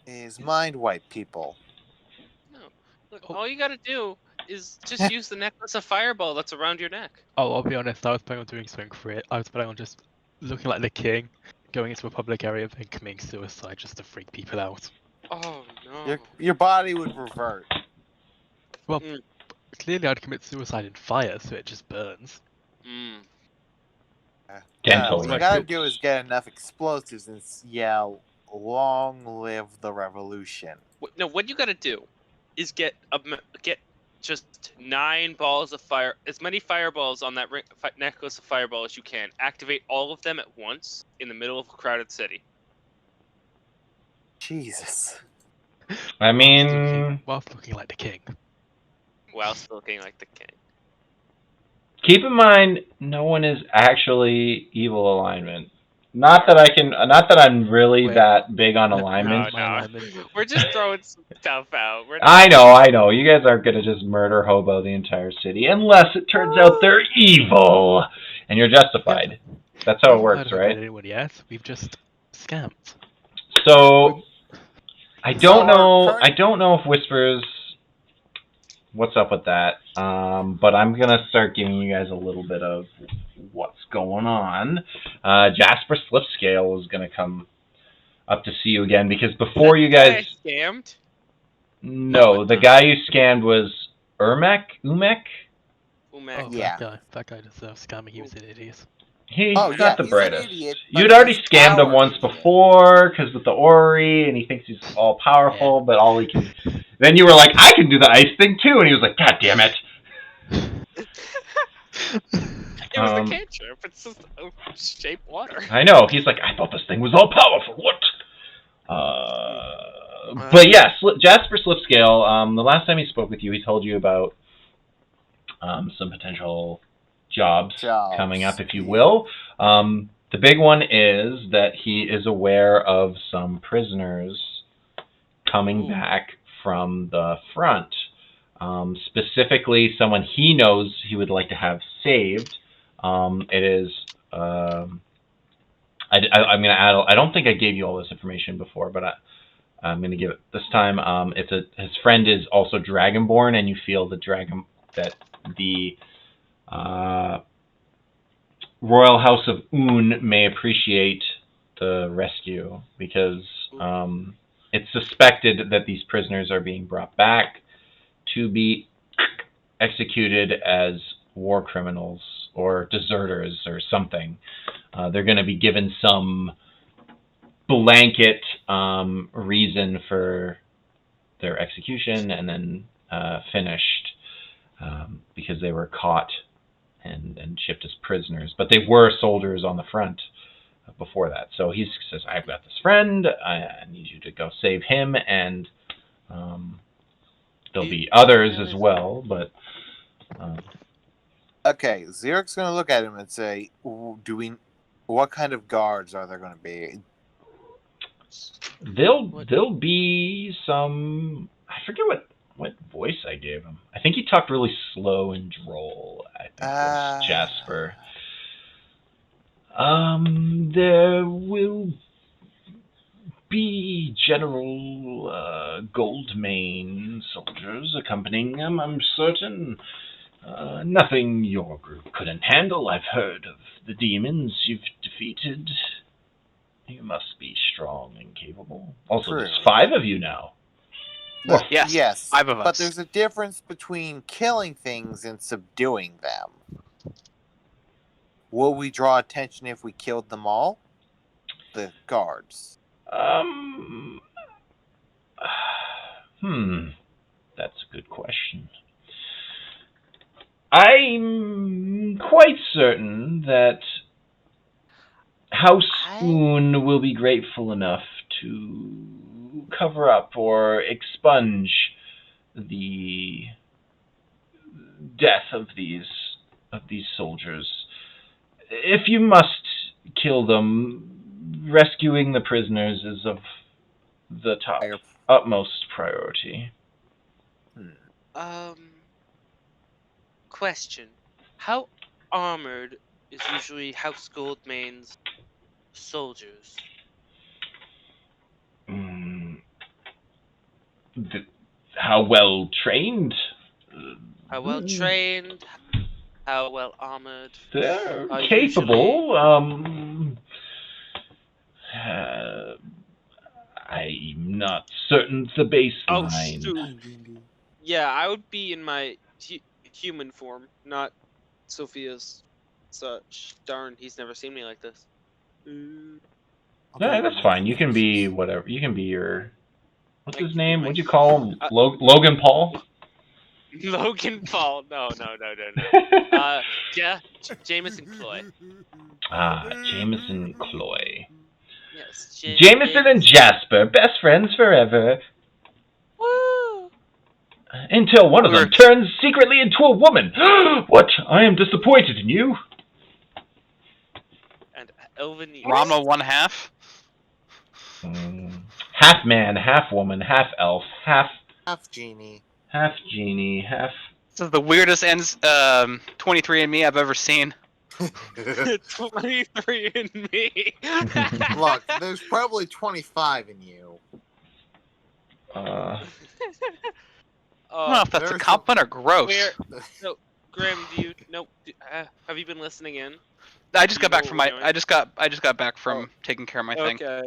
is mind wipe people. No, look, all you gotta do is just use the necklace of fireball that's around your neck. Oh, I'll be honest, I was planning on doing something for it. I was planning on just looking like the king, going into a public area, then committing suicide just to freak people out. Oh no. Your body would revert. Well, clearly I'd commit suicide in fire, so it just burns. Mm. Dental What you Right. gotta do is get enough explosives and yell, "Long live the revolution!" No, what you gotta do is get just 9 balls of fire, as many fireballs on that necklace of fireball as you can. Activate all of them at once in the middle of a crowded city. Jesus. I mean, whilst looking like the king. While still looking like the king. keep in mind, no one is actually evil alignment. Not that I'm really Wait. that big on Let me alignment. read my alignment. We're just throwing some stuff out. We're not... I know. You guys aren't gonna just murder hobo the entire city unless it turns out they're evil, and you're justified. That's how it works, right? Anyone yet? We've just scammed. So I So don't our know. current- I don't know if Whispers. What's up with that? But I'm gonna start giving you guys a little bit of what's going on. Jasper Slipscale is gonna come up to see you again because before you guys. Scammed? No, the guy you scammed was Umek. Umek. Oh, Yeah. that guy deserves scamming. He was an idiot. He's Oh, not yeah, the he's an brightest. idiot, but You'd already he's scammed him our once idiot. before because with the Ori, and he thinks he's all powerful, but all he can. Then you were like, I can do the ice thing too, and he was like, God damn it. It was the cantrip. It's just shape water. I know. He's like, I thought this thing was all powerful. What? But yeah, Jasper Slipscale. The last time he spoke with you, he told you about some potential jobs coming up, if you will. The big one is that he is aware of some prisoners coming back from the front. Specifically, someone he knows he would like to have saved. It is. I'm going to add. I don't think I gave you all this information before, but I'm going to give it this time. His friend is also Dragonborn, and you feel that the Royal House of Un may appreciate the rescue because it's suspected that these prisoners are being brought back to be executed as war criminals or deserters or something. They're going to be given some blanket reason for their execution and then finished because they were caught and shipped as prisoners. But they were soldiers on the front before that. So he says, I've got this friend. I need you to go save him. And there'll be others as well. But Okay, Xerx's gonna look at him and say, what kind of guards are there gonna be? there'll be some. I forget what voice I gave him. I think he talked really slow and droll. I think it was Jasper. There will be General Goldmane soldiers accompanying him, I'm certain. Nothing your group couldn't handle. I've heard of the demons you've defeated. You must be strong and capable. Also, there's 5 of you now. Yes, 5 of us. but there's a difference between killing things and subduing them. Will we draw attention if we killed them all? The guards. That's a good question. I'm quite certain that House Un will be grateful enough to cover up or expunge the death of these soldiers. If you must kill them, rescuing the prisoners is of the utmost priority. Question. How armored is usually House Goldmane's soldiers? How well trained? How well trained? How well armored? They're are capable. I'm not certain the baseline. Yeah, I would be in my human form, not Sophia's So, darn, he's never seen me like this. Yeah, that's fine. You can be whatever. You can be your. What's his name? What'd you Uh, call him? Logan Paul? Logan Paul. No. Yeah, Jameson Cloy. Jameson Cloy. Yes, Jameson and Jasper, best friends forever. Woo! Until one of them turns secretly into a woman. What? I am disappointed in you. And Elven East. Rama 1/2. Half man, half woman, half elf, half genie. half genie, half. This is the weirdest 23andMe I've ever seen. 23 and me. Look, there's probably 25 in you. I don't know if that's a compliment or gross. So, Graham, do you know? Have you been listening in? I just got back from I just got back from taking care of my thing. Okay.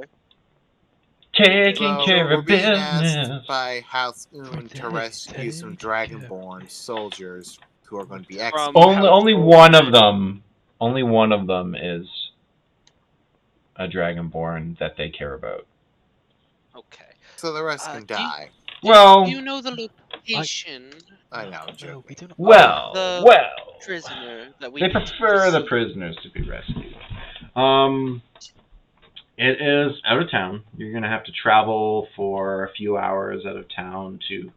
Taking care we're of being business. asked by House Un to rescue some Dragonborn soldiers who are going to be executed. Only one of them. Only one of them is a Dragonborn that they care about. Okay. So the rest can die. Well, do you know the location? I know, I'm joking. Well, prisoner that we they prefer the prisoners to be rescued. It is out of town. You're going to have to travel for a few hours out of town to,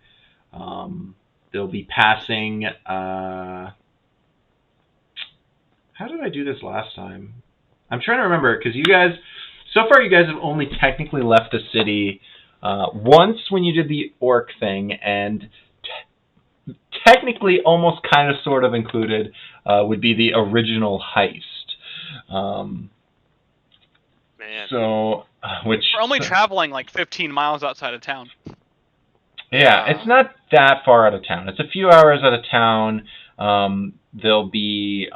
they'll be passing, how did I do this last time? I'm trying to remember, because so far you guys have only technically left the city once when you did the orc thing, and technically almost kind of sort of included would be the original heist. Man. So, which... We're only traveling like 15 miles outside of town. Yeah, it's not that far out of town. It's a few hours out of town. They'll be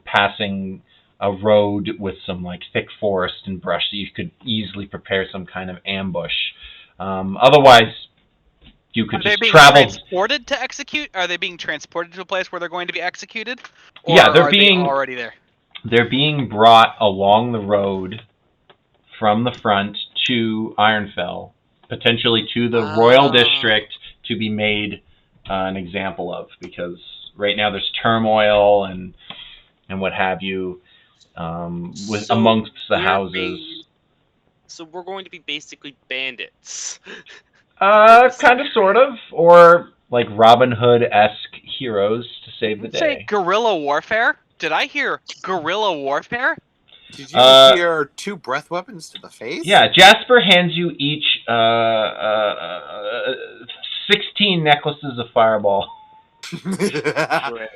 passing a road with some like thick forest and brush, so you could easily prepare some kind of ambush. Otherwise, you could just travel. Are they being transported to execute? Are they being transported to a place where they're going to be executed? Or yeah, they're are being they already there. They're being brought along the road from the front to Ironfell, potentially to the Royal District to be made an example of, because right now there's turmoil and what have you amongst the houses. So we're going to be basically bandits. Kind of, sort of, or like Robin Hood-esque heroes to save the day. Say guerrilla warfare? Did I hear guerrilla warfare? Did you hear 2 breath weapons to the face? Yeah, Jasper hands you each 16 necklaces of fireball. Sure,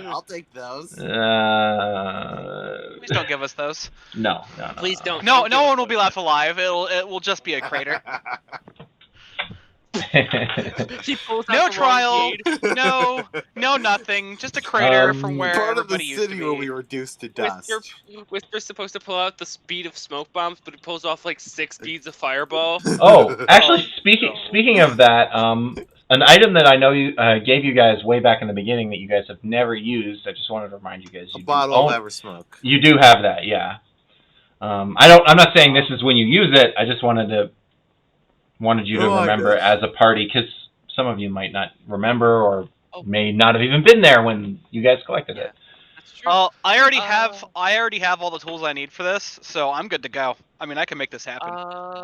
I'll take those. Please don't give us those. No. Please don't. No one will be left alive. It will just be a crater. No trial, no nothing, just a crater from where part of the everybody used to city be. will be reduced to dust. Whisper's supposed to pull out the speed of smoke bombs, but he pulls off like 6 beads of fireball. Oh, actually, speaking of that, an item that I know you gave you guys way back in the beginning that you guys have never used. I just wanted to remind you guys. A bottle of Eversmoke. You do have that, yeah. I'm not saying this is when you use it. I just wanted you to remember as a party, because some of you might not remember or may not have even been there when you guys collected it. That's true. I already have all the tools I need for this, so I'm good to go. I mean, I can make this happen.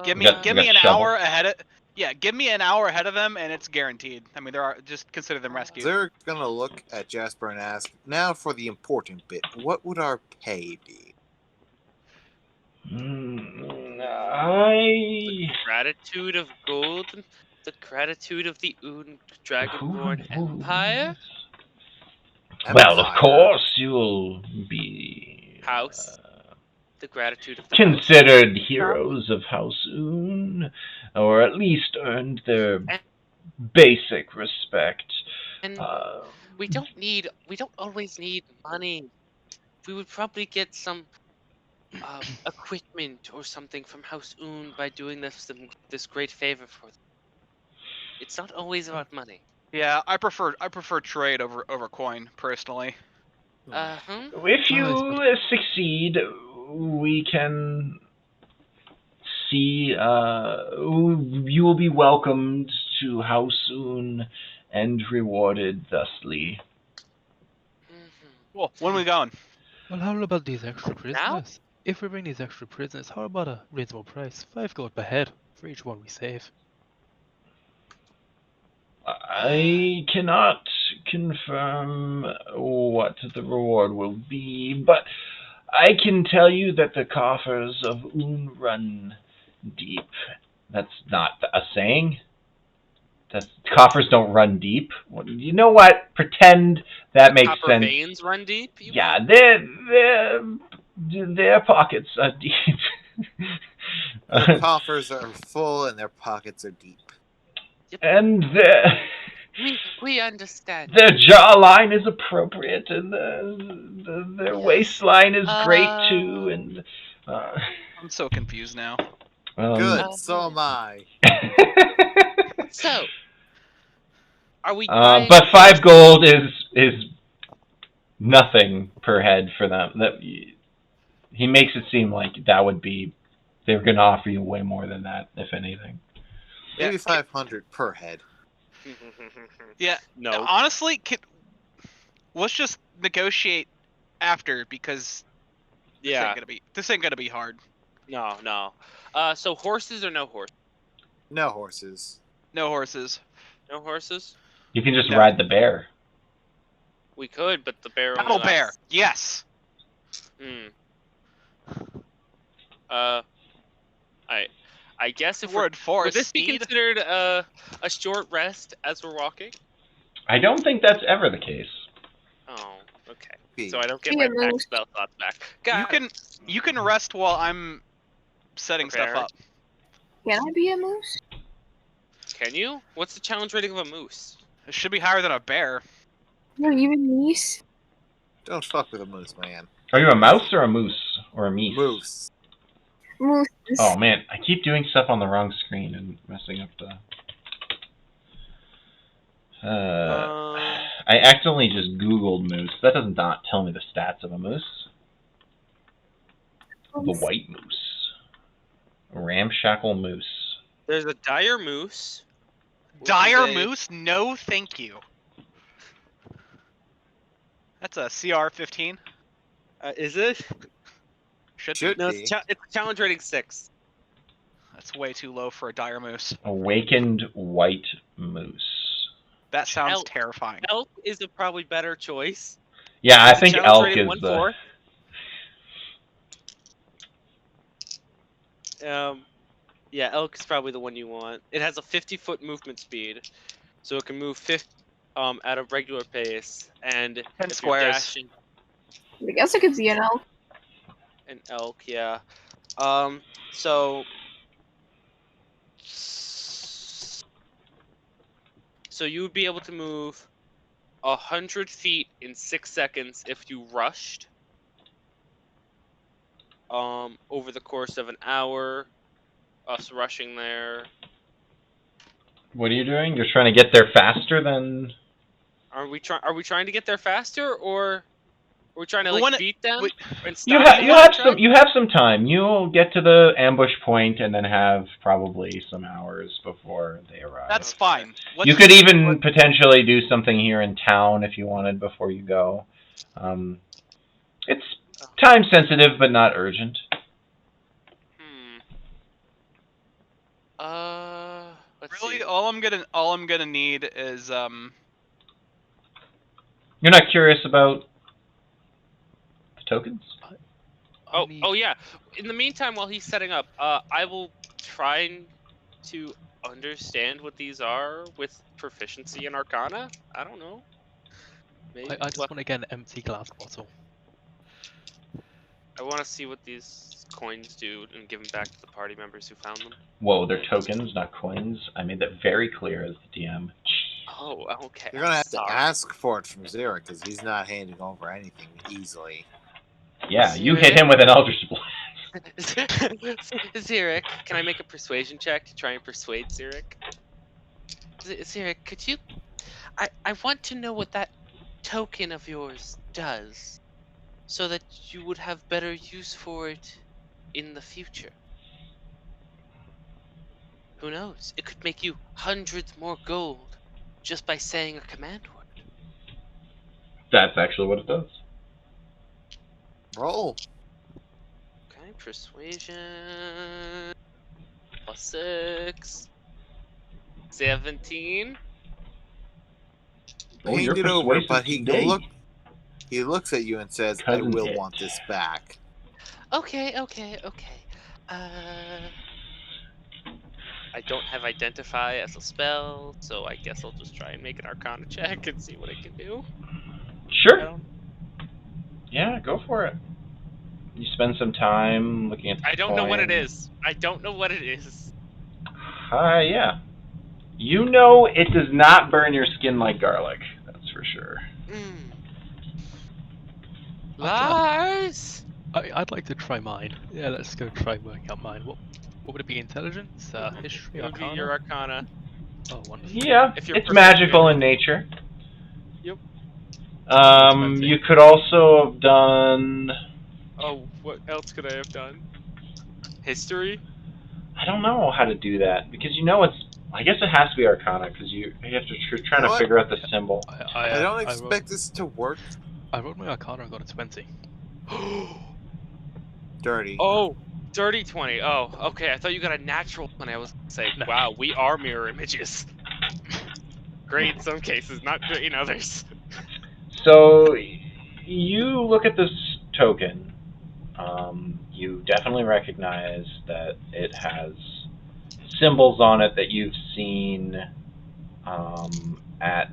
Give me an hour ahead of. Yeah, give me an hour ahead of them, and it's guaranteed. I mean, just consider them rescued. They're gonna look at Jasper and ask, "Now for the important bit. What would our pay be?" The gratitude of gold, the gratitude of the Dragonborn Empire. Well, of course, you'll be House. The gratitude of the considered heroes of House Un, or at least earned their basic respect. And we don't always need money. We would probably get some equipment or something from House Un by doing this great favor for them. It's not always about money. Yeah, I prefer trade over coin personally. If you succeed, we can see. You will be welcomed to House Un and rewarded thusly. Cool. When are we going? Well, how about these extra prisoners? If we bring these extra prisoners, how about a reasonable price? 5 gold per head for each one we save. I cannot confirm what the reward will be, but I can tell you that the coffers of Un run deep. That's not a saying. Coffers don't run deep. Well, you know what? Pretend that makes Copper sense. veins run deep? Yeah, their pockets are deep. Their coffers are full and their pockets are deep. And We understand. their jawline is appropriate, and their waistline is great too. And I'm so confused now. Good, so am I. So, are we? But 5 gold is nothing per head for them. That he makes it seem like that would be they're going to offer you way more than that, if anything. Maybe 500 per head. Yeah. No. Honestly, let's just negotiate after because this ain't gonna be hard. No. So horses or no horses? No horses. No horses. No horses? You can just ride the bear. We could, but the bear. Battle bear. Yes. I guess if would this be considered a short rest as we're walking? I don't think that's ever the case. Oh, okay. So I don't get my back spell slots back. You can rest while I'm setting stuff up. Can I be a moose? Can you? What's the challenge rating of a moose? It should be higher than a bear. No, even meese. Don't fuck with a moose, man. Are you a mouse or a moose? Or a meese? Moose. Moose. Oh man, I keep doing stuff on the wrong screen and messing up the... I accidentally just Googled moose. That does not tell me the stats of a moose. The white moose. Ramshackle moose. There's a dire moose. Dire moose? No, thank you. That's a CR 15. Is it? Should no, be. it's challenge rating 6. That's way too low for a dire moose. Awakened white moose. That sounds terrifying. Elk is a probably better choice. Yeah, I think elk is the... Yeah, elk is probably the one you want. It has a 50-foot movement speed, so it can move at a regular pace, and 10 squares. I guess it could be an elk. An elk, yeah. So you would be able to move 100 feet in 6 seconds if you rushed. Over the course of an hour, us rushing there. What are you doing? You're trying to get there faster than... Are we trying to get there faster, or are we trying to beat them and stop you have some time. You'll get to the ambush point and then have probably some hours before they arrive. That's fine. You could even potentially do something here in town if you wanted before you go. It's time sensitive but not urgent. Let's really, see. all I'm gonna need is You're not curious about the tokens? Oh yeah. In the meantime, while he's setting up, I will try to understand what these are with proficiency in Arcana. I don't know. Maybe. I just want to get an empty glass bottle. I want to see what these coins do and give them back to the party members who found them. Whoa, they're tokens, not coins. I made that very clear as the DM. Oh, okay. You're gonna have to ask for it from Xeric because he's not handing over anything easily. Yeah, you hit him with an Eldritch Blast. Xeric, can I make a persuasion check to try and persuade Xeric? Xeric, could you... I want to know what that token of yours does, so that you would have better use for it in the future. Who knows? It could make you hundreds more gold just by saying a command word. That's actually what it does. Roll. Okay, persuasion +6. 17. Oh, Hand you're it over, persuasive but today. he looks at you and says, I Cousin will it. want this back. Okay. I don't have identify as a spell, so I guess I'll just try and make an Arcana check and see what it can do. I Sure. don't. Yeah, go for it. You spend some time looking at the I don't know what it coin. is. I don't know what it is. Yeah. You know it does not burn your skin like garlic. That's for sure. Lars. I'd like to try mine. Yeah, let's go try working out mine. What would it be? Intelligence? History? It would be Arcana? your Arcana. Oh, wonderful. Yeah, If you're it's proficient magical in in nature. Yep. 20. You could also have done. Oh, what else could I have done? History? I don't know how to do that because it's. I guess it has to be Arcana because you have to try You know to what? figure out the symbol. I don't expect this to work. I rolled my Arcana and got a 20. Dirty. Oh, dirty 20. Oh, okay. I thought you got a natural 20. I was gonna say, No. wow, we are mirror images. Great in some cases, not great in others. So you look at this token. You definitely recognize that it has symbols on it that you've seen at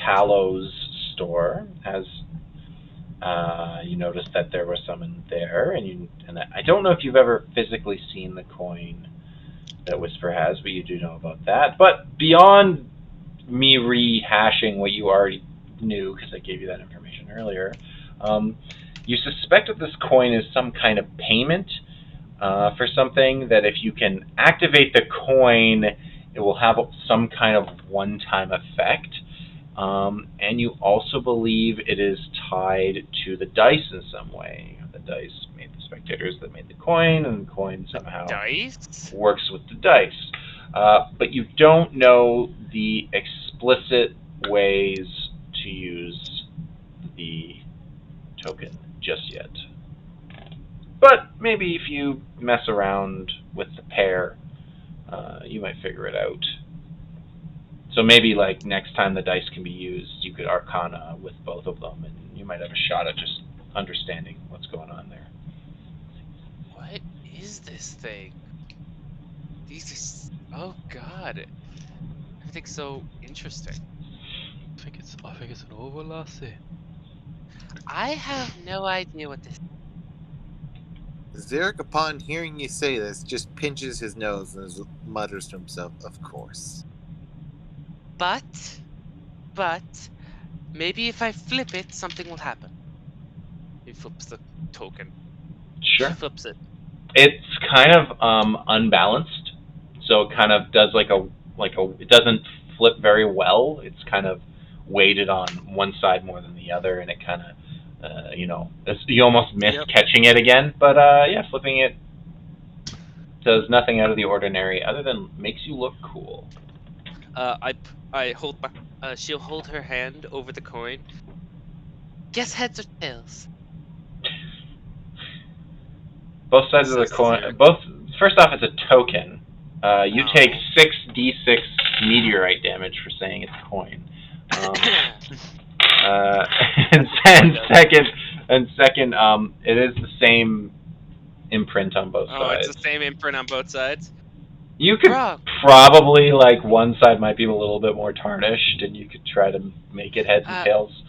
Talow's store. You noticed that there was some in there, and I don't know if you've ever physically seen the coin that Whisper has, but you do know about that. But beyond me rehashing what you already knew, because I gave you that information earlier, you suspect that this coin is some kind of payment for something, that if you can activate the coin, it will have some kind of one-time effect. And you also believe it is tied to the dice in some way. The dice made the spectators that made the coin, and the coin somehow Dice? works with the dice. But you don't know the explicit ways to use the token just yet. But maybe if you mess around with the pair, you might figure it out. So maybe like next time the dice can be used, you could Arcana with both of them, and you might have a shot at just understanding what's going on there. What is this thing? These are... Oh god. Everything's so interesting. I think it's an oval, lassie. I have no idea what this... Zarek, upon hearing you say this, just pinches his nose and mutters to himself, of course. But, maybe if I flip it, something will happen. He flips the token. Sure. She flips it. It's kind of unbalanced, so it kind of does it doesn't flip very well. It's kind of weighted on one side more than the other, and it kind of you almost miss catching it again. But flipping it does nothing out of the ordinary other than makes you look cool. I hold my, she'll hold her hand over the coin. Guess heads or tails? Both sides of the coin. First off, it's a token. You take 6d6 meteorite damage for saying it's a coin. And second, it is the same imprint on both sides. Oh, it's the same imprint on both sides. You could probably, one side might be a little bit more tarnished, and you could try to make it heads and tails.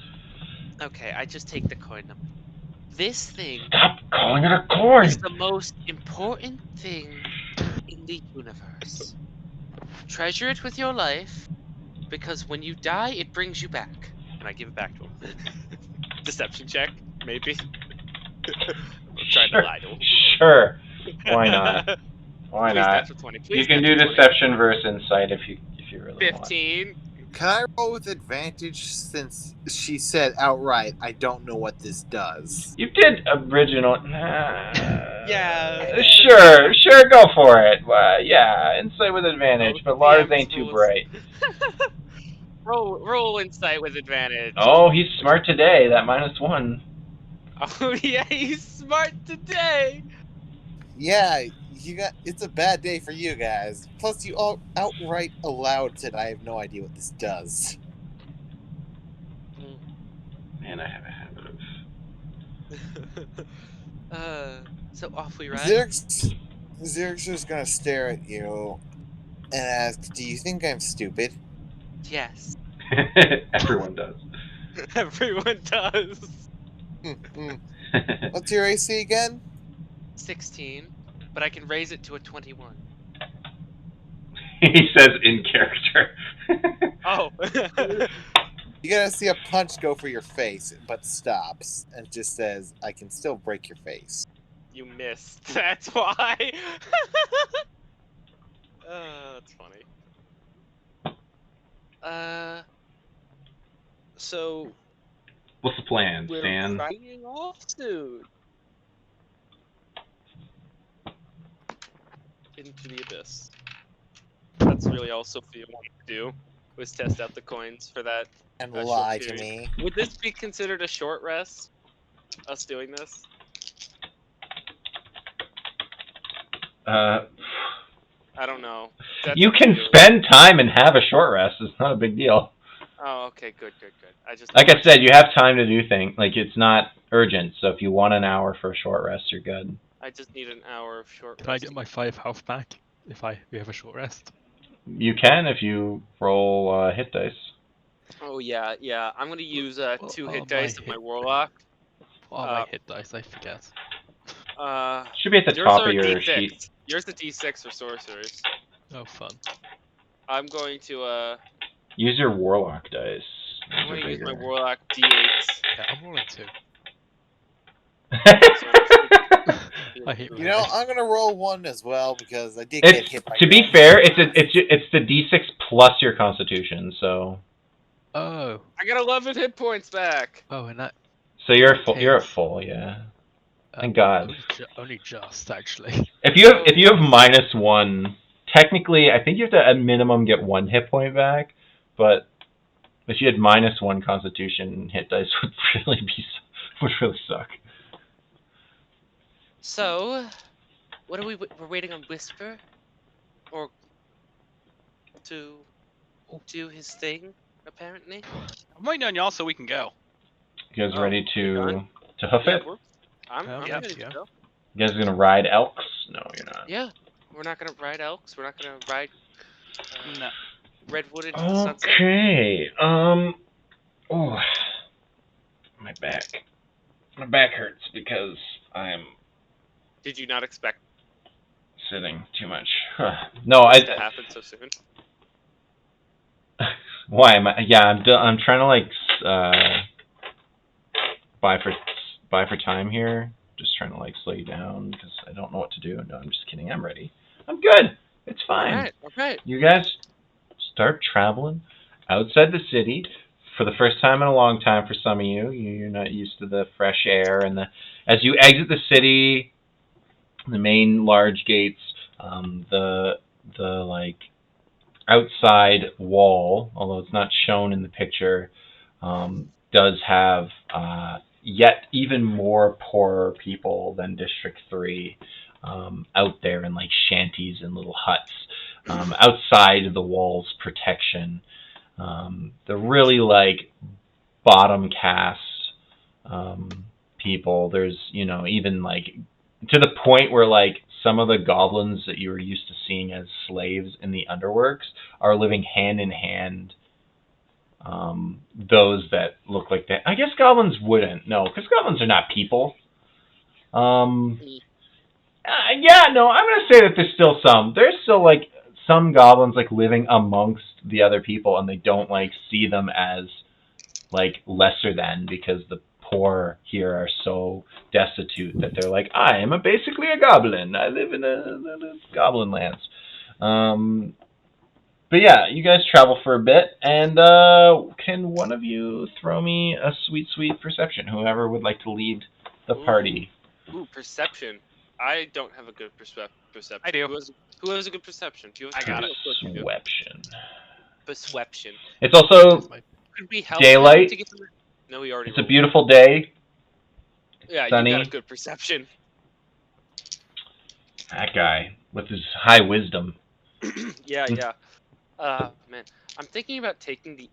Okay, I just take the coin number. This thing... Stop calling it a coin! ...is the most important thing in the universe. Treasure it with your life, because when you die, it brings you back. And I give it back to him. Deception check, maybe. I'm trying to lie to him. Sure. Why not? Why Please not? natural 20. Please you can do natural 20. deception versus insight if you really 15. Can I roll with advantage since she said outright, I don't know what this does? You did original. Yeah. Sure, go for it. Yeah, insight with advantage, but Lars DM's ain't too rules. bright. roll insight with advantage. Oh, he's smart today. That -1. Oh yeah, he's smart today. Yeah, it's a bad day for you guys. Plus, you all outright allowed said I have no idea what this does. Man, I have a habit of. So off we ride. Xerxes is gonna stare at you and ask, "Do you think I'm stupid?" Yes. Everyone does. Everyone does. What's your AC again? 16, but I can raise it to a 21. He says in character. Oh. You gotta see a punch go for your face, but stops and just says, "I can still break your face." You missed. That's why. That's funny. So. What's the plan, We're Stan? riding off soon. Into the abyss. That's really all Sophia wanted to do, was test out the coins for that. And short lie to period. me. Would this be considered a short rest? Us doing this? Uh, I don't know. That's you up to can you. spend time and have a short rest. It's not a big deal. Oh, okay, good. I just Like I said, you have time to do things. Like, it's not urgent, so if you want an hour for a short rest, you're good. I just need an hour of short Can I rest. get my 5 health back if we have a short rest? You can if you roll hit dice. Oh yeah. I'm gonna use 2 hit my dice of my hit- warlock. What are my hit dice? I forget. Should be at the Yours top are of your D6. sheet. Yours the D6 for sorcerers. Oh, fun. I'm going to Use your warlock dice. I'm Those gonna are use my bigger. warlock D8s. Yeah, I'm rolling 2. I hate You know, I'm gonna roll 1 as well because I did It's, get hit by to be guns. fair, it's the D6 plus your Constitution, so. Oh. I got 11 hit points back. Oh, and that. So you're that at full. case, You're at full, yeah. Thank God. Only just actually. If you have -1, technically, I think you have to at minimum get 1 hit point back. But if you had -1 Constitution, hit dice would really suck. So, what are we're waiting on Whisper, or to do his thing, apparently. I'm waiting on y'all so we can go. You guys ready to hoof Yeah, it? I'm Yeah, ready to yeah. go. You guys are gonna ride elks? No, you're not. Yeah, we're not gonna ride elks. We're not gonna ride No. redwood into the sunset. Okay. Oh, my back. My back hurts because I'm Did you not expect sitting too much. No, this to happen so soon? Why am I? Yeah, I'm trying to like buy for time here. Just trying to like slow you down because I don't know what to do. No, I'm just kidding. I'm ready. I'm good. It's fine. All right. You guys start traveling outside the city for the first time in a long time. For some of you, you're not used to the fresh air and as you exit the city, the main large gates, the like outside wall, although it's not shown in the picture, does have yet even more poorer people than District 3 out there in like shanties and little huts outside of the wall's protection. The really like bottom caste people, there's, even like to the point where like some of the goblins that you were used to seeing as slaves in the underworks are living hand in hand. Those that look like that. I guess goblins wouldn't. No, because goblins are not people. I'm going to say that there's still some. There's still like some goblins like living amongst the other people, and they don't like see them as like lesser than because the poor here are so destitute that they're like, I am basically a goblin. I live in the goblin lands. But But yeah, you guys travel for a bit, and can one of you throw me a sweet perception? Whoever would like to lead the party. Ooh, perception. I don't have a good perception. I do. Who has a good perception? Do you have I got it. Perception. Perception. It's also Could we help him daylight. to get some... No, we already It's a rolled. beautiful day. Yeah, sunny. you got a good perception. That guy with his high wisdom. Yeah. Man, I'm thinking about taking the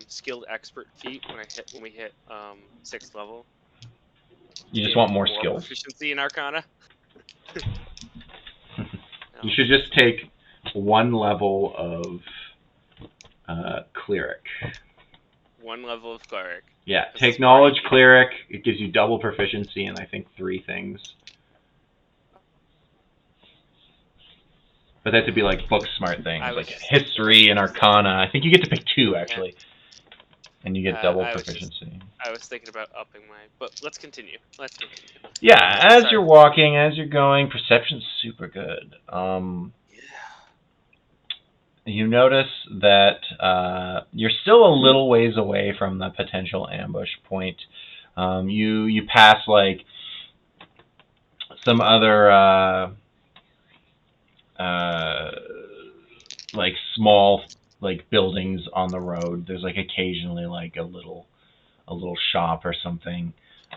skilled expert feat when we hit 6th level. You just want more skill. Proficiency in Arcana. You should just take 1 level of cleric. 1 level of cleric. Yeah, take knowledge cleric. It gives you double proficiency in I think 3 things. But that would be like book smart things, like history and arcana. I think you get to pick 2 actually, and you get double proficiency. I was thinking about upping but let's continue. Yeah, as you're walking, as you're going, perception's super good. You notice that you're still a little ways away from the potential ambush point. You pass like some other like small like buildings on the road. There's like occasionally like a little shop or something,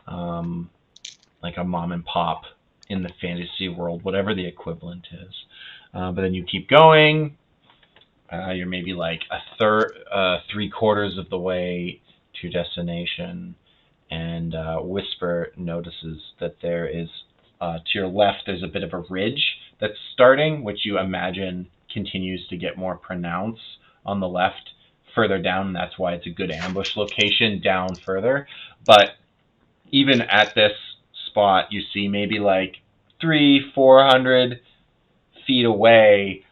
like a mom and pop in the fantasy world, whatever the equivalent is. But then you keep going. You're maybe like 3/4 of the way to destination, and Whisper notices that there is to your left. There's a bit of a ridge that's starting, which you imagine continues to get more pronounced on the left further down, and that's why it's a good ambush location down further. But even at this spot, you see maybe like 300-400 feet away,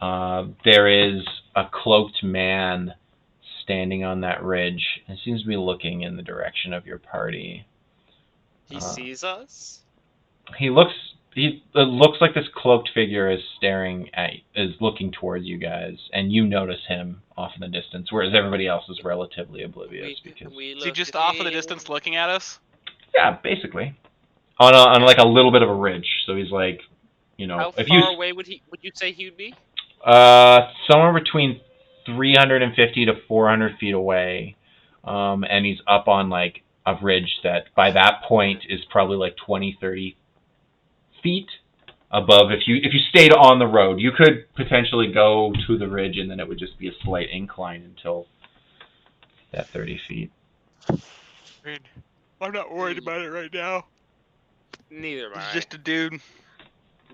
there is a cloaked man standing on that ridge. It seems to be looking in the direction of your party. He sees us? It looks like this cloaked figure is looking towards you guys, and you notice him off in the distance, whereas everybody else is relatively oblivious. Is he just off in the distance looking at us? Yeah, basically. On like a little bit of a ridge, so he's like, How if far away would you say he would be? Somewhere between 350 to 400 feet away, and he's up on like a ridge that by that point is probably like 20-30 feet above. If you stayed on the road, you could potentially go to the ridge, and then it would just be a slight incline until that 30 feet. I'm not worried about it right now. Neither am I. He's just a dude.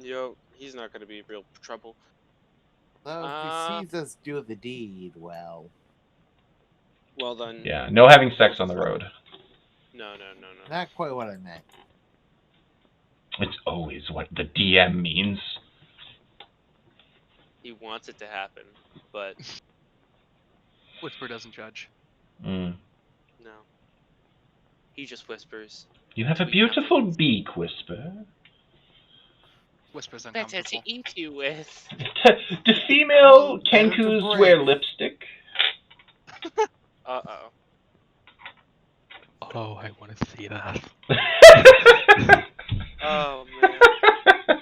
Yo, he's not gonna be real trouble. Well, if he sees us do the deed, well then. Yeah, no having sex on the road. No. Not quite what I meant. It's always what the DM means. He wants it to happen, but Whisper doesn't judge. no. He just whispers. You have a beautiful beak, Whisper. Whisper's Better uncomfortable. to eat you with. Do female Kenkus wear lipstick? Uh-oh. Oh, I want to see that. Oh, man.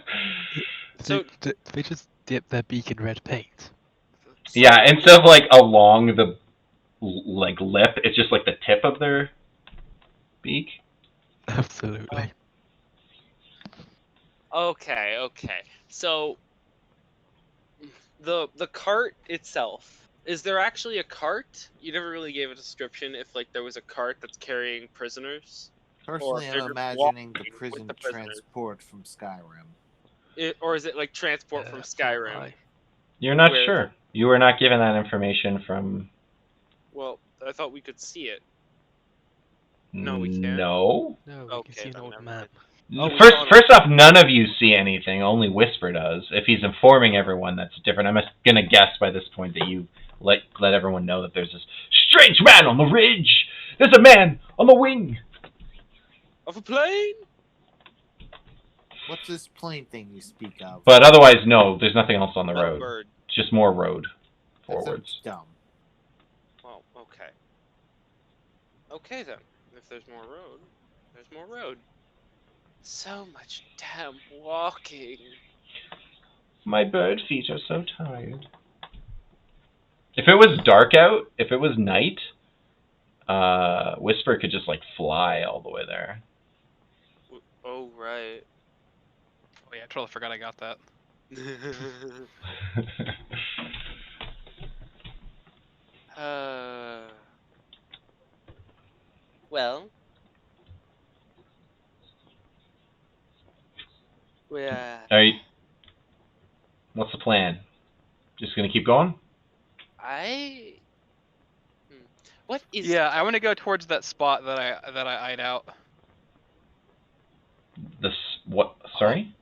So They just dip their beak in red paint. Yeah, instead of like along the like lip, it's just like the tip of their beak. Absolutely. Okay. So the cart itself, is there actually a cart? You never really gave a description if like there was a cart that's carrying prisoners. Personally, I'm imagining the prison transport from Skyrim. Or is it like transport from Skyrim? You're not sure. You were not given that information from... Well, I thought we could see it. No, we can't. No. No, we can see an old map. First off, none of you see anything. Only Whisper does. If he's informing everyone, that's different. I'm going to guess by this point that you let everyone know that there's this strange man on the ridge. There's a man on the wing. Of a plane? What's this plane thing you speak of? But otherwise, no, there's nothing else on the road. just more road That sounds forwards. dumb. Well, okay. Okay then. If there's more road, there's more road. So much damn walking. My bird feet are so tired. If it was dark out, if it was night, Whisper could just like fly all the way there. Oh right. Oh yeah, I totally forgot I got that. Well. Yeah. Are you, what's the plan? Just gonna keep going? What is? Yeah, I want to go towards that spot that I eyed out. This what? Sorry.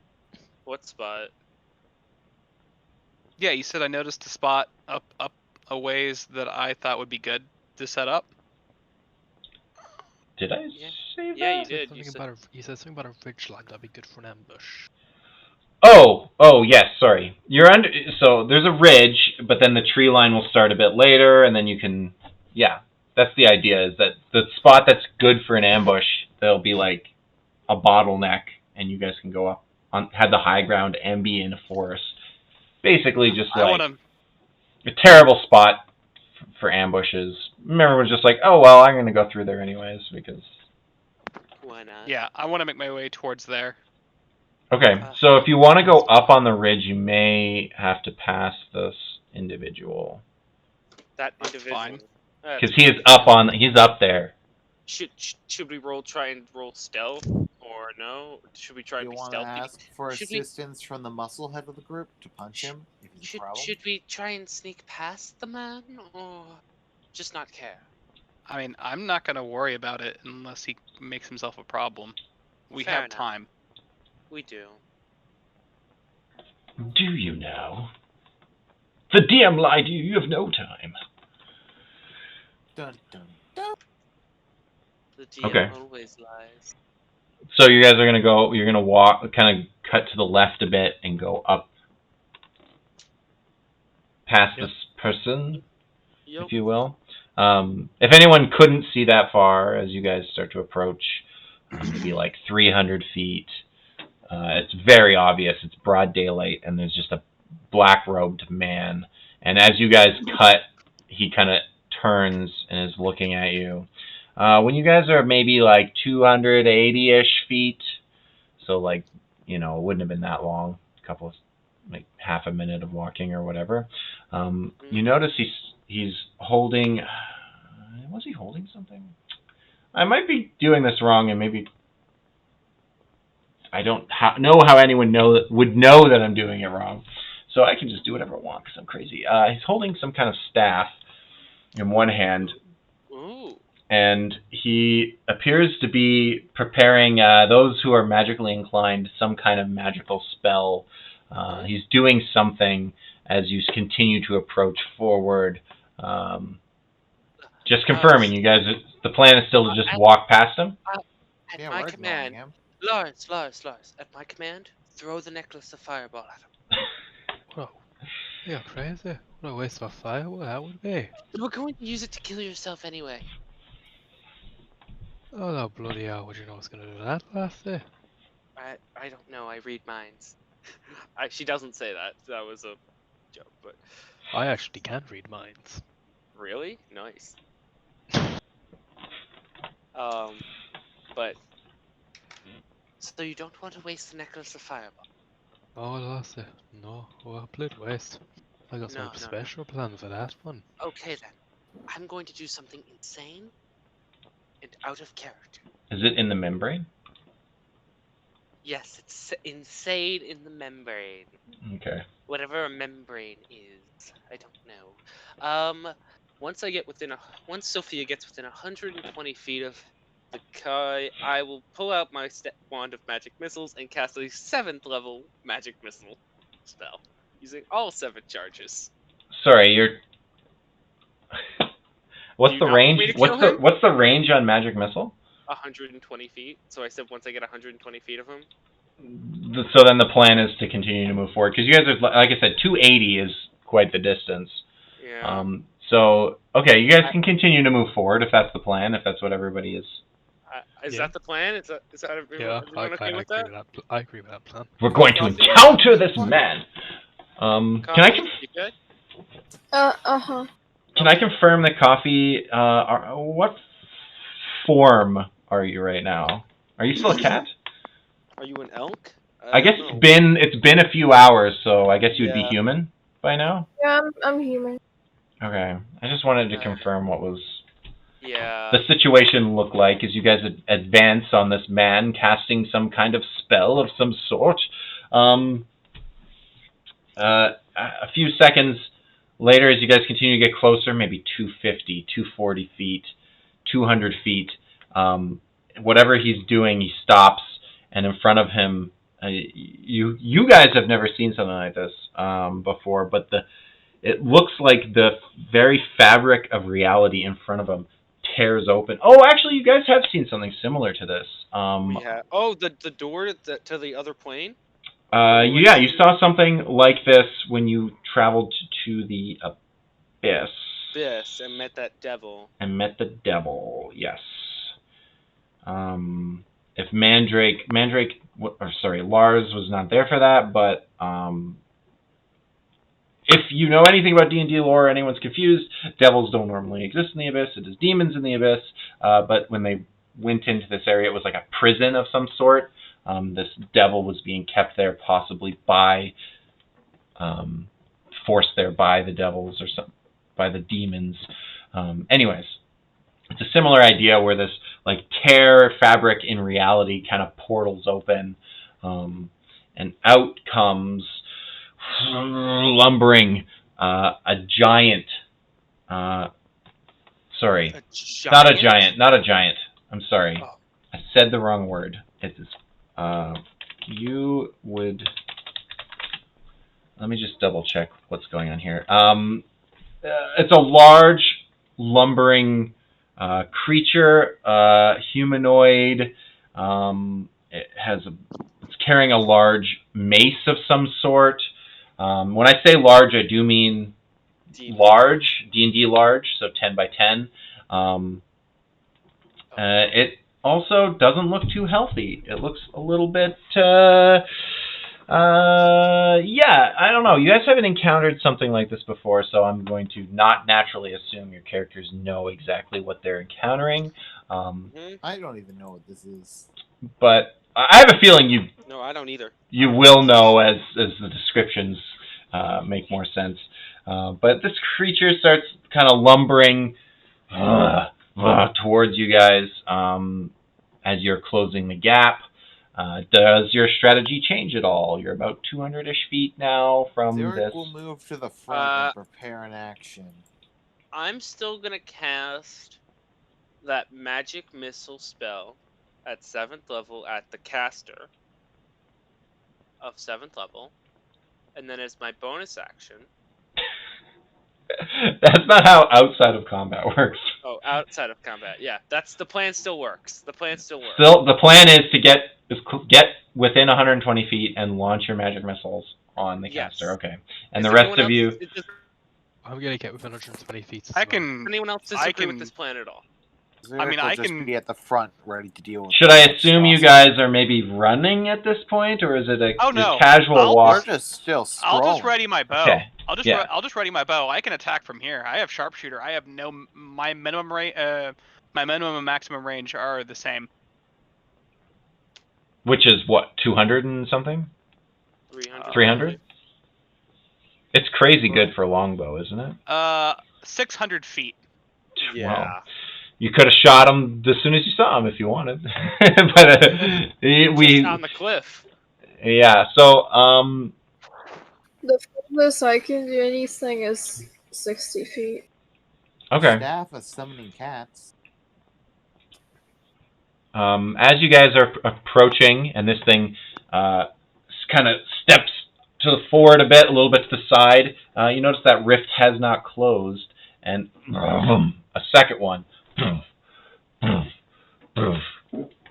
What spot? Yeah, you said I noticed a spot up a ways that I thought would be good to set up. Did I Yeah. say Yeah, that? you did. You said something about a ridge line that'd be good for an ambush. Oh, yes, sorry. You're under, so there's a ridge, but then the tree line will start a bit later, and then you can, yeah, that's the idea, is that the spot that's good for an ambush, there'll be like a bottleneck, and you guys can go up, have the high ground and be in a forest. Basically just like a terrible spot for ambushes. Everyone's just like, oh, well, I'm going to go through there anyways, because... Why not? Yeah, I want to make my way towards there. Okay, so if you want to go up on the ridge, you may have to pass this individual. That individual. Fine. Because he's up there. Should we try and roll stealth, or no? Should we try You and be want to stealthy? ask for Should assistance from the muscle head of the group to punch him if he's a problem? Should we try and sneak past the man, or just not care? I mean, I'm not gonna worry about it unless he makes himself a problem. We Fair have enough. time. We do. Do you now? The DM lied to you. You have no time. Dun, dun, dun. The DM Okay. always lies. So you guys are going to go, you're going to walk, kind of cut to the left a bit and go up past this person, if you will. If anyone couldn't see that far as you guys start to approach, maybe like 300 feet, it's very obvious. It's broad daylight, and there's just a black-robed man. And as you guys cut, he kind of turns and is looking at you. When you guys are maybe like 280-ish feet, so like, you know, it wouldn't have been that long, like half a minute of walking or whatever, you notice he's holding, was he holding something? I might be doing this wrong, and maybe I don't know how anyone would know that I'm doing it wrong, so I can just do whatever I want because I'm crazy. He's holding some kind of staff in one hand. Ooh. And he appears to be preparing those who are magically inclined some kind of magical spell. He's doing something as you continue to approach forward. Just confirming, you guys, the plan is still to just walk past him? At my command, Lars, at my command, throw the necklace of fireball at him. Whoa. You're crazy. What a waste of fire. What that would be. You were going to use it to kill yourself anyway. Oh, no, bloody hell. Would you know I was going to do that last day? I don't know. I read minds. She doesn't say that. That was a joke, but... I actually can read minds. Really? Nice. But... So you don't want to waste the necklace of fireball? Oh, last day. No, well played waste. I got some special plan for that one. Okay then. I'm going to do something insane and out of character. Is it in the membrane? Yes, it's insane in the membrane. Okay. Whatever a membrane is, I don't know. Once Sophia gets within 120 feet of the Kai, I will pull out my wand of magic missiles and cast a 7th level magic missile spell, using all 7 charges. Sorry, you're... What's the range? What's the range on magic missile? 120 feet. So I said once I get 120 feet of him. So then the plan is to continue to move forward because you guys are, like I said, 280 is quite the distance. Yeah. So, okay, you guys can continue to move forward if that's the plan, if that's what everybody is. Is Yeah. that the plan? Is that everyone okay with that? I agree with that plan. We're going to encounter this man. Can I Coffee, you good? Uh-huh. can I confirm that Coffee? What form are you right now? Are you still a cat? Are you an elk? I guess don't know. it's been a few hours, so I guess you'd be Yeah. human by now. Yeah, I'm human. Okay, I just wanted to confirm what was Yeah. the situation looked like as you guys advance on this man casting some kind of spell of some sort. A few seconds later, as you guys continue to get closer, maybe 250, 240 feet, 200 feet, whatever he's doing, he stops, and in front of him, you guys have never seen something like this before, but it looks like the very fabric of reality in front of him tears open. Oh, actually, you guys have seen something similar to this. Yeah. Oh, the door to the other plane? Yeah, you saw something like this when you traveled to the abyss. Yes, and met that devil. And met the devil, yes. If Lars was not there for that, but if you know anything about D&D lore, anyone's confused, devils don't normally exist in the abyss. It is demons in the abyss. But when they went into this area, it was like a prison of some sort. This devil was being kept there, possibly forced there by the devils or by the demons. Anyways, it's a similar idea where this like tear fabric in reality kind of portals open, and out comes lumbering a giant. Sorry, not a giant. I'm sorry, I said the wrong word. It is. You would. Let me just double check what's going on here. It's a large, lumbering creature, humanoid. It's carrying a large mace of some sort. When I say large, I do mean large, D&D large, so 10 by 10. It also doesn't look too healthy. It looks a little bit, yeah, I don't know. You guys haven't encountered something like this before, so I'm going to not naturally assume your characters know exactly what they're encountering. I don't even know what this is. But I have a feeling you. No, I don't either. You will know as the descriptions make more sense. But this creature starts kind of lumbering towards you guys as you're closing the gap. Does your strategy change at all? You're about 200-ish feet now from Xeric this. will move to the front and prepare an action. I'm still gonna cast that magic missile spell at 7th level at the caster of 7th level, and then as my bonus action. That's not how outside of combat works. Oh, outside of combat, yeah. That's the plan. Still works. The plan still works. Still, the plan is to get within 120 feet and launch your magic missiles on the caster. Okay, and the rest of you. I'm gonna get within 120 feet. Anyone else disagree with this plan at all? Xeric will just be at the front, ready to deal with. Should I assume you guys are maybe running at this point, or is it a casual walk? We're just still I'll just ready my bow. Okay. I'll just ready my bow. I can attack from here. I have sharpshooter. I have my minimum and maximum range are the same. Which is what, 200 and something? 300. It's crazy good for a longbow, isn't it? 600 feet. Yeah. Wow. You could have shot him as soon as you saw him if you wanted. But we on the cliff. Yeah. So The furthest I can do anything is 60 feet. Okay. Staff of summoning cats. As you guys are approaching, and this thing kind of steps to the forward a little bit to the side, you notice that rift has not closed, and a second one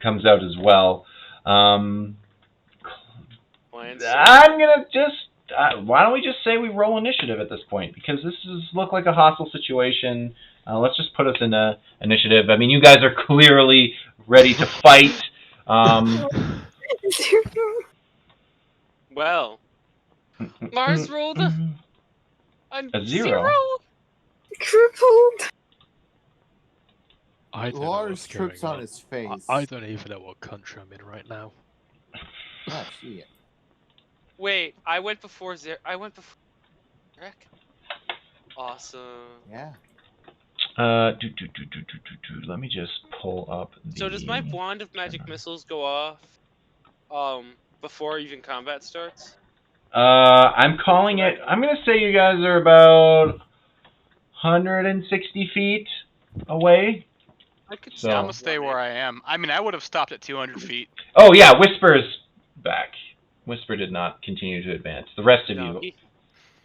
comes out as well. I'm gonna just why don't we just say we roll initiative at this point? Because this look like a hostile situation. Let's just put us in initiative. I mean, you guys are clearly ready to fight. Well, Lars rolled a zero. Crippled. I don't know Lars what's going trips on his face. I don't even know what country I'm in right now. Ah, shit. Wait, I went before I went before Rick. Awesome. Yeah. Let me just pull up. So does my wand of magic missiles go off before even combat starts? I'm calling it. I'm gonna say you guys are about 160 feet away. I'm gonna stay where I am. I mean, I would have stopped at 200 feet. Oh yeah, Whisper's back. Whisper did not continue to advance. The rest of you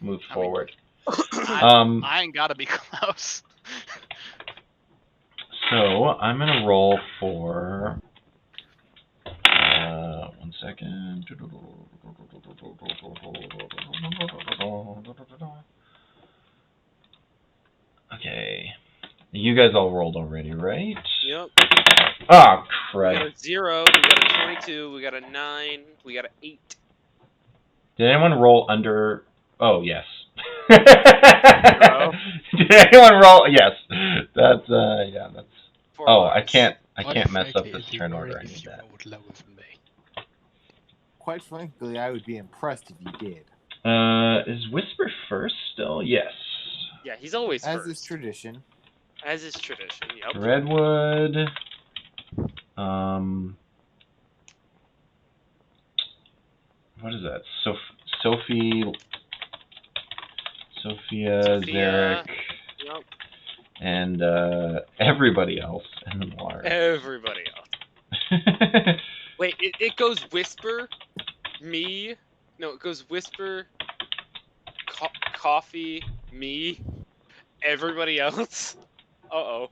moved forward. I ain't gotta be close. So I'm gonna roll for 1 second. Okay. You guys all rolled already, right? Yep. Oh, We crap. got a 0, we got a 22, we got a 9, we got an 8. Did anyone roll under... Oh, yes. Did anyone roll... Yes. That's, yeah, that's... Oh, I can't mess up this turn order. I need that. Quite frankly, I would be impressed if you did. Is Whisper first still? Yes. Yeah, he's always As first. is tradition. As is tradition, yep. Redwood. What is that? Sophia, Zarek, yep. and everybody else, and then Lars. Everybody else. Wait, it goes Whisper, me. No, it goes Whisper, Coffee, me, everybody else. Uh-oh.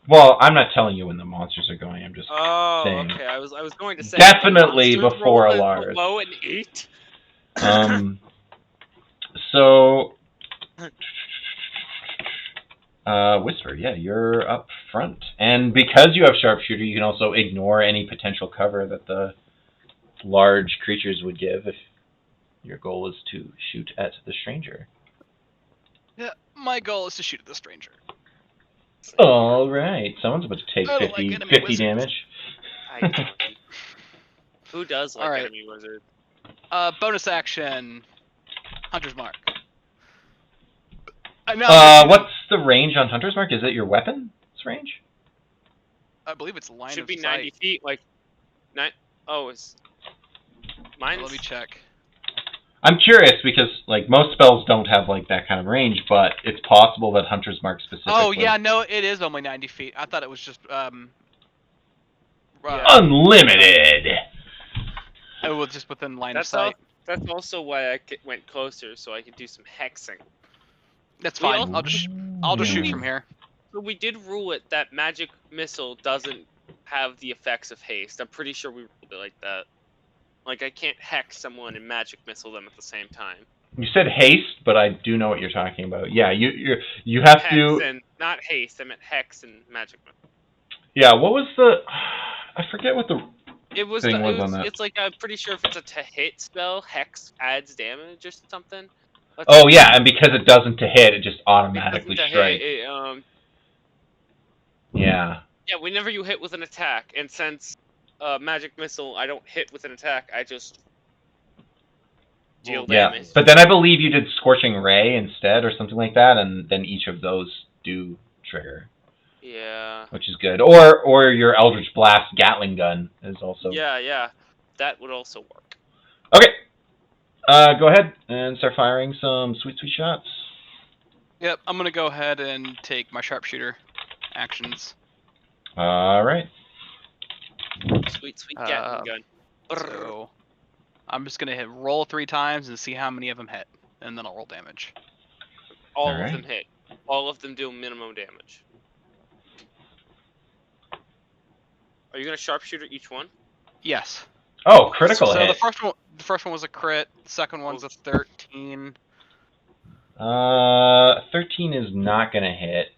Well, I'm not telling you when the monsters are going. I'm just saying. Okay. I was going to say definitely the monsters before roll Lars. Below an 8. So, Whisper, yeah, you're up front, and because you have sharpshooter, you can also ignore any potential cover that the large creatures would give if your goal is to shoot at the stranger. Yeah, my goal is to shoot at the stranger. All right, someone's about to take 50 damage. I don't. Who does like enemy wizard? Bonus action, Hunter's Mark. What's the range on Hunter's Mark? Is it your weapon's range? I believe it's line Should of be sight. 90 feet, like 9. Oh, it's mine. Let me check. I'm curious because like most spells don't have like that kind of range, but it's possible that Hunter's Mark specifically. Oh yeah, no, it is only 90 feet. I thought it was just unlimited. It was just within line of sight. That's also why I went closer, so I could do some hexing. That's fine. I'll just shoot from here. So we did rule it that magic missile doesn't have the effects of haste. I'm pretty sure we ruled it like that. Like I can't hex someone and magic missile them at the same time. You said haste, but I do know what you're talking about. Yeah, you have hex to. And not haste. I meant hex and magic missile. Yeah, what was the? I forget what the. Thing was on that. It's like I'm pretty sure if it's a to hit spell, hex adds damage or something. Oh yeah, and because it doesn't to hit, it just automatically strikes. Yeah. Yeah, whenever you hit with an attack, and since magic missile, I don't hit with an attack, I just deal damage. Yeah, but then I believe you did Scorching Ray instead, or something like that, and then each of those do trigger. Yeah. Which is good. Or your Eldritch Blast Gatling gun is also. Yeah, that would also work. Okay. Go ahead and start firing some sweet shots. Yep, I'm gonna go ahead and take my sharpshooter actions. All right. Sweet Gatling gun. So I'm just gonna roll 3 times and see how many of them hit, and then I'll roll damage. All of them hit. All of them do minimum damage. Are you gonna sharpshooter each one? Yes. Oh, critical hit. So The first one was a crit. The second one's a 13. 13 is not gonna hit.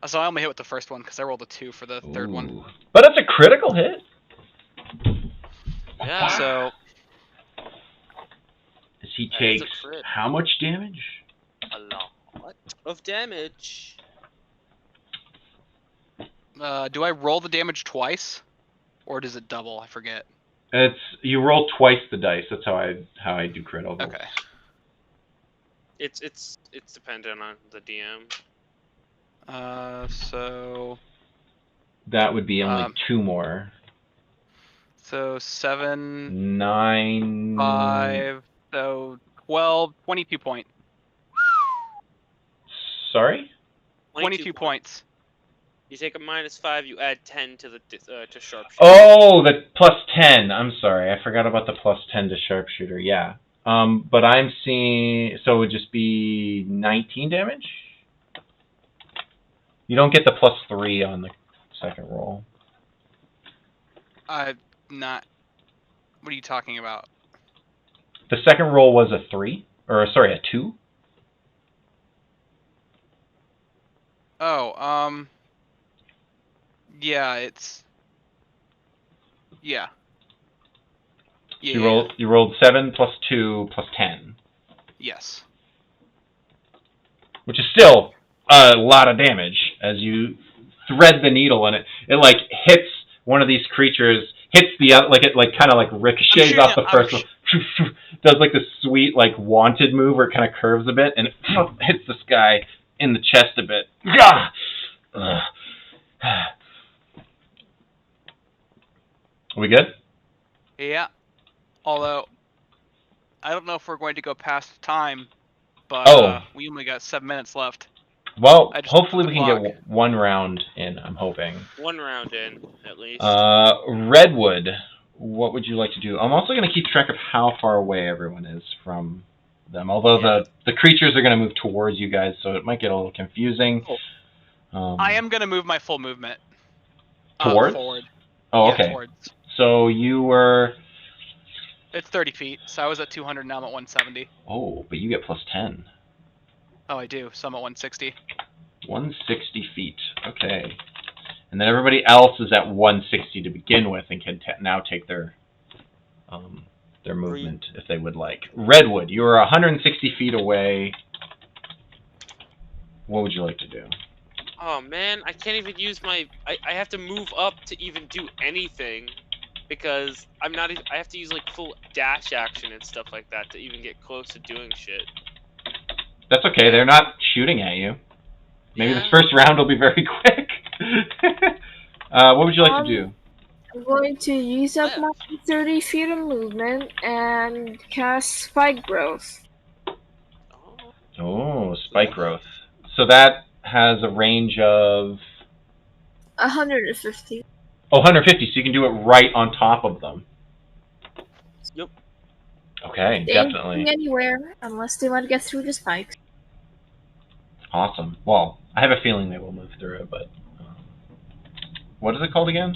So I only hit with the first one because I rolled a 2 for the third one. Ooh. But it's a critical hit. Yeah. So He That is a takes crit. how much damage? A lot of damage. do I roll the damage twice, or does it double? I forget. It's you roll twice the dice. That's how I do criticals. Okay. It's dependent on the DM. So That would be only 2 more. So 7, 9, 5, so 12, 22 points. Sorry? 22 points. You take a -5. You add 10 to the to sharpshooter. Oh, the +10. I'm sorry, I forgot about the +10 to sharpshooter. Yeah. But I'm seeing, so it would just be 19 damage. You don't get the +3 on the second roll. Not. What are you talking about? The second roll was a 3, or sorry, a 2. Oh, yeah, it's. Yeah. Yeah. You rolled 7 plus 2 plus 10. Yes. Which is still a lot of damage as you thread the needle and it like hits one of these creatures, hits the other, like it like kind of like ricochets off the first one, does like this sweet like wanted move where it kind of curves a bit and it hits this guy in the chest a bit. Are we good? Yeah. Although, I don't know if we're going to go past time, but we only got 7 minutes left. Well, hopefully we can get 1 round in, I'm hoping. 1 round in, at least. Redwood, what would you like to do? I'm also going to keep track of how far away everyone is from them, although the creatures are going to move towards you guys, so it might get a little confusing. I am going to move my full movement. Towards? Forward. Oh, yeah, okay. Towards. So you were... It's 30 feet, so I was at 200, now I'm at 170. Oh, but you get +10. Oh, I do, so I'm at 160. 160 feet, okay. And then everybody else is at 160 to begin with and can now take their movement if they would like. Redwood, you are 160 feet away. What would you like to do? Oh man, I can't even use my. I have to move up to even do anything, because I'm not. I have to use like full dash action and stuff like that to even get close to doing shit. That's okay. They're not shooting at you. Maybe this first round will be very quick. What would you like to do? I'm going to use up my 30 feet of movement and cast Spike Growth. Oh, Spike Growth. So that has a range of... 150. Oh, 150, so you can do it right on top of them. Yep. Okay, They definitely. ain't going anywhere unless they want to get through the spikes. Awesome. Well, I have a feeling they will move through it, but... what is it called again?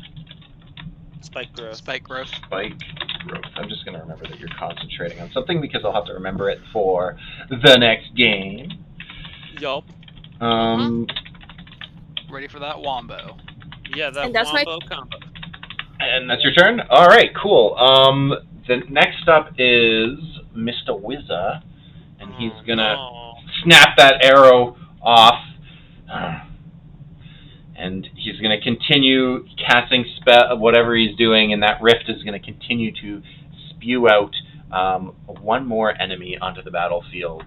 Spike Growth. Spike Growth. Spike Growth. I'm just going to remember that you're concentrating on something because I'll have to remember it for the next game. Yup. Ready for that wombo. Yeah, that that's wombo combo. And that's your turn? Alright, cool. The next up is Mr. Wizza, and he's gonna snap that arrow off, and he's gonna continue casting whatever he's doing, and that rift is gonna continue to spew out 1 more enemy onto the battlefield,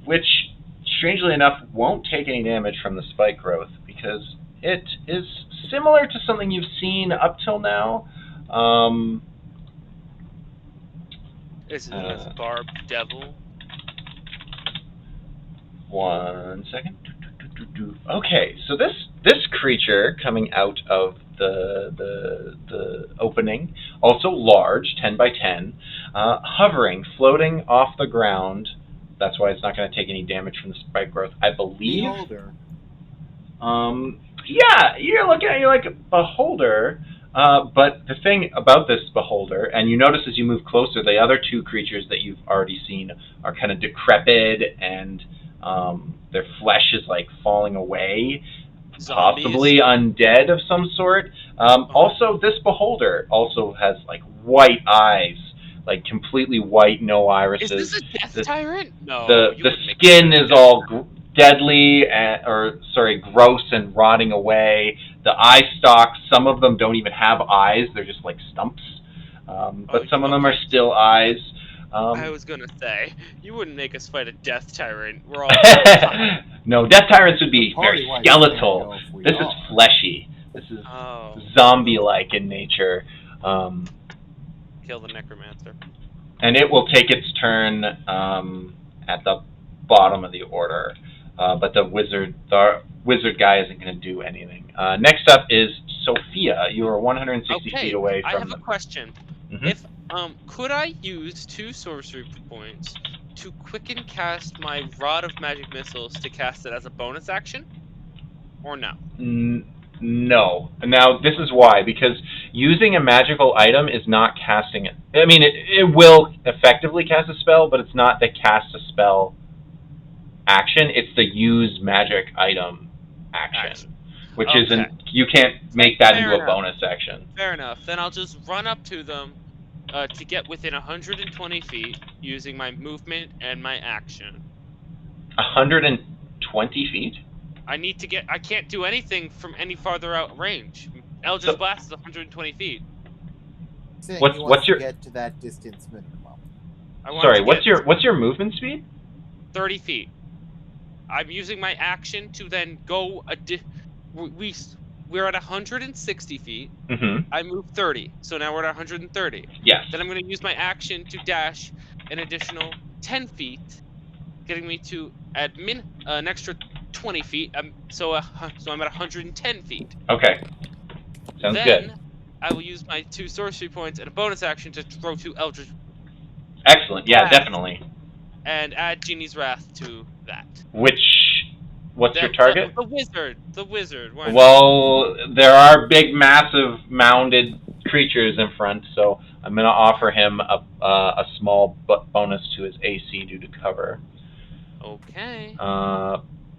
which, strangely enough, won't take any damage from the spike growth, because it is similar to something you've seen up till now. Is it a Barb Devil? 1 second. Okay, so this creature coming out of the opening, also large, 10 by 10, hovering, floating off the ground. That's why it's not going to take any damage from the spike growth, I believe. Beholder. Yeah, you're looking at you like a beholder. But the thing about this beholder, and you notice as you move closer, the other two creatures that you've already seen are kind of decrepit, and their flesh is like falling away, Zombies. possibly undead of some sort. Also, this beholder also has like white eyes, like completely white, no irises. Is this a death tyrant? No. The you wouldn't make skin it a is death all tyrant. deadly, gross and rotting away. The eye stalks, some of them don't even have eyes; they're just like stumps. But some of them are still eyes. I was gonna say, you wouldn't make us fight a death tyrant. We're all No, death tyrants would be very Party-wise, skeletal. we go if we This is are. fleshy. This is zombie-like in nature. Kill the necromancer. And it will take its turn at the bottom of the order. But the wizard guy isn't going to do anything. Next up is Sophia. You are 160 feet away from I have a question. Mhm. If could I use 2 sorcery points to quicken cast my Rod of Magic Missiles to cast it as a bonus action, or no? No. Now, this is why. Because using a magical item is not casting it. I mean, it will effectively cast a spell, but it's not the cast a spell action. It's the use magic item action. Which isn't... You can't make that into a bonus action. Fair enough. Then I'll just run up to them to get within 120 feet using my movement and my action. 120 feet? I can't do anything from any farther out range. Eldritch Blast is 120 feet. What's your get to that distance minimum? Sorry, what's your movement speed? 30 feet. I'm using my action to then go we're at 160 feet. Mm-hmm. I move 30, so now we're at 130. Yes. Then I'm going to use my action to dash an additional 10 feet, getting me to an extra 20 feet. So I'm at 110 feet. Okay. Sounds then, good. I will use my 2 sorcery points and a bonus action to throw 2 Eldritch. Excellent. Yeah, definitely. And add Genie's Wrath to that. What's your target? The wizard. Why well, there are big, massive, mounded creatures in front, so I'm going to offer him a small bonus to his AC due to cover. Okay.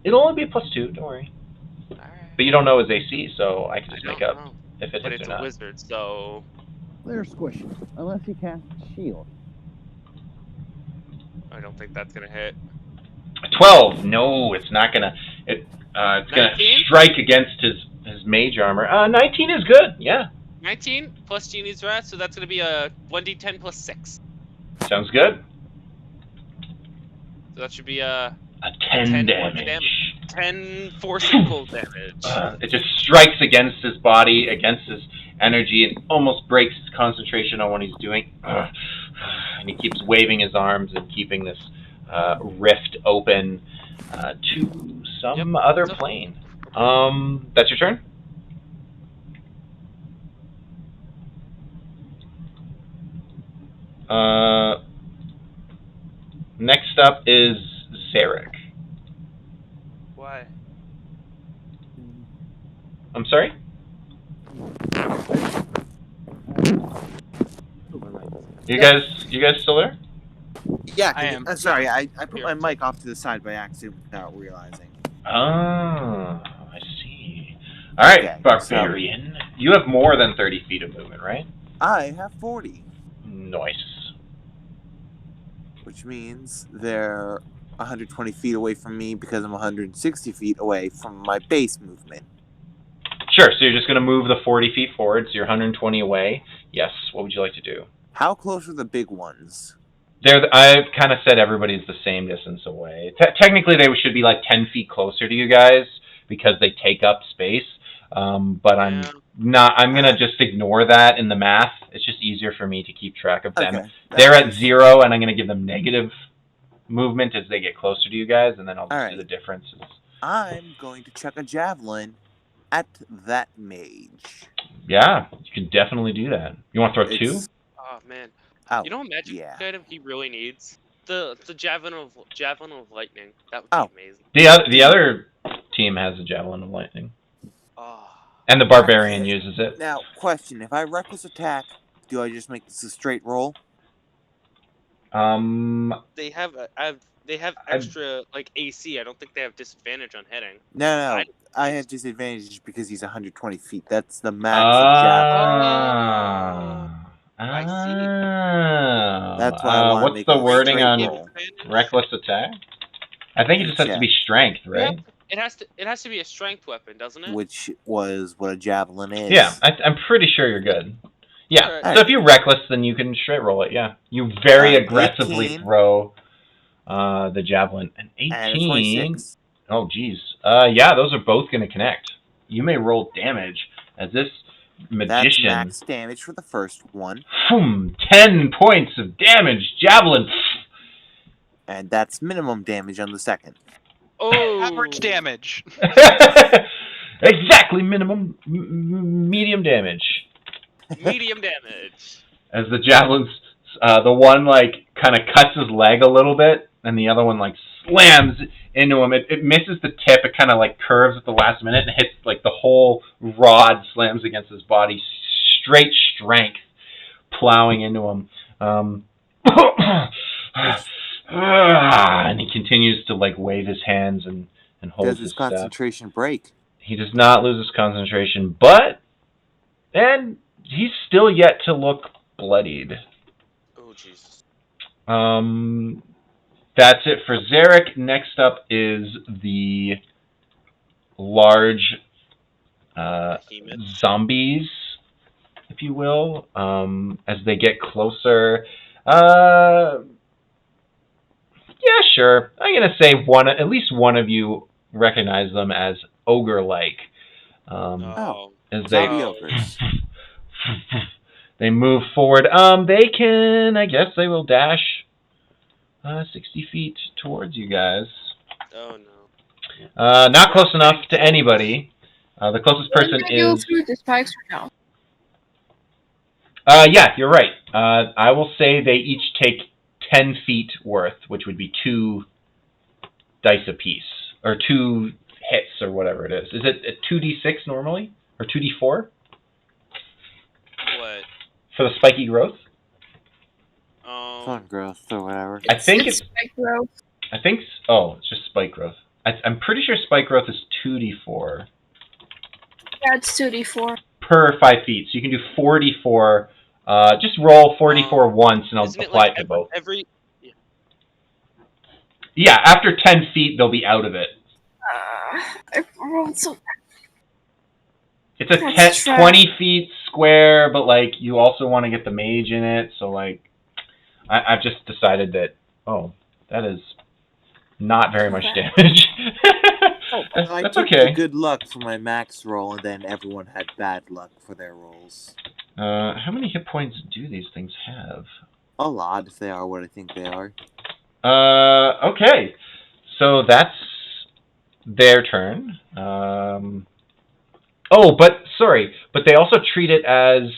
It'll only be +2, don't worry. All right. But you don't know his AC, so I can just make up if it but hits it's or not. a wizard, so... They're squishy, unless you cast shield. I don't think that's gonna hit. 12. No, it's not gonna. It's gonna 19? strike against his mage armor. 19 is good. Yeah. 19 plus Genie's Wrath, so that's gonna be a 1d10 plus 6. Sounds good. So that should be a 10 damage. 10 forcing cold damage. It just strikes against his body, against his energy, and almost breaks his concentration on what he's doing. And he keeps waving his arms and keeping this rift open to some other plane. That's your turn? Next up is Zarek. Why? I'm sorry? You guys still there? Yeah, I am. Sorry, I put my mic off to the side by accident without realizing. Oh, I see. All right, Okay, Barbarian. You have more than 30 feet of movement, right? I have 40. Nice. Which means they're 120 feet away from me because I'm 160 feet away from my base movement. Sure, so you're just going to move the 40 feet forward, so you're 120 away. Yes, what would you like to do? How close are the big ones? I've kind of said everybody's the same distance away. Technically, they should be like 10 feet closer to you guys because they take up space. But I'm going to just ignore that in the math. It's just easier for me to keep track of them. Okay, they're at 0, and I'm going to give them negative movement as they get closer to you guys, and then I'll just do the differences. I'm going to chuck a javelin at that mage. Yeah, you can definitely do that. You want to throw 2? Oh man. Oh, you know what magic item he really needs? The javelin of lightning. That would be amazing. The other team has a javelin of lightning. Oh. And the barbarian uses it. Now, question: if I reckless attack, do I just make this a straight roll? They have extra like AC. I don't think they have disadvantage on hitting. No. I have disadvantage because he's 120 feet. That's the max of javelin. I see. That's why I want to what's make the it a wording straight on roll. reckless attack? I think it just has to be strength, right? It has to be a strength weapon, doesn't it? Which was what a javelin is. Yeah, I'm pretty sure you're good. Yeah, Alright. so if you're reckless, then you can straight roll it, yeah. You very aggressively 18. throw the javelin. An 18. And a 26. Oh, geez. Yeah, those are both going to connect. You may roll damage as this magician. That's max damage for the first one. 10 points of damage, javelin. And that's minimum damage on the second. Oh, average damage. Exactly, minimum, medium damage. Medium damage. As the javelins, the one like kind of cuts his leg a little bit, and the other one like slams into him. It misses the tip. It kind of like curves at the last minute and hits like the whole rod slams against his body. Straight strength, plowing into him. And he continues to like wave his hands and hold Does his concentration break? He does not lose his concentration, but and he's still yet to look bloodied. Oh Jesus. That's it for Zarek. Next up is the large zombies, if you will. As they get closer, yeah, sure. I'm gonna say at least one of you recognize them as ogre-like. As zombie ogres. They move forward. They can, I guess, they will dash 60 feet towards you guys. Oh no. Not close enough to anybody. The closest person is. Through the spikes right now. Yeah, you're right. I will say they each take 10 feet worth, which would be 2 dice apiece, or 2 hits, or whatever it is. Is it a 2d6 normally, or 2d4? What? For the spiky growth? Fun growth or whatever. I think it's spike growth. I think. It's just spike growth. I'm pretty sure spike growth is 2d4. Yeah, it's 2d4. Per 5 feet. So you can do 4d4. Just roll 4d4 once, and I'll apply it to both. Yeah, after 10 feet, they'll be out of it. I rolled so. It's a 20 feet square, but like you also want to get the mage in it. So like, I've just decided that. Oh, that is not very much damage. I That's took okay. the good luck for my max roll, and then everyone had bad luck for their rolls. How many hit points do these things have? A lot, if they are what I think they are. Okay. So that's their turn. But they also treat it as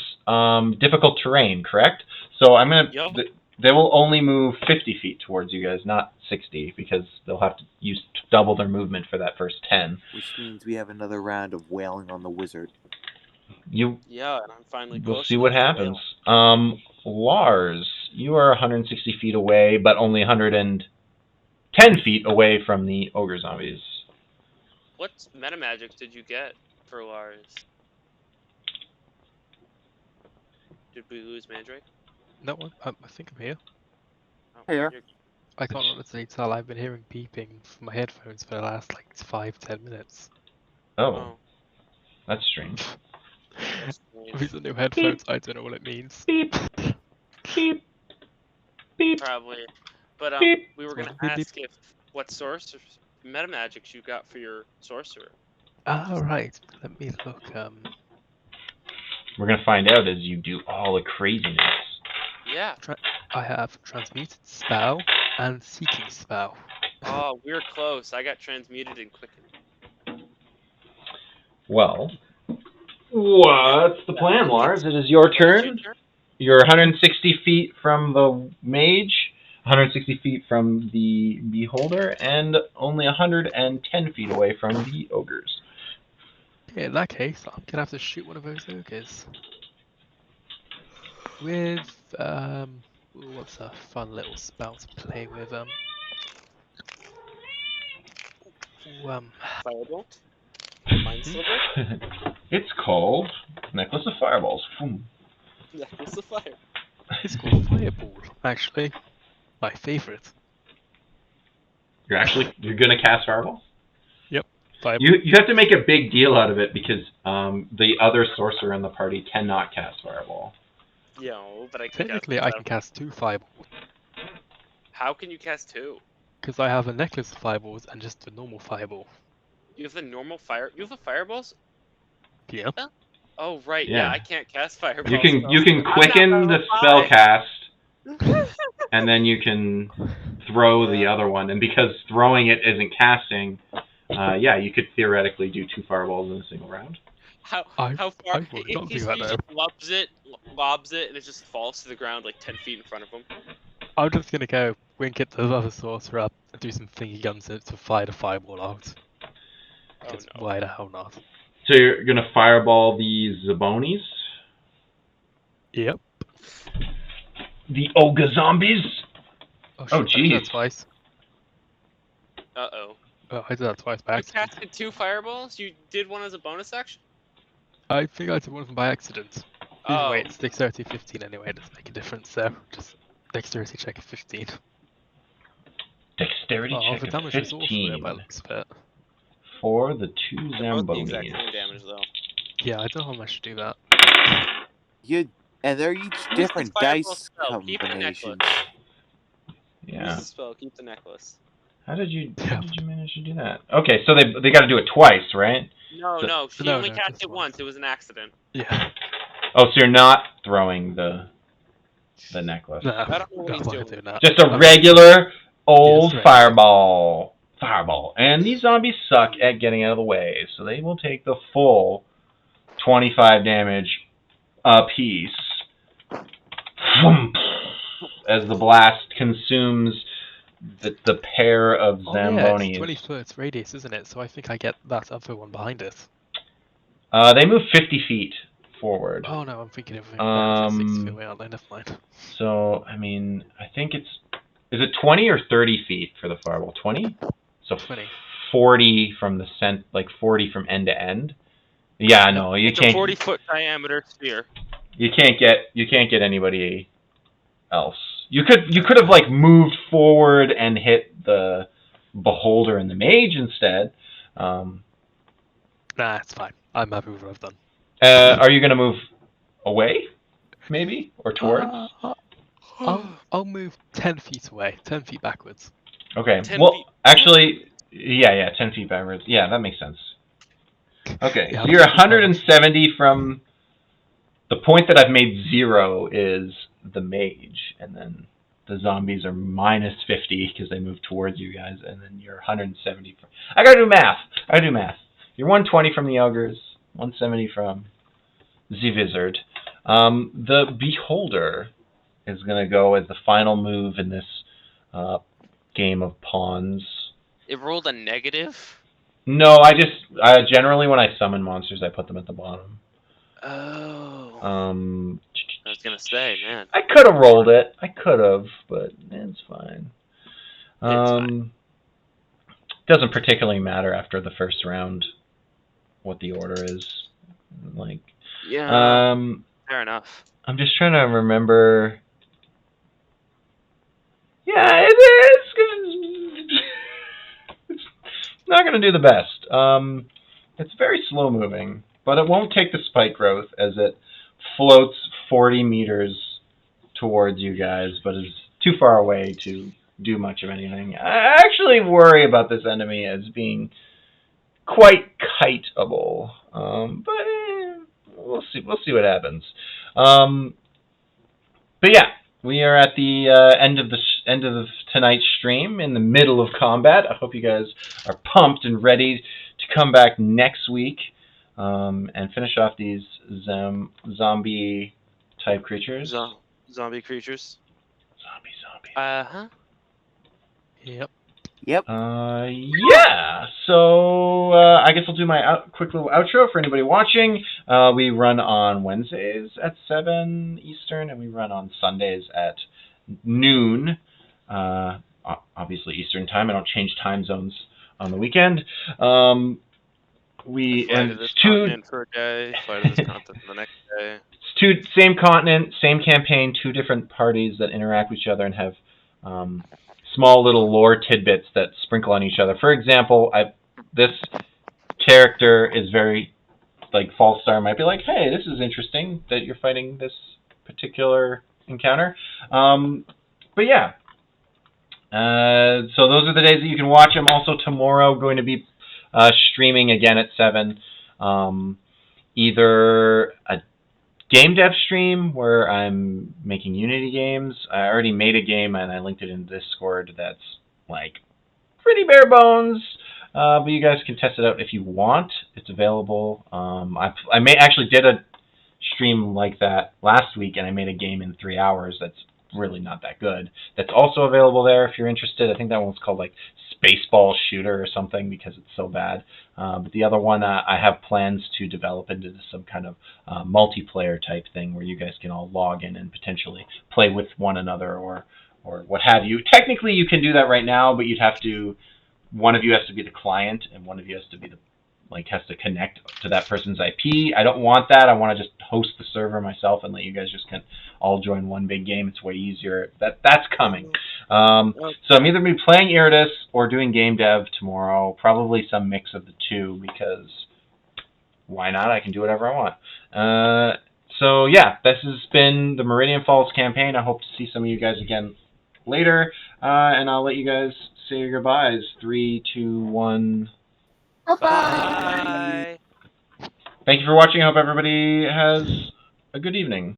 difficult terrain, correct? So I'm gonna. Yep. They will only move 50 feet towards you guys, not 60, because they'll have to use double their movement for that first 10. Which means we have another round of wailing on the wizard. Yeah, and I'm finally. We'll see what happens. Lars, you are 160 feet away, but only 110 feet away from the ogre zombies. What meta magic did you get for Lars? Did we lose Mandrake? No, I think I'm here. Oh, Here. I can't honestly tell. I've been hearing beeping from my headphones for the last 5-10 minutes. Oh. That's strange. These are new headphones. I don't know what it means. Beep. Beep. Beep. Probably. But Beep. we were gonna Beep, beep. ask if what meta magics you got for your sorcerer. Right. Let me look. We're gonna find out as you do all the craziness. Yeah. I have Transmuted Spell and Seeking Spell. Oh, we're close. I got transmuted and quickened. Well, what's the plan, Lars? It is your turn. You're 160 feet from the mage, 160 feet from the beholder, and only 110 feet away from the ogres. In that case, I'm gonna have to shoot one of those ogres. With what's a fun little spell to play with? Firebolt? Mind Sliver? It's called Necklace of Fireballs. Boom. Necklace of Fire. It's called Fireball, actually. My favorite. You're gonna cast Fireballs? Yep. Fireball. You have to make a big deal out of it because the other sorcerer in the party cannot cast Fireball. Yo, but I can Technically, cast I can cast 2 fireballs. How can you cast 2? Because I have a necklace of fireballs and just a normal fireball. You have the normal fire. You have a fireballs? Yeah. Oh right, Yeah. yeah. I can't cast fireballs. You can quicken the spell cast, and then you can throw the other one. And because throwing it isn't casting, you could theoretically do 2 fireballs in a single round. How I far? would If not he do that, just lobs it, and it just falls to the ground like 10 feet in front of him. I'm just gonna go wink at the other sorcerer up and do some thingy guns to fire the fireball out. Oh no. Why the hell not? So you're gonna fireball the Zabonis? Yep. The Ogre zombies? Oh, Oh, shit, I did that jeez. twice. Uh-oh. Oh, I did that twice by You accident. casted 2 fireballs? You did one as a bonus action? I think I did one of them by accident. Either Oh. way, it's dexterity 15 anyway, it doesn't make a difference, so just dexterity check of 15. Dexterity check the of damage is also there 15 by the looks of it. for the 2 They're both the exact Zambonis. same damage though. Yeah, I don't know how much to do that. And they're each Use different the fireball dice spell. Keep the combinations. necklace. Use Yeah. the spell. Keep the necklace. How did you manage to do that? Okay, so they got to do it twice, right? No, So- no. She only cast it once. It was an accident. Yeah. Oh, so you're not throwing the necklace. Nah, I don't know what he's I'm not doing. that. Just a regular old right. fireball. Fireball. And these zombies suck at getting out of the way, so they will take the full 25 damage apiece. As the blast consumes the pair of Oh yeah, Zambonis. it's 20 foot radius, isn't it? So I think I get that other one behind it. They move 50 feet forward. Oh no, I'm thinking everything back to 60 feet away, aren't they? Never mind. So, I mean, I think is it 20 or 30 feet for the fireball? 20? So 20. 40 from 40 from end to end. Yeah, no, you It's can't. a 40-foot diameter sphere. You can't get anybody else. You could have like moved forward and hit the beholder and the mage instead. Nah, it's fine. I'm happy with what I've done. Are you gonna move away, maybe, or towards? I'll move 10 feet away, 10 feet backwards. Okay. 10 Well, feet. actually, yeah, 10 feet backwards. Yeah, that makes sense. Okay, Yeah, so you're 170 from the point that I've made 0 is the mage, and then the zombies are minus 50 because they move towards you guys, and then you're 170 from... I gotta do math. You're 120 from the ogres, 170 from the wizard. The beholder is gonna go as the final move in this game of pawns. It rolled a negative? No, I generally when I summon monsters, I put them at the bottom. Oh. I was gonna say, man. I could have rolled it. But it's fine. Fine. Doesn't particularly matter after the first round what the order is. Like, Yeah. Fair enough. I'm just trying to remember. Yeah, it's not going to do the best. It's very slow moving, but it won't take the spike growth as it floats 40 meters towards you guys, but is too far away to do much of anything. I actually worry about this enemy as being quite kiteable, but we'll see. We'll see what happens. But yeah, we are at the end of tonight's stream, in the middle of combat. I hope you guys are pumped and ready to come back next week and finish off these zombie type creatures. Zombie creatures. Zombie. Uh-huh. Yep. Yep. Yeah. So I guess I'll do my quick little outro for anybody watching. We run on Wednesdays at 7 Eastern, and we run on Sundays at noon. Obviously Eastern time. I don't change time zones on the weekend. I fly to this continent for a day, fly to this continent the next day. It's same continent, same campaign, 2 different parties that interact with each other and have small little lore tidbits that sprinkle on each other. For example, this character is very, like, Fallstar might be like, hey, this is interesting that you're fighting this particular encounter. But yeah. So those are the days that you can watch. I'm also tomorrow going to be streaming again at 7. Either a game dev stream where I'm making Unity games. I already made a game and I linked it in Discord that's like pretty bare bones, but you guys can test it out if you want. It's available. I actually did a stream like that last week, and I made a game in 3 hours that's really not that good. That's also available there if you're interested. I think that one's called like Spaceball Shooter or something because it's so bad. But the other one, I have plans to develop into some kind of multiplayer type thing where you guys can all log in and potentially play with one another or what have you. Technically, you can do that right now, but you'd have to. One of you has to be the client, and one of you has to be has to connect to that person's IP. I don't want that. I want to just host the server myself and let you guys just can all join one big game. It's way easier. That's coming. So I'm either going to be playing Iridus or doing game dev tomorrow. Probably some mix of the two because why not? I can do whatever I want. So yeah, this has been the Meridian Falls campaign. I hope to see some of you guys again later. And I'll let you guys say your goodbyes. 3, 2, 1. Bye. Thank you for watching. I hope everybody has a good evening.